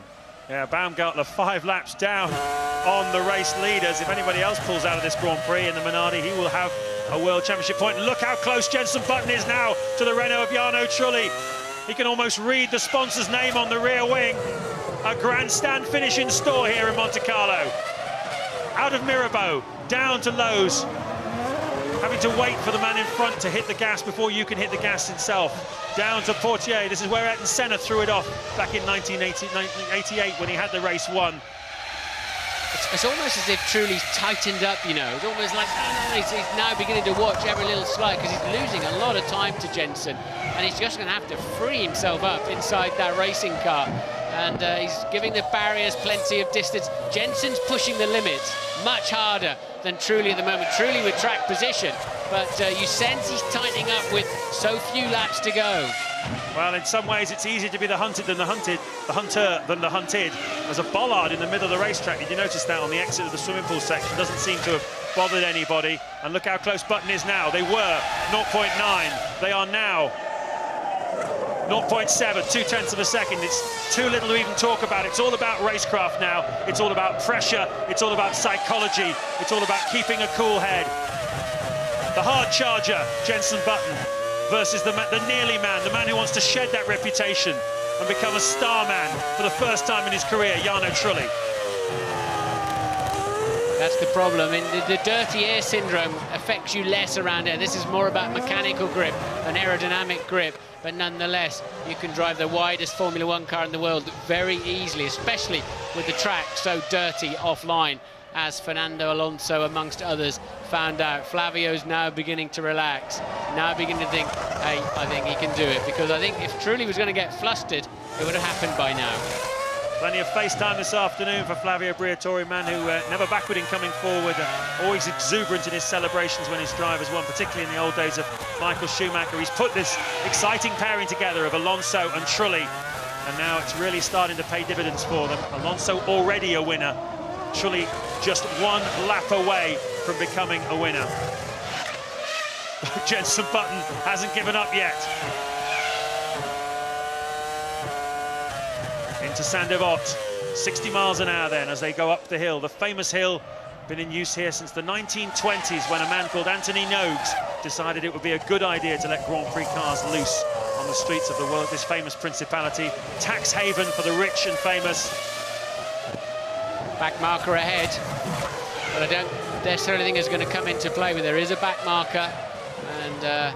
Yeah, Baumgartner 5 laps down on the race leaders. If anybody else pulls out of this Grand Prix in the Minardi, he will have a World Championship point. Look how close Jenson Button is now to the Renault of Jarno Trulli. He can almost read the sponsor's name on the rear wing. A grandstand finish in store here in Monte Carlo. Out of Mirabeau, down to Lowe's. Having to wait for the man in front to hit the gas before you can hit the gas itself. Down to Portier. This is where Ayrton Senna threw it off back in 1988 when he had the race won. It's almost as if Trulli's tightened up, you know. It's almost like he's now beginning to watch every little slide, because he's losing a lot of time to Jenson, and he's just going to have to free himself up inside that racing car. And he's giving the barriers plenty of distance. Jenson's pushing the limits much harder than Trulli at the moment. Trulli with track position, but you sense he's tightening up with so few laps to go. Well, in some ways, it's easier to be the hunted than the hunted, the hunter than the hunted. There's a bollard in the middle of the racetrack. Did you notice that on the exit of the swimming pool section? Doesn't seem to have bothered anybody. And look how close Button is now. They were 0.9. They are now 0.7, 0.2 of a second. It's too little to even talk about. It's all about racecraft now. It's all about pressure. It's all about psychology. It's all about keeping a cool head. The hard charger, Jenson Button, versus the nearly man, the man who wants to shed that reputation and become a star man for the first time in his career, Jarno Trulli. That's the problem. The dirty air syndrome affects you less around here. This is more about mechanical grip than aerodynamic grip. But nonetheless, you can drive the widest Formula One car in the world very easily, especially with the track so dirty offline, as Fernando Alonso, amongst others, found out. Flavio's now beginning to relax, now beginning to think, hey, I think he can do it. Because I think if Trulli was going to get flustered, it would have happened by now. Plenty of face time this afternoon for Flavio Briatore, man who never backward in coming forward, always exuberant in his celebrations when his drivers won, particularly in the old days of Michael Schumacher. He's put this exciting pairing together of Alonso and Trulli, and now it's really starting to pay dividends for them. Alonso already a winner, Trulli just 1 lap away from becoming a winner. Jenson Button hasn't given up yet. Into Saint-Devote, 60 miles an hour then as they go up the hill. The famous hill, been in use here since the 1920s when a man called Anthony Nogues decided it would be a good idea to let Grand Prix cars loose on the streets of the world, this famous principality. Tax haven for the rich and famous. Back marker ahead, but I don't necessarily think it's going to come into play, but there is a back marker, and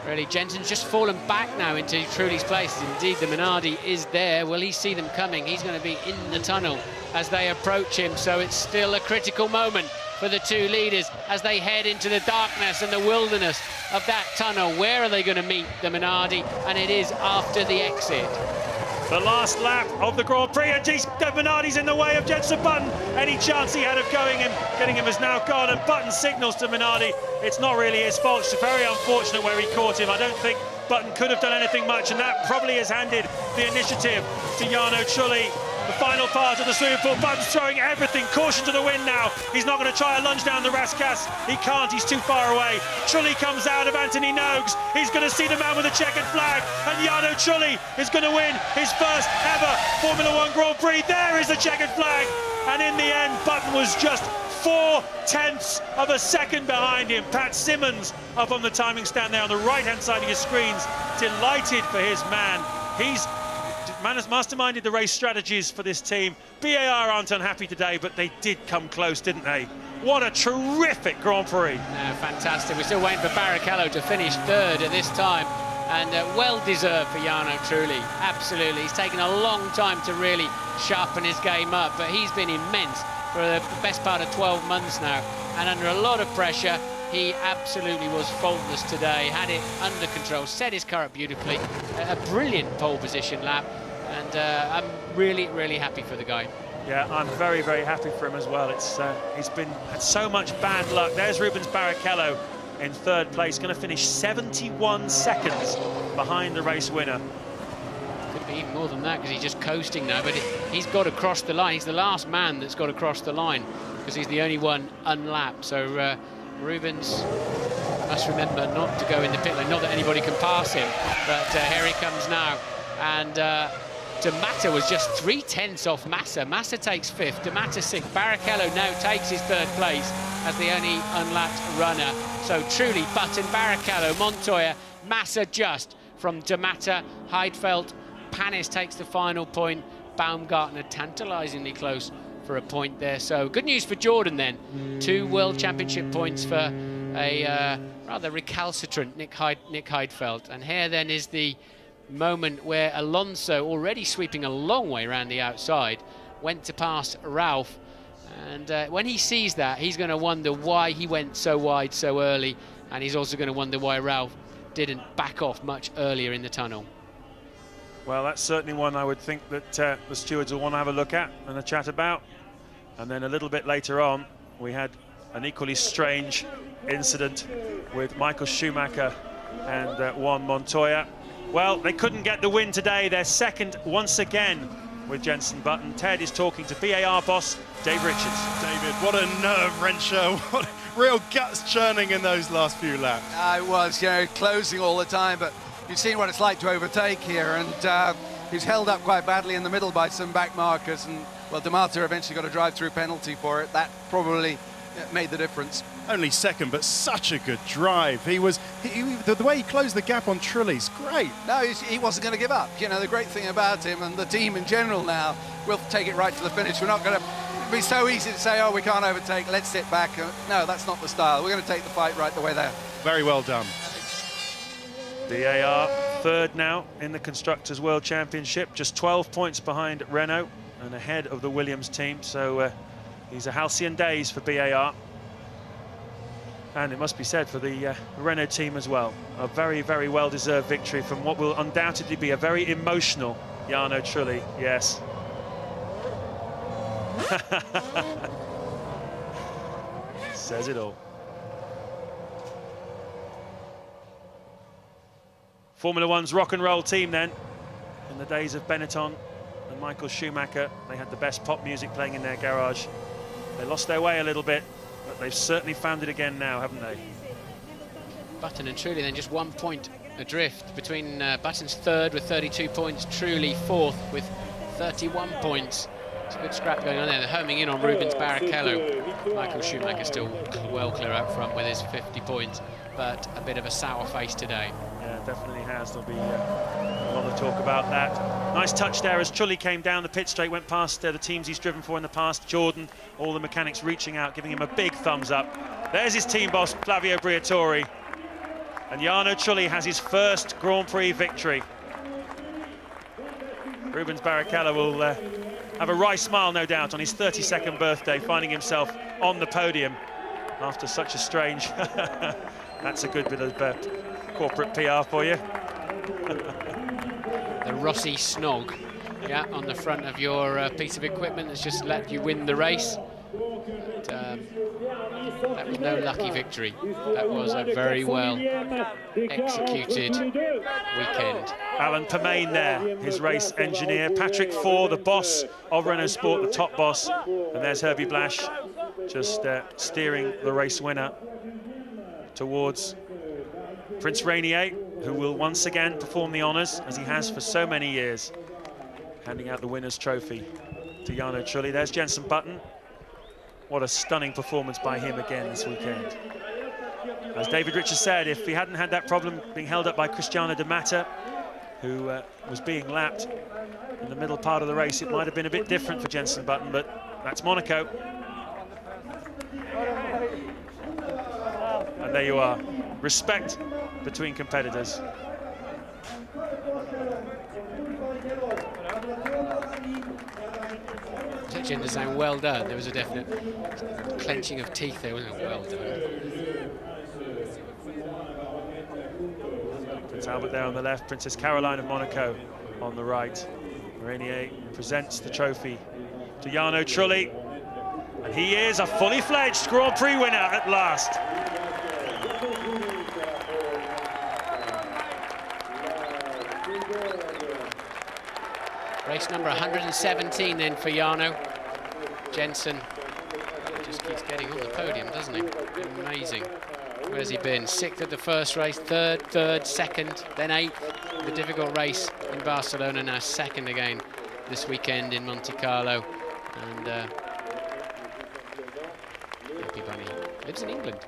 really Jenson's just fallen back now into Trulli's place. Indeed, the Minardi is there. Will he see them coming? He's going to be in the tunnel as they approach him, so it's still a critical moment for the two leaders as they head into the darkness and the wilderness of that tunnel. Where are they going to meet the Minardi? And it is after the exit. The last lap of the Grand Prix, and Minardi's in the way of Jenson Button. Any chance he had of getting him is now gone, and Button signals to Minardi. It's not really his fault. It's very unfortunate where he caught him. I don't think Button could have done anything much, and that probably has handed the initiative to Jarno Trulli. The final part of the swimming pool. Button's throwing everything. Caution to the wind now. He's not going to try a lunge down the Rascasse. He can't. He's too far away. Trulli comes out of Anthony Nogues. He's going to see the man with the checkered flag. And Jarno Trulli is going to win his first ever Formula One Grand Prix. There is the checkered flag. And in the end, Button was just 0.4 of a second behind him. Pat Simmons up on the timing stand there on the right-hand side of your screens. Delighted for his man. He's masterminded the race strategies for this team. BAR aren't unhappy today, but they did come close, didn't they? What a terrific Grand Prix. Fantastic. We're still waiting for Barrichello to finish third at this time, and well-deserved for Jarno Trulli. Absolutely. He's taken a long time to really sharpen his game up, but he's been immense for the best part of 12 months now, and under a lot of pressure, he absolutely was faultless today, had it under control, set his car up beautifully, a brilliant pole position lap, and I'm really, really happy for the guy. Yeah, I'm very, very happy for him as well. He's had so much bad luck. There's Rubens Barrichello in third place, going to finish 71 seconds behind the race winner. Could be even more than that because he's just coasting now, but he's got to cross the line. He's the last man that's got to cross the line because he's the only one unlapped. So Rubens must remember not to go in the pit lane. Not that anybody can pass him, but here he comes now. And D'Amato was just 0.3 off Massa. Massa takes fifth, D'Amato sixth. Barrichello now takes his third place as the only unlapped runner. So Trulli, Button, Barrichello, Montoya, Massa just from D'Amato, Heidfeld. Panis takes the final point. Baumgartner tantalisingly close for a point there. So good news for Jordan then. 2 World Championship points for a rather recalcitrant Nick Heidfeld. And here then is the moment where Alonso, already sweeping a long way around the outside, went to pass Ralph. And when he sees that, he's going to wonder why he went so wide so early. And he's also going to wonder why Ralph didn't back off much earlier in the tunnel. Well, that's certainly one I would think that the stewards will want to have a look at and a chat about. And then a little bit later on, we had an equally strange incident with Michael Schumacher and Juan Montoya. Well, they couldn't get the win today. They're second once again with Jenson Button. Ted is talking to BAR boss Dave Richards. David, what a nerve-wrencher. What real guts churning in those last few laps. It was, closing all the time, but you've seen what it's like to overtake here, and he's held up quite badly in the middle by some back markers, and well, D'Amato eventually got a drive-through penalty for it. That probably made the difference. Only second, but such a good drive. The way he closed the gap on Trulli's great. No, he wasn't going to give up. The great thing about him and the team in general now, we'll take it right to the finish. We're not going to be so easy to say, oh, we can't overtake, let's sit back. No, that's not the style. We're going to take the fight right the way there. Very well done. BAR third now in the Constructors' World Championship, just 12 points behind Renault and ahead of the Williams team. So these are halcyon days for BAR. And it must be said for the Renault team as well. A very, very well-deserved victory from what will undoubtedly be a very emotional Jarno Trulli. Yes. Says it all. Formula One's rock and roll team then. In the days of Benetton and Michael Schumacher, they had the best pop music playing in their garage. They lost their way a little bit, but they've certainly found it again now, haven't they? Button and Trulli then just 1 point adrift between Button's third with 32 points, Trulli fourth with 31 points. It's a good scrap going on there. They're homing in on Rubens Barrichello. Michael Schumacher still well clear out front with his 50 points, but a bit of a sour face today. Yeah, definitely has. There'll be a lot of talk about that. Nice touch there as Trulli came down the pit straight, went past the teams he's driven for in the past. Jordan, all the mechanics reaching out, giving him a big thumbs up. There's his team boss, Flavio Briatore. And Jarno Trulli has his first Grand Prix victory. Rubens Barrichello will have a wry smile, no doubt, on his 32nd birthday, finding himself on the podium after such a strange... That's a good bit of corporate PR for you. The Rossi Snog, yeah, on the front of your piece of equipment that's just let you win the race. But, that was no lucky victory. That was a very well executed weekend. Alan Permain there, his race engineer. Patrick Faure, the boss of Renault Sport, the top boss. And there's Herbie Blasch just steering the race winner towards Prince Rainier, who will once again perform the honours, as he has for so many years, handing out the winner's trophy to Jarno Trulli. There's Jenson Button. What a stunning performance by him again this weekend. As David Richards said, if he hadn't had that problem being held up by Cristiano De Mata, who was being lapped in the middle part of the race, it might have been a bit different for Jenson Button, but that's Monaco. And there you are. Respect between competitors. Gender saying well done. There was a definite clenching of teeth there, wasn't it? Well done. Prince Albert there on the left, Princess Caroline of Monaco on the right. Rainier presents the trophy to Jarno Trulli, and he is a fully fledged Grand Prix winner at last. Race number 117 then for Jarno. Jenson just keeps getting on the podium, doesn't he? Amazing. Where's he been? 6th at the first race, third, second, then 8th. The difficult race in Barcelona, now 2nd again this weekend in Monte Carlo. And Happy Bunny lives in England.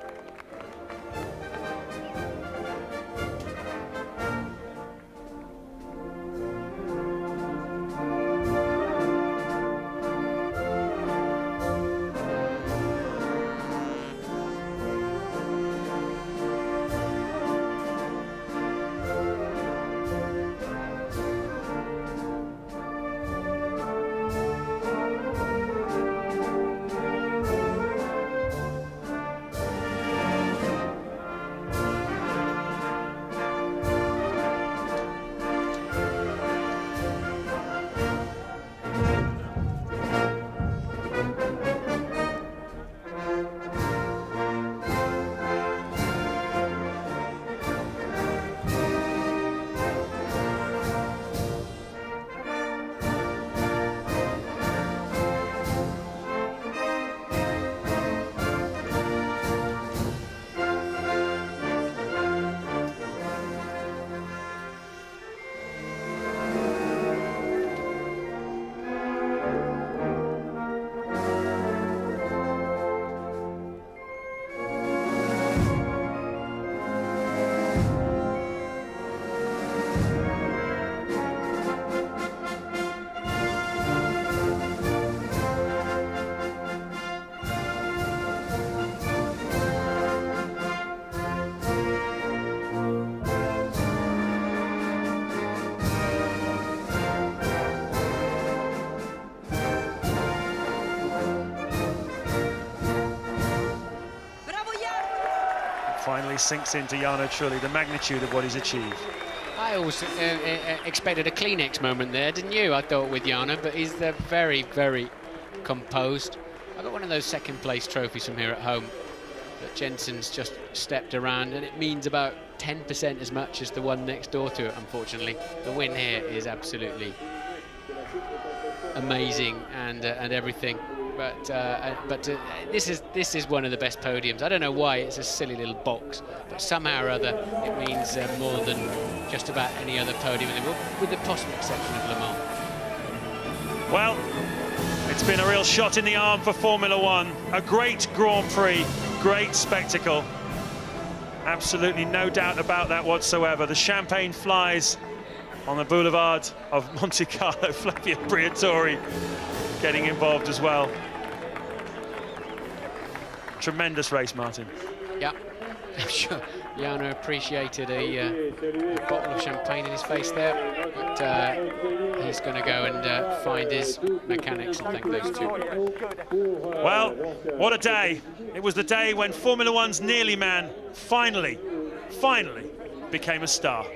Finally sinks into Jarno Trulli, the magnitude of what he's achieved. I always expected a Kleenex moment there, didn't you? I thought with Jarno, but he's very, very composed. I got one of those second place trophies from here at home that Jenson's just stepped around, and it means about 10% as much as the one next door to it, unfortunately. The win here is absolutely amazing and everything. But this is one of the best podiums. I don't know why, it's a silly little box, but somehow or other it means more than just about any other podium in the world, with the possible exception of Le Mans. Well, it's been a real shot in the arm for Formula One. A great Grand Prix, great spectacle. Absolutely no doubt about that whatsoever. The champagne flies on the boulevard of Monte Carlo. Flavio Briatore getting involved as well. Tremendous race, Martin. Yeah, I'm sure Jarno appreciated a bottle of champagne in his face there, but he's going to go and find his mechanics and thank those two. Well, what a day. It was the day when Formula One's nearly man finally became a star.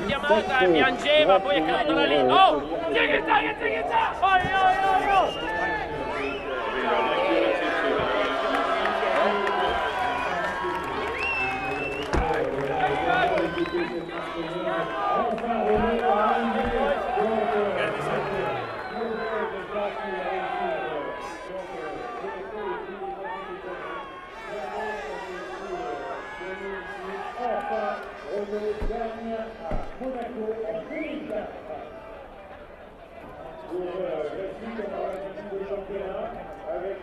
Chiamata e piangeva, poi è caduto da lì. Oh! Tigita! Oi! Monaco, avec